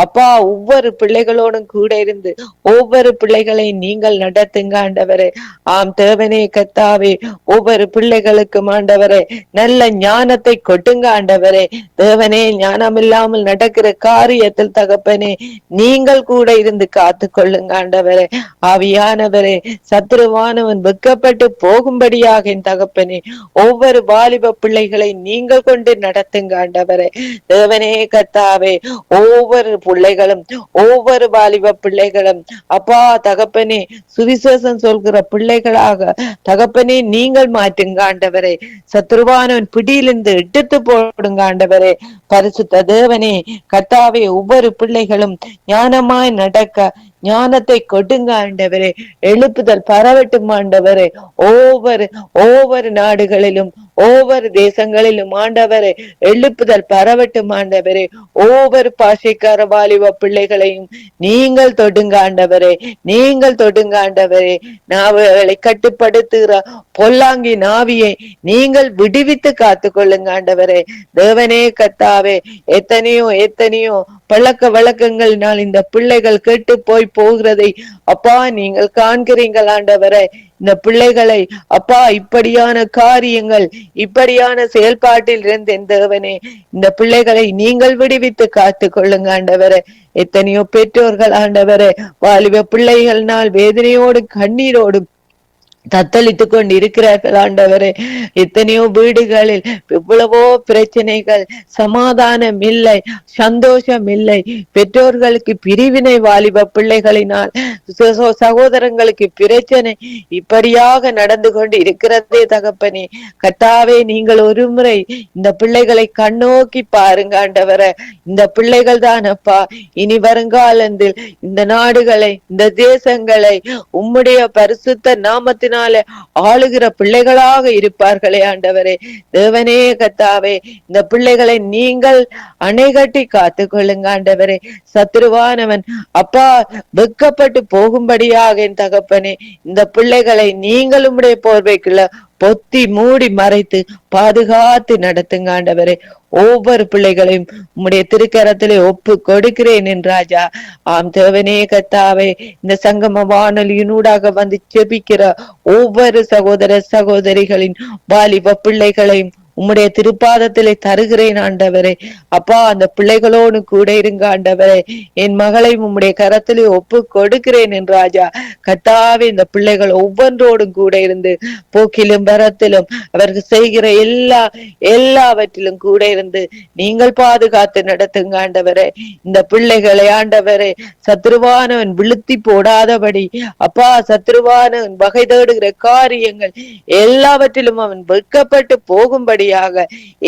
அப்பா ஒவ்வொரு பிள்ளைகளோடும் கூட இருந்து ஒவ்வொரு பிள்ளைகளை நீங்கள் நடத்துங்க ஆண்டவரே. ஆம் தேவனே கர்த்தாவே ஒவ்வொரு பிள்ளைகளுக்கும் ஆண்டவரே நல்ல ஞானத்தை கொட்டுங்க ஆண்டவரே. தேவனே ஞானம் இல்லாமல் நடக்கிற செய்கிற காரியத்தில் தகப்பனே நீங்கள் கூட இருந்து காத்து கொள்ளுங்க ஆண்டவரே. ஆவியானவரே, சத்துருவானவன் வெட்கப்பட்டு போகும்படியாக என் தகப்பனே ஒவ்வொரு வாலிப பிள்ளைகளை நீங்கள் கொண்டு நடத்துங்க ஆண்டவரே. தேவனே கர்த்தாவே, ஒவ்வொரு பிள்ளைகளும் ஒவ்வொரு வாலிப பிள்ளைகளும் அப்பா தகப்பனே சுவிசேஷம் சொல்கிற பிள்ளைகளாக தகப்பனே நீங்கள் மாற்றுங்க ஆண்டவரே. சத்துருவானவன் பிடியிலிருந்து எடுத்து போடுங்க ஆண்டவரே. பரிசுத்த தேவனே கர்த்தாவே, ஒவ்வொரு பிள்ளைகளும் ஞானமாய் நடக்க ஞானத்தை கொடுங்க ஆண்டவரே. எழுப்புதல் பரவட்டும் ஆண்டவரே. ஒவ்வொரு நாடுகளிலும் ஒவ்வொரு தேசங்களிலும் ஆண்டவரே எழுப்புதல் பரவட்டும் ஆண்டவரே. ஒவ்வொரு பாஷைக்கார வாலிப பிள்ளைகளையும் நீங்கள் தொடுங்க ஆண்டவரே, நீங்கள் தொடுங்க ஆண்டவரே. நாவுகளை கட்டுப்படுத்துகிற பொல்லாங்கி நாவியை நீங்கள் விடுவித்து காத்து கொள்ளுங்க ஆண்டவரே. தேவனே கர்த்தாவே, எத்தனையோ பழக்க வழக்கங்களினால் இந்த பிள்ளைகள் கெட்டு போகிறதை அப்பா நீங்கள் காண்கிறீங்கள் ஆண்டவரே. இந்த பிள்ளைகளை அப்பா இப்படியான காரியங்கள் இப்படியான செயல்பாட்டில் இருந்து தேவனே இந்த பிள்ளைகளை நீங்கள் விடுவித்து காத்து கொள்ளுங்க ஆண்டவரே. எத்தனையோ பெற்றோர்கள் ஆண்டவரே வாலிப பிள்ளைகள்னால் வேதனையோடு கண்ணீரோடும் தத்தளித்துக் கொண்டு இருக்கிறார்கள் ஆண்டவரே. எத்தனையோ வீடுகளில் எவ்வளவோ பிரச்சனைகள், சமாதானம் இல்லை, சந்தோஷம் இல்லை. பெற்றோர்களுக்கு பிரிவினை, வாலிப பிள்ளைகளினால் சகோதரங்களுக்கு பிரச்சனை, இப்படியாக நடந்து கொண்டு இருக்கிறதே தகப்பனே. கர்த்தாவே, நீங்கள் ஒரு முறை இந்த பிள்ளைகளை கண்ணோக்கி பாருங்க ஆண்டவரே. இந்த பிள்ளைகள் தான் அப்பா இனி வருங்காலத்தில் இந்த நாடுகளை இந்த தேசங்களை உம்முடைய பரிசுத்த நாமத்தின் ஆளுகிற பிள்ளைகளாக இருப்பார்களே ஆண்டவரே. தேவனே கர்த்தாவே, இந்த பிள்ளைகளை நீங்கள் அணைகட்டி காத்து கொள்ளுங்க ஆண்டவரே. சத்துருவானவன் அப்பா வெட்கப்பட்டு போகும்படியாக என் தகப்பனே இந்த பிள்ளைகளை நீங்கள் உம்முடைய போர்வைக்குள்ள பொத்தி மூடி மறைத்து பாதுகாத்து நடத்துங்க ஆண்டவரே. ஒவ்வொரு பிள்ளைகளையும் உம்முடைய திருக்கரத்திலே ஒப்பு கொடுக்கிறேன் என் ராஜா. ஆம் தேவனே கர்த்தாவே, இந்த சங்கம வானொலியினூடாக வந்து ஜெபிக்கிற ஒவ்வொரு சகோதர சகோதரிகளின் வாலிப பிள்ளைகளையும் உம்முடைய திருப்பாதத்திலே தருகிறேன் ஆண்டவரே. அப்பா அந்த பிள்ளைகளோடு கூட இருங்க ஆண்டவரே. என் மகளை உம்முடைய கரத்திலே ஒப்பு கொடுக்கிறேன் என் ராஜா. கர்த்தாவே, இந்த பிள்ளைகள் ஒவ்வொன்றோடும் கூட இருந்து போக்கிலும் வரத்திலும் அவர்கள் செய்கிற எல்லாவற்றிலும் கூட இருந்து நீங்கள் பாதுகாத்து நடத்துங்க ஆண்டவரே. இந்த பிள்ளைகளை ஆண்டவரே சத்ருவானவன் விழுத்தி போடாதபடி அப்பா சத்ருவானவன் வகை தேடுகிற காரியங்கள் எல்லாவற்றிலும் அவன் வெட்கப்பட்டு போகும்படியாக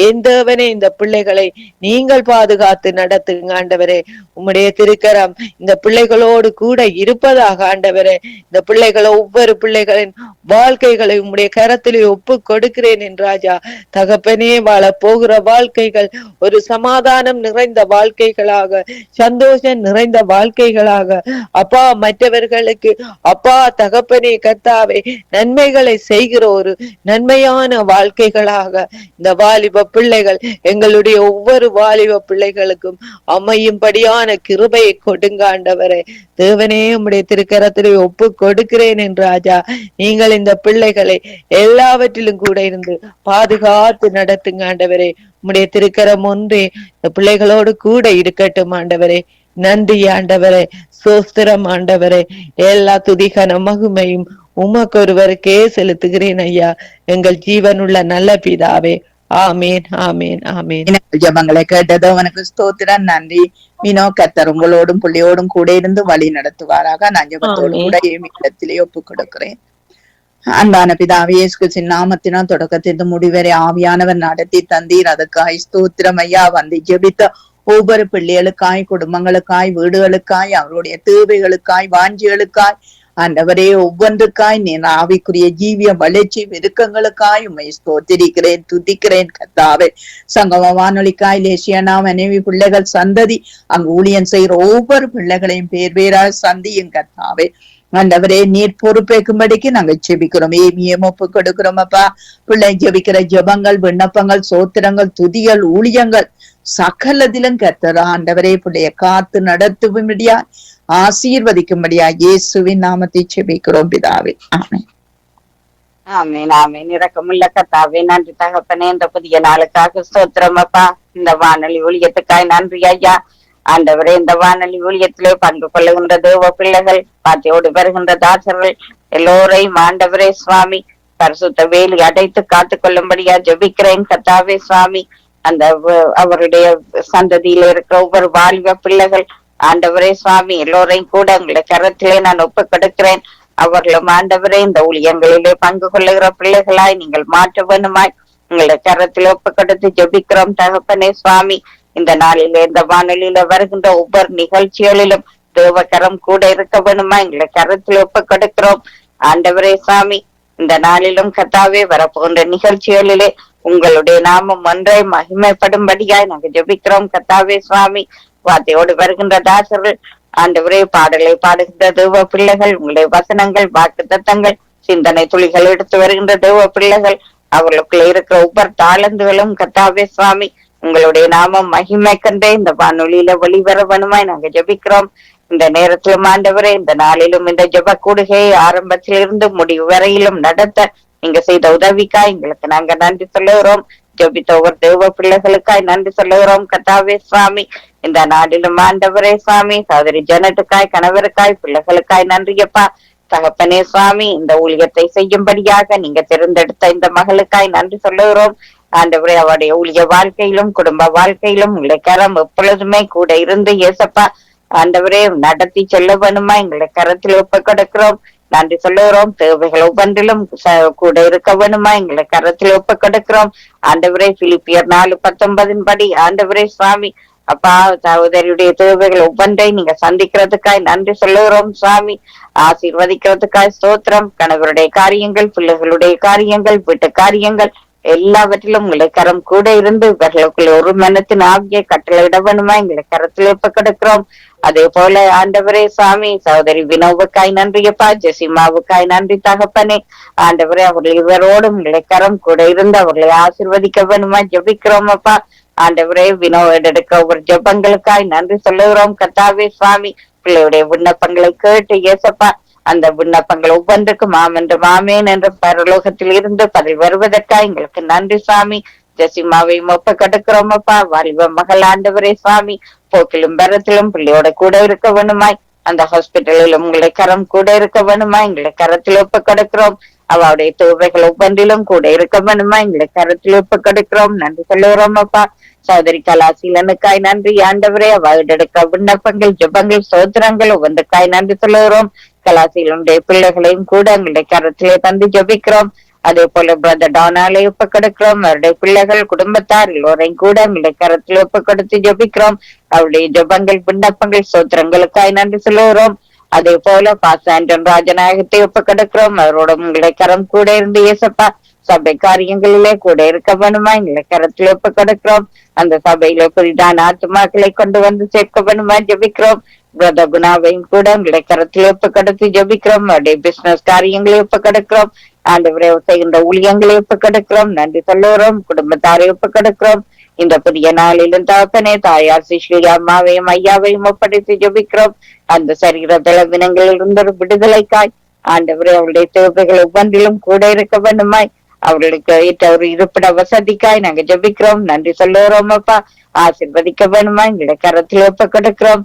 எந்தவனே இந்த பிள்ளைகளை நீங்கள் பாதுகாத்து நடத்துங்க ஆண்டவரே. உம்முடைய திருக்கரம் இந்த பிள்ளைகளோடு கூட இருப்பதாக ஆண்டவரே. இந்த பிள்ளைகளை ஒவ்வொரு பிள்ளைகளின் வாழ்க்கைகளை உம்முடைய கரத்திலே ஒப்பு கொடுக்கிறேன் என் ராஜா. தகப்பனே, வாழ போகிற வாழ்க்கைகள் ஒரு சமாதானம் நிறைந்த வாழ்க்கைகளாக, சந்தோஷம் நிறைந்த வாழ்க்கைகளாக அப்பா மற்றவர்களுக்கு அப்பா தகப்பனே கர்த்தாவே நன்மைகளை செய்கிற ஒரு நன்மையான வாழ்க்கைகளாக இந்த வாலிப பிள்ளைகள் எங்களுடைய ஒவ்வொரு வாலிப பிள்ளைகளுக்கும் அமையும்படியான கிருபையை கொடுங்க ஆண்டவரே. தேவனே, உம்முடைய திருக்கரத்திலே ஒப்பு கொடுக்கிறேன் என் ராஜா. நீங்கள் இந்த பிள்ளைகளை எல்லாவற்றிலும் கூட இருந்து பாதுகாத்து நடத்துங்க ஆண்டவரே. உம்முடைய திருக்கரம் ஒன்றே இந்த பிள்ளைகளோடு கூட இருக்கட்டும் ஆண்டவரே. நன்றி ஆண்டவரே, சோஸ்திரம் ஆண்டவரே. எல்லா துதிகன மகிமையும் உமக்கு ஒருவருக்கே செலுத்துகிறேன் ஐயா, எங்கள் ஜீவனுள்ள நல்ல பிதாவே. ஆமேன், ஆமேன், ஆமேன். ஜபங்களை கேட்டது அவனுக்கு ஸ்தோத்திரம், நன்றி. மீனோ கர்த்தர் உங்களோடும் பிள்ளையோடும் கூட இருந்து வழி நடத்துவாராக. நான் ஜபத்தோடு கூட இடத்திலே ஒப்பு கொடுக்கிறேன். அன்பான பிதாவே, இயேசு கிறிஸ்துவின் நாமத்தினால் தொடக்கத்திலிருந்து முடிவரை ஆவியானவர் நடத்தி தந்தீர், அதுக்காய் ஸ்தோத்திரம் ஐயா. வந்து ஜெபித்த ஒவ்வொரு பிள்ளைகளுக்காய், குடும்பங்களுக்காய், வீடுகளுக்காய், அவருடைய தேவைகளுக்காய், வாஞ்சிகளுக்காய் ஆண்டவரே ஒவ்வொன்றுக்காய் நீ ஆவிக்குரிய ஜீவிய வளர்ச்சி விருக்கங்களுக்காய் உம்மை ஸ்தோத்திரிக்கிறேன், துதிக்கிறேன் கர்த்தாவே. சங்கம வானொலிக்காய் லேசியானா மனைவி பிள்ளைகள் சந்ததி அங்கு ஊழியம் செய்கிற ஒவ்வொரு பிள்ளைகளையும் பேர் பேரால் சந்தியும் கர்த்தாவே. ஆண்டவரே, நீர் பொறுப்பேற்கும்படிக்கு நாங்க ஜெபிக்கிறோம், ஏமியம் ஒப்பு கொடுக்கிறோம் அப்பா. பிள்ளை ஜெபிக்கிற ஜெபங்கள், விண்ணப்பங்கள், சோத்திரங்கள், துதிகள், ஊழியங்கள் சகலதிலும் கர்த்தர் ஆண்டவரே பிள்ளைய காத்து நடத்தும்படியா ஆசீர்வதிக்கும்படியா இயேசுவின் நாமத்தை ஜெபிக்கிறோம் பிதாவே, ஆமென். ஆமீன், ஆமீன். இரக்கமுள்ள கர்த்தாவே, நன்றி தகப்பனே. இந்த புதிய நாளுக்காக ஸ்தோத்திரம் அப்பா. இந்த வானொலி ஊழியத்துக்காய் நன்றி ஐயா. ஆண்டவரே இந்த வானொலி ஊழியத்திலே பங்கு கொள்ளுகின்ற தேவ பிள்ளைகள் பாத்தியோடு வருகின்ற தாசர்கள் எல்லோரையும் ஆண்டவரே சுவாமி பரிசுத்த வேலி அடைத்து காத்துக் கொள்ளும்படியா ஜெபிக்கிறேன் கர்த்தாவே சுவாமி. அந்த அவருடைய சந்ததியில இருக்கிற ஒவ்வொரு வாலிப பிள்ளைகள் ஆண்டவரே சுவாமி எல்லோரையும் கூட உங்களுடைய கரத்திலே நான் ஒப்பு கொடுக்கிறேன். அவர்களும் ஆண்டவரே இந்த ஊழியங்களிலே பங்கு கொள்ளுகிற பிள்ளைகளாய் நீங்கள் மாற்ற வேண்டுமாய் உங்களுடைய கரத்தில் ஒப்பு கொடுத்து ஜெபிக்கிறோம் தகப்பனே சுவாமி. இந்த நாளிலே இந்த வானொலியில வருகின்ற ஒவ்வொரு நிகழ்ச்சிகளிலும் தேவகரம் கூட இருக்க வேணுமா எங்களை கரத்தில் ஒப்பு கொடுக்கிறோம் ஆண்டவரே சுவாமி. இந்த நாளிலும் கர்த்தாவே வரப்போன்ற நிகழ்ச்சிகளிலே உங்களுடைய நாமம் ஒன்றை மகிமைப்படும்படியாய் நாங்கள் ஜெபிக்கிறோம் கர்த்தாவே சுவாமி. வார்த்தையோடு வருகின்ற தாசர்கள் ஆண்டவரே பாடலை பாடுகின்ற தேவ பிள்ளைகள் உங்களுடைய வசனங்கள் வாக்கு தத்தங்கள் சிந்தனை துளிகள் எடுத்து வருகின்ற தேவ பிள்ளைகள் அவர்களுக்குள்ள இருக்கிற ஒவ்வொரு தாளந்துகளும் கர்த்தாவே சுவாமி உங்களுடைய நாமம் மகிமை கண்டே இந்த வானொலியில வெளிவர வேணுமாய் நாங்க ஜெபிக்கிறோம். இந்த நேரத்திலும் ஆண்டவரே இந்த நாளிலும் இந்த ஜெப கூடுகையை ஆரம்பத்திலிருந்து முடிவு வரையிலும் நடத்த நீங்க செய்த உதவிக்காய் எங்களுக்கு நாங்க நன்றி சொல்லுகிறோம். ஜெபித்த ஒவ்வொரு தேவ பிள்ளைகளுக்காய் நன்றி சொல்லுகிறோம் கர்த்தாவே சுவாமி. இந்த நாளிலும் ஆண்டவரே சுவாமி சகோதரி ஜனத்துக்காய் கணவருக்காய் பிள்ளைகளுக்காய் நன்றியப்பா தகப்பனே சுவாமி. இந்த ஊழியத்தை செய்யும்படியாக நீங்க தேர்ந்தெடுத்த இந்த மகளுக்காய் நன்றி சொல்லுகிறோம் ஆண்டவரே. அவருடைய ஊழிய வாழ்க்கையிலும் குடும்ப வாழ்க்கையிலும் உங்களை கரம் எப்பொழுதுமே கூட இருந்து ஏசப்பா ஆண்டவரே நடத்தி செல்ல வேணுமா எங்களை கரத்தில் ஒப்பு கொடுக்கிறோம் நன்றி சொல்லுகிறோம். தேவைகள் ஒவ்வொன்றிலும் கூட இருக்க வேணுமா எங்களை கரத்தில் ஒப்பு கொடுக்கிறோம் ஆண்டவரே. பிலிப்பியர் 4:19 படி ஆண்டவரே சுவாமி அப்பா சகோதரியுடைய தேவைகள் ஒவ்வொன்றை நீங்க சந்திக்கிறதுக்காய் நன்றி சொல்லுகிறோம் சுவாமி. ஆசீர்வதிக்கிறதுக்காய் ஸ்தோத்திரம். கணவருடைய காரியங்கள் பிள்ளைகளுடைய காரியங்கள் வீட்டு காரியங்கள் எல்லாவற்றிலும் உங்களை கரம் கூட இருந்து இவர்களுக்குள்ள ஒரு மனத்தின் ஆகிய கட்டளையிட வேணுமா எங்களை கரத்தில் ஒப்பு கொடுக்கிறோம். அதே போல ஆண்டவரே சுவாமி சகோதரி வினோவுக்காய் நன்றியப்பா ஜெசிமாவுக்காய் நன்றி தகப்பனே ஆண்டவரே. அவர்கள் இவரோடும் உங்களை கரம் கூட இருந்து அவர்களை ஆசீர்வதிக்க வேணுமா ஜெபிக்கிறோம் அப்பா ஆண்டவரே. வினோவெடுக்க ஒவ்வொரு ஜெபங்களுக்காய் நன்றி சொல்லுகிறோம் கர்த்தாவே சுவாமி. பிள்ளையுடைய விண்ணப்பங்களை கேட்டு ஏசப்பா அந்த விண்ணப்பங்கள் ஒவ்வொன்றுக்கும் ஆமென்று ஆமேன் என்ற பரலோகத்தில் இருந்து பதில் வருவதற்காக எங்களுக்கு நன்றி சுவாமி. ஜெசிமாவை ஒப்பு கொடுக்கிறோம் அப்பா. வாலிப மகள் ஆண்டவரே சுவாமி போக்கிலும் பெறத்திலும் பிள்ளையோட கூட இருக்க வேணுமாய் அந்த ஹாஸ்பிட்டலிலும் உங்களை கரம் கூட இருக்க வேணுமாய் எங்களை கரத்தில் ஒப்பு கொடுக்கிறோம். அவருடைய தேவைகள் ஒவ்வொன்றிலும் கூட இருக்க வேணுமா எங்களை கரத்தில் ஒப்பு கொடுக்கிறோம் நன்றி சொல்லுகிறோம் அப்பா. சகோதரி கலாசீலனுக்காய் நன்றி ஆண்டவரே. அவருடைய விண்ணப்பங்கள் ஜெபங்கள் சோத்திரங்கள் ஒவ்வொன்றுக்காய் நன்றி சொல்லுகிறோம். கலாசீலனுடைய பிள்ளைகளையும் கூட எங்களுடைய கரத்திலே தந்து ஜெபிக்கிறோம். அதே போல பிரதர் டோனாலை ஒப்பு கொடுக்கிறோம். அவருடைய பிள்ளைகள் குடும்பத்தார் எல்லோரையும் கூட எங்களுடைய கரத்தில் ஒப்பு கொடுத்து ஜெபிக்கிறோம். அவருடைய ஜெபங்கள் விண்ணப்பங்கள் சோத்திரங்களுக்காய் நன்றி சொல்லுகிறோம். அதே போல பாஸ்டர் ராஜநாயகத்தை ஒப்பு கொடுக்கிறோம். அவரோட உங்களுடைய கரம் கூட இருந்து ஏசப்பா சபை காரியங்களிலே கூட இருக்க வேணுமா எங்களை கரத்தில் ஒப்பு கொடுக்கிறோம். அந்த சபையில புதிதான ஆத்துமாக்களை கொண்டு வந்து சேர்க்க வேணுமா ஜெபிக்கிறோம். பிரதர் குணாவையும் கூட உங்களுடைய கரத்தில் ஒப்பு கொடுத்து ஜெபிக்கிறோம். அவருடைய பிசினஸ் காரியங்களை ஒப்பு கொடுக்கிறோம். ஆண்டவரை செய்கின்ற ஊழியங்களை ஒப்பு கொடுக்கிறோம் நன்றி சொல்லுகிறோம். குடும்பத்தாரை ஒப்பு கொடுக்கிறோம். இந்த புதிய நாளிலும் தகப்பனே தாயார் சிஸ்ரீ அம்மாவையும் ஐயாவையும் ஒப்படைத்து ஜெபிக்கிறோம். அந்த சரீர பலவீனங்களில் இருந்த ஒரு விடுதலைக்காய் ஆண்டவரே அவருடைய தேவைகள் ஒவ்வொன்றிலும் கூட இருக்க வேண்டுமாய் அவர்களுக்கு ஏற்ற ஒரு இருப்பிட வசதிக்காய் நாங்க ஜெபிக்கிறோம் நன்றி சொல்லுகிறோம் அப்பா. ஆசீர்வதிக்க வேணுமா எங்களுடைய கரத்தில் ஒப்பு கொடுக்கிறோம்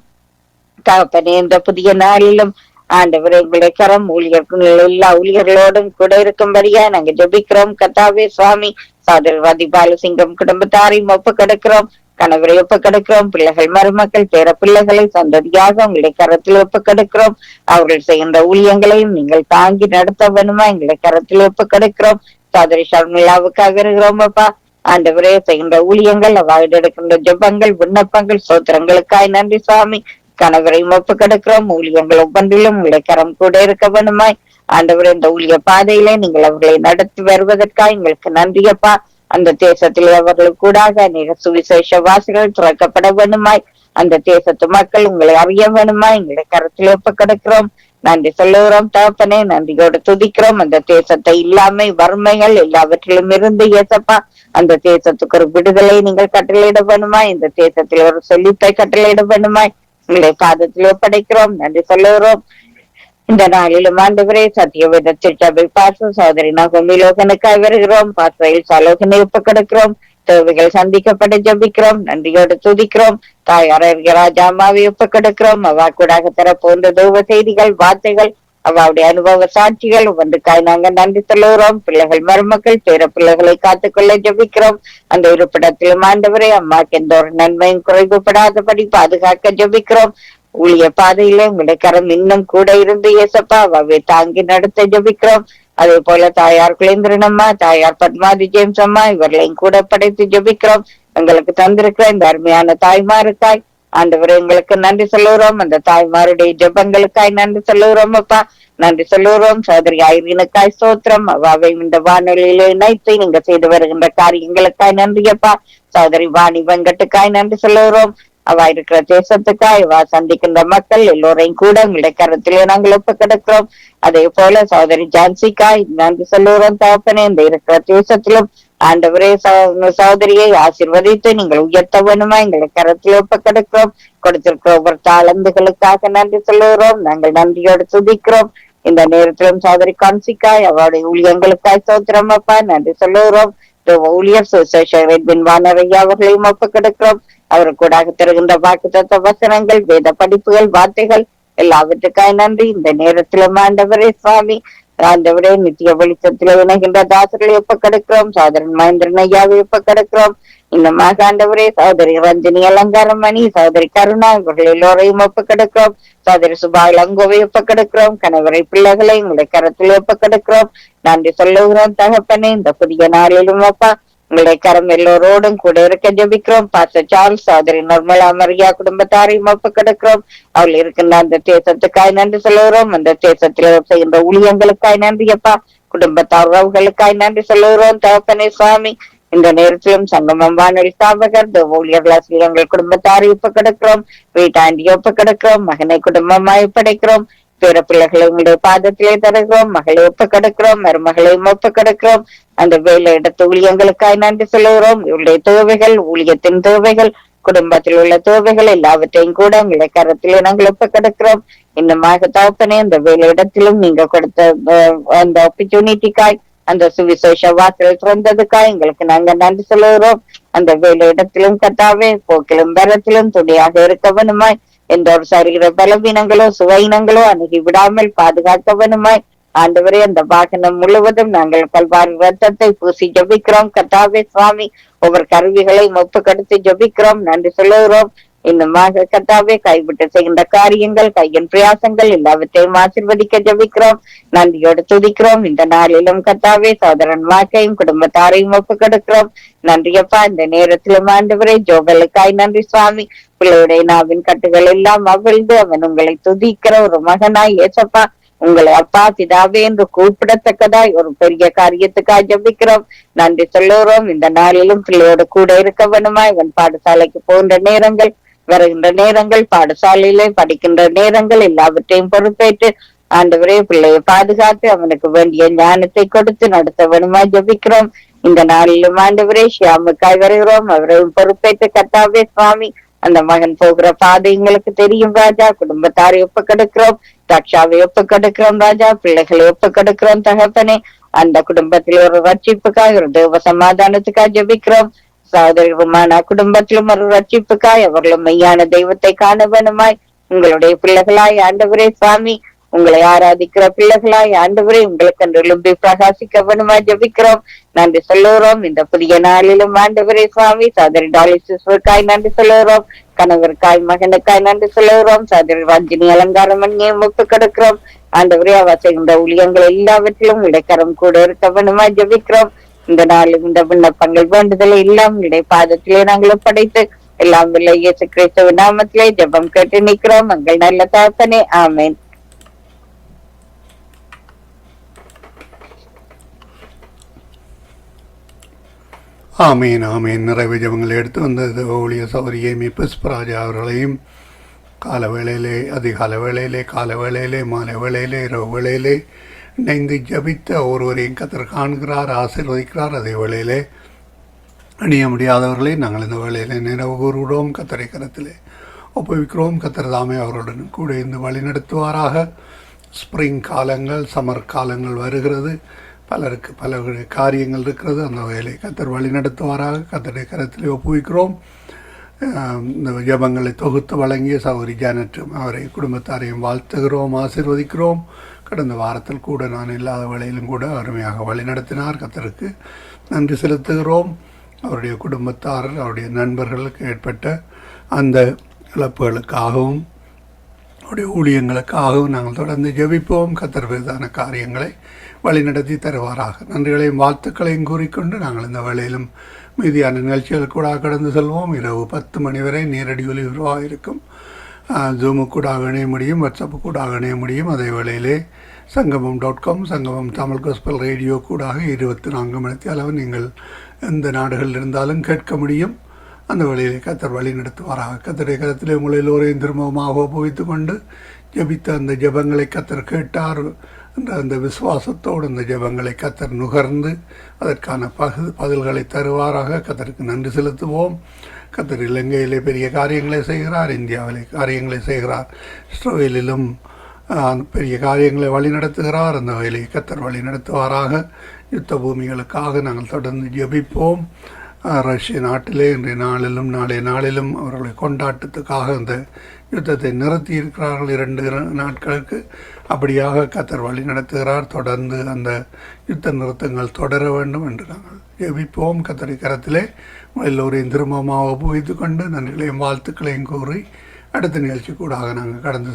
தகப்பனே. இந்த புதிய நாளிலும் ஆண்டவரே எங்களுடைய கரம் ஊழியர்கள் எல்லா ஊழியர்களோடும் கூட இருக்கும்படியா நாங்க ஜெபிக்கிறோம் கர்த்தாவே சுவாமி. சகோதரர் பாலசிங்கம் குடும்பத்தாரையும் ஒப்பு கொடுக்கிறோம். கணவரை ஒப்பு கொடுக்கிறோம். பிள்ளைகள் மருமக்கள் பேர பிள்ளைகளை சந்ததியாக உங்களுடைய கரத்தில் ஒப்பு கொடுக்கிறோம். அவர்கள் செய்கின்ற ஊழியங்களையும் நீங்கள் தாங்கி நடத்த வேணுமா எங்களுடைய கரத்தில் ஒப்பு கொடுக்கிறோம். சகோதரி ஷர்மிளாவுக்காக இருக்கிறோம் அப்பா. ஆண்டவரே செய்கின்ற ஊழியங்கள் அவாய்டு எடுக்கின்ற ஜெபங்கள் விண்ணப்பங்கள் சோத்திரங்களுக்காய் நன்றி சுவாமி. கணவரையும் ஒப்பு கொடுக்கிறோம். ஊழியங்கள் ஒவ்வொன்றிலும் உங்களுடைய கரம் கூட இருக்க வேணுமாய் ஆண்டவரே. இந்த ஊழிய பாதையிலே நீங்கள் அவர்களை நடத்தி வருவதற்காக எங்களுக்கு நன்றியப்பா. அந்த தேசத்திலே அவர்களுக்கு கூடாக அநேக சுவிசேஷ வாசிகள் திறக்கப்பட வேணுமாய் அந்த தேசத்து மக்கள் உங்களை அறிய வேணுமாய் எங்களை கரத்தில் ஒப்பு கொடுக்கிறோம் நன்றி சொல்லுகிறோம் தகப்பனே. நன்றியோடு துதிக்கிறோம். அந்த தேசத்தை இல்லாமை வறுமைகள் எல்லாவற்றிலும் இருந்து ஏசப்பா அந்த தேசத்துக்கு ஒரு விடுதலை நீங்கள் கட்டளையிட வேணுமாய். இந்த தேசத்தில் ஒரு செழிப்பை கட்டளையிட வேணுமாய் உங்களை பாதத்தில் ஒப்படைக்கிறோம் நன்றி சொல்லுகிறோம். இந்த நாளிலும் ஆண்டவரே சத்தியவேத சபை பாச சகோதரி நகமிலோகனுக்காய் வருகிறோம். பாசையில் சலோகனை ஒப்பு கொடுக்கிறோம். தேவைகள் சந்திக்கப்பட ஜபிக்கிறோம். நன்றியோடு துதிக்கிறோம். தாயார் ராஜாமாவை ஒப்பு கொடுக்கிறோம். அவா கூடாக தர போன்ற தேவ செய்திகள், வார்த்தைகள், அவருடைய அனுபவ சாட்சிகள் ஒன்றுக்காய் நாங்கள் நன்றி சொல்லுகிறோம். பிள்ளைகள், மருமக்கள், பேர பிள்ளைகளை காத்துக்கொள்ள ஜபிக்கிறோம். அந்த இருப்பிடத்திலும் ஆண்டவரே அம்மாக்கு எந்த ஒரு நன்மையும் குறைவுபடாதபடி பாதுகாக்க ஜபிக்கிறோம். ஊழிய பாதையில உங்களுடைய கரம் இன்னும் கூட இருந்து ஏசப்பா அவை தாங்கி நடத்த ஜபிக்கிறோம். அதே போல தாயார் குலேந்திரன் அம்மா, தாயார் பத்மாதி ஜேம்ஸ் அம்மா இவர்களையும் கூட படைத்து ஜபிக்கிறோம். எங்களுக்கு தந்திருக்கிற இந்த அருமையான தாய்மாருக்காய் ஆண்டவரை எங்களுக்கு நன்றி சொல்லுகிறோம். அந்த தாய்மாருடைய ஜபங்களுக்காய் நன்றி சொல்லுகிறோம். அப்பா நன்றி சொல்லுகிறோம். சகோதரி ஐரீனுக்காய் ஸ்தோத்திரம். அவை இந்த வானொலியில இணைத்து நீங்க செய்து வருகின்ற காரியங்களுக்காய் நன்றி அப்பா. சகோதரி வாணி வெங்கட்டுக்காய் நன்றி சொல்லுகிறோம். அவ இருக்கிற தேசத்துக்காய் அவ சந்திக்கின்ற மக்கள் எல்லோரையும் கூட உங்களுடைய கருத்திலே நாங்கள் ஒப்பு கிடக்கிறோம். அதே போல சகோதரி ஜான்சிக்காய் நன்றி சொல்லுகிறோம். தகப்பனே இந்த இருக்கிற தேசத்திலும் ஆண்டவரே சகோதரியை ஆசீர்வதித்து நீங்கள் உயர்த்த வேணுமா எங்களை கருத்தில் ஒப்பு கிடக்கிறோம். கொடுத்திருக்கிற ஒவ்வொரு தாளந்துகளுக்காக நன்றி சொல்லுகிறோம். நாங்கள் நன்றியோடு துதிக்கிறோம். இந்த நேரத்திலும் சகோதரி கான்சிக்காய் அவருடைய ஊழியங்களுக்காய் சோத்திரம் அப்பா நன்றி சொல்லுகிறோம். ஊழியர் வானரையா அவர்களையும் ஒப்பு கிடக்கிறோம். அவர் கூட தருகின்ற வாக்குத்தத்த வசனங்கள், வேத படிப்புகள், வார்த்தைகள் எல்லாவற்றுக்காய் நன்றி. இந்த நேரத்திலும் ஆண்டவரே சுவாமி ஆண்டவரே நித்திய வெளிச்சத்தில இணைகின்ற தாசர்களை ஒப்ப கிடக்கிறோம். சகோதரன் மகேந்திரன் ஐயாவை ஒப்ப கிடக்கிறோம். இன்னமாக ஆண்டவரே சகோதரி ரஞ்சினி அலங்காரமணி, சகோதரி கருணா இவர்கள் எல்லோரையும் ஒப்ப கிடக்கிறோம். சகோதரி சுபா இளங்கோவை ஒப்ப கிடக்கிறோம். கணவரை பிள்ளைகளை உங்களுடைய கரத்தில் ஒப்ப கிடக்கிறோம். நன்றி சொல்லுகிறோம் தகப்பனே. இந்த புதிய நாளிலும் அப்பா உங்களுடைய கரம் எல்லோரோடும் கூட இருக்க ஜபிக்கிறோம். பாஸ்டர் சார்ல்ஸ், சகோதரி நிர்மலா மரியா குடும்பத்தாரையும் ஒப்பு கிடக்கிறோம். அவள் இருக்கின்ற அந்த தேசத்துக்காய் நன்றி சொல்லுகிறோம். அந்த தேசத்தில் செய்கின்ற ஊழியங்களுக்காய் நன்றியப்பா. குடும்பத்தார் உறவுகளுக்காய் நன்றி சொல்லுகிறோம் தகப்பனே சுவாமி. இந்த நேரத்திலும் சங்கமம் வானொலி ஸ்தாபகர் ஊழியர்கள் எங்கள் குடும்பத்தாரை ஒப்பு கிடக்கிறோம். வீட்டாண்டியை ஒப்பு கிடக்கிறோம். மகனை குடும்பமாய் ஒப்படைக்கிறோம். பிற பிள்ளைகளை உங்களுடைய பாதத்திலே தருகிறோம். மகளை ஒப்பு கிடக்கிறோம். மருமகளையும் ஒப்பு கிடக்கிறோம். அந்த வேலை இடத்து ஊழியங்களுக்காய் நன்றி சொல்லுகிறோம். இவருடைய தேவைகள், ஊழியத்தின் தேவைகள், குடும்பத்தில் உள்ள தேவைகள் எல்லாவற்றையும் கூட உங்களுடைய கரத்திலே நாங்கள் ஒப்பு கிடக்கிறோம். இன்னமாக தகப்பனே அந்த வேலை இடத்திலும் நீங்க கொடுத்த அந்த ஆப்பர்ச்சுனிட்டிக்காய், அந்த சுவிசேஷ வாசல் திறந்ததுக்காய் எங்களுக்கு நாங்க நன்றி சொல்லுகிறோம். அந்த வேலை இடத்திலும் கத்தாவே போக்கிலும் வரத்திலும் துணையாக இருக்கவனுமாய் எந்த ஒரு சரீர பலவீனங்களோ சுவையினங்களோ அணுகி விடாமல் பாதுகாக்கவனுமாய் ஆண்டவரே அந்த வாகனம் முழுவதும் நாங்கள் கல்வாரி ரத்தத்தை பூசி ஜபிக்கிறோம். கத்தாவே சுவாமி ஒவ்வொரு கருவிகளை ஒப்பு கடுத்து ஜபிக்கிறோம். நன்றி சொல்லுகிறோம். இன்னுமாக கத்தாவே கைவிட்டு செய்கின்ற காரியங்கள், கையின் பிரயாசங்கள் எல்லாவற்றையும் ஆசீர்வதிக்க ஜபிக்கிறோம். நன்றியோடு துதிக்கிறோம். இந்த நாளிலும் கத்தாவே சோதரன் வாக்கையும் குடும்பத்தாரையும் ஒப்பு கொடுக்கிறோம். நன்றியப்பா. இந்த நேரத்திலும் ஆண்டவரே ஜோகலுக்காய் நன்றி சுவாமி. பிள்ளையுடைய நாவின் கட்டுகள் எல்லாம் அவிழ்ந்து அவன் உங்களை துதிக்கிற ஒரு மகனாய் ஏசப்பா உங்களை அப்பா பிதாவே என்று கூப்பிடத்தக்கதாய் ஒரு பெரிய காரியத்துக்காக ஜபிக்கிறோம். நன்றி சொல்லுகிறோம். இந்த நாளிலும் பிள்ளையோட கூட இருக்க வேணுமா. இவன் பாடசாலைக்கு போகின்ற நேரங்கள், வருகின்ற நேரங்கள், பாடசாலையில படிக்கின்ற நேரங்கள் எல்லாவற்றையும் பொறுப்பேற்று ஆண்டவரே பிள்ளையை பாதுகாத்து அவனுக்கு வேண்டிய ஞானத்தை கொடுத்து நடத்த வேணுமா ஜபிக்கிறோம். இந்த நாளிலும் ஆண்டவரே ஷியாமுக்காய் வருகிறோம். அவரையும் பொறுப்பேற்று கத்தாவே சுவாமி அந்த மகன் போகிற பாதை எங்களுக்கு தெரியும் ராஜா. குடும்பத்தாரை ஒப்பு கெடுக்கிறோம். ரக்ஷாவை ஒப்பு கெடுக்கிறோம் ராஜா. பிள்ளைகளை ஒப்பு கெடுக்கிறோம் தகப்பனே. அந்த குடும்பத்தில் ஒரு ரட்சிப்புக்காய், ஒரு தேவ சமாதானத்துக்காய் ஜபிக்கிறோம். சகோதரமான குடும்பத்திலும் ஒரு ரட்சிப்புக்காய், அவர்களும் மெய்யான தெய்வத்தை காண வேணுமாய் உங்களுடைய பிள்ளைகளாய் ஆண்டவரே சுவாமி உங்களை ஆராதிக்கிற பிள்ளைகளாய் ஆண்டவரே உங்களுக்கு என்று எழும்பி பிரகாசிக்க வேணுமாய் ஜபிக்கிறோம். நன்றி சொல்லுகிறோம். இந்த புதிய நாளிலும் ஆண்டவரே சுவாமி சகோதரி டாலிசிஸ்வருக்காய் நன்றி சொல்லுகிறோம். கணவருக்காய், மகனுக்காய் நன்றி சொல்லுகிறோம். சகோதரி ரஞ்சினி அலங்காரமணியும் ஒப்பு கிடக்கிறோம். ஆண்டவரே அவ செய்கின்ற ஊழியங்கள் எல்லாவற்றிலும் இடைக்கரம் கூட இருக்க வேணுமாய் ஜபிக்கிறோம். இந்த நாளில் இந்த விண்ணப்பங்கள் வேண்டுதலை எல்லாம் இடை பாதத்திலே நாங்கள் ஒப்படைத்து எல்லாம் இல்லை இயேசு கிறிஸ்துவ நாமத்திலே ஜெபம் கேட்டு நிற்கிறோம். எங்கள் நல்ல தகப்பனே, ஆமேன். ஆமீன் ஆமீன். நிறைவு ஜபங்களை எடுத்து வந்தது ஊழிய சௌரியை புஷ்பராஜா அவர்களையும் கால வேளையிலே, அதிகால வேளையிலே, கால வேளையிலே, மாலை வேளையிலே, இரவு வேளையிலே இணைந்து ஜபித்த ஒருவரையும் கத்தர் காண்கிறார், ஆசீர்வதிக்கிறார். அதே வேளையிலே அணிய முடியாதவர்களை நாங்கள் இந்த வேளையிலே நினைவு கூறுகிறோம். கத்தரை கரத்திலே ஒப்புவிக்கிறோம். கத்தர் தாமே அவருடன் கூட இருந்து வழி நடத்துவாராக. ஸ்ப்ரிங் காலங்கள், சம்மர் காலங்கள் வருகிறது. பலருக்கு பல காரியங்கள் இருக்கிறது. அந்த வகையிலே கத்தர் வழி நடத்துவாராக. கத்தருடைய கரத்திலே ஒப்புவிக்கிறோம். இந்த ஜபங்களை தொகுத்து வழங்கிய சகோதரி ஜானட்டும் அவரை குடும்பத்தாரையும் வாழ்த்துகிறோம், ஆசீர்வதிக்கிறோம். கடந்த வாரத்தில் கூட நான் இல்லாத வேளையிலும் கூட அருமையாக வழி நடத்தினார். கத்தருக்கு நன்றி செலுத்துகிறோம். அவருடைய குடும்பத்தார், அவருடைய நண்பர்களுக்கு ஏற்பட்ட அந்த இழப்புகளுக்காகவும் அவருடைய ஊழியங்களுக்காகவும் நாங்கள் தொடர்ந்து ஜெபிப்போம். கத்தர் விருதான காரியங்களை வழிநடத்தி தருவாராக. நன்றிகளையும் வாழ்த்துக்களையும் கூறிக்கொண்டு நாங்கள் இந்த வேளையிலும் மீதியான நிகழ்ச்சிகள் கூட கடந்து செல்வோம். இரவு 10 மணி வரை நேரடி ஒலிபரப்பாக இருக்கும். ஜூமு கூட இணைய முடியும், வாட்ஸ்அப்பு கூட இணைய முடியும். அதே வேளையிலே சங்கமம்.com, சங்கமம் தமிழ் கோஸ்பல் ரேடியோ கூட 24 மணி அளவு நீங்கள் எந்த நாடுகளில் இருந்தாலும் கேட்க முடியும். அந்த வழியிலே கத்தர் வழி நடத்துவாராக. கத்தருடைய கருத்திலே உங்களை எல்லோரையும் திரும்பமாக ஒப்புவித்து கொண்டு ஜபித்த அந்த ஜபங்களை கத்தர் கேட்டார் என்ற அந்த விசுவாசத்தோடு அந்த ஜபங்களை கத்தர் நுகர்ந்து அதற்கான பதில்களை தருவாராக. கத்தருக்கு நன்றி செலுத்துவோம். கத்தர் இலங்கையிலே பெரிய காரியங்களை செய்கிறார், இந்தியாவிலே காரியங்களை செய்கிறார், இஸ்ரேலிலும் பெரிய காரியங்களை வழி நடத்துகிறார். அந்த வகையிலே கத்தர் வழி நடத்துவாராக. யுத்த பூமிகளுக்காக நாங்கள் தொடர்ந்து ஜெபிப்போம். ரஷ்ய நாட்டிலே இன்றைய நாளிலும் நாளைய நாளிலும் அவர்களை கொண்டாட்டத்துக்காக அந்த யுத்தத்தை நிறுத்தி இருக்கிறார்கள் 2 நாட்களுக்கு. அப்படியாக கத்தர் வழி நடத்துகிறார். தொடர்ந்து அந்த யுத்த நிறுத்தங்கள் தொடர வேண்டும் என்று நாங்கள் ஜெபிப்போம். கத்தரை கரத்திலே எல்லோரையும் திரும்பமாக ஒப்புவித்து கொண்டு நன்றிகளையும் வாழ்த்துக்களையும் கூறி அடுத்த நிகழ்ச்சி கூட நாங்கள் கடந்து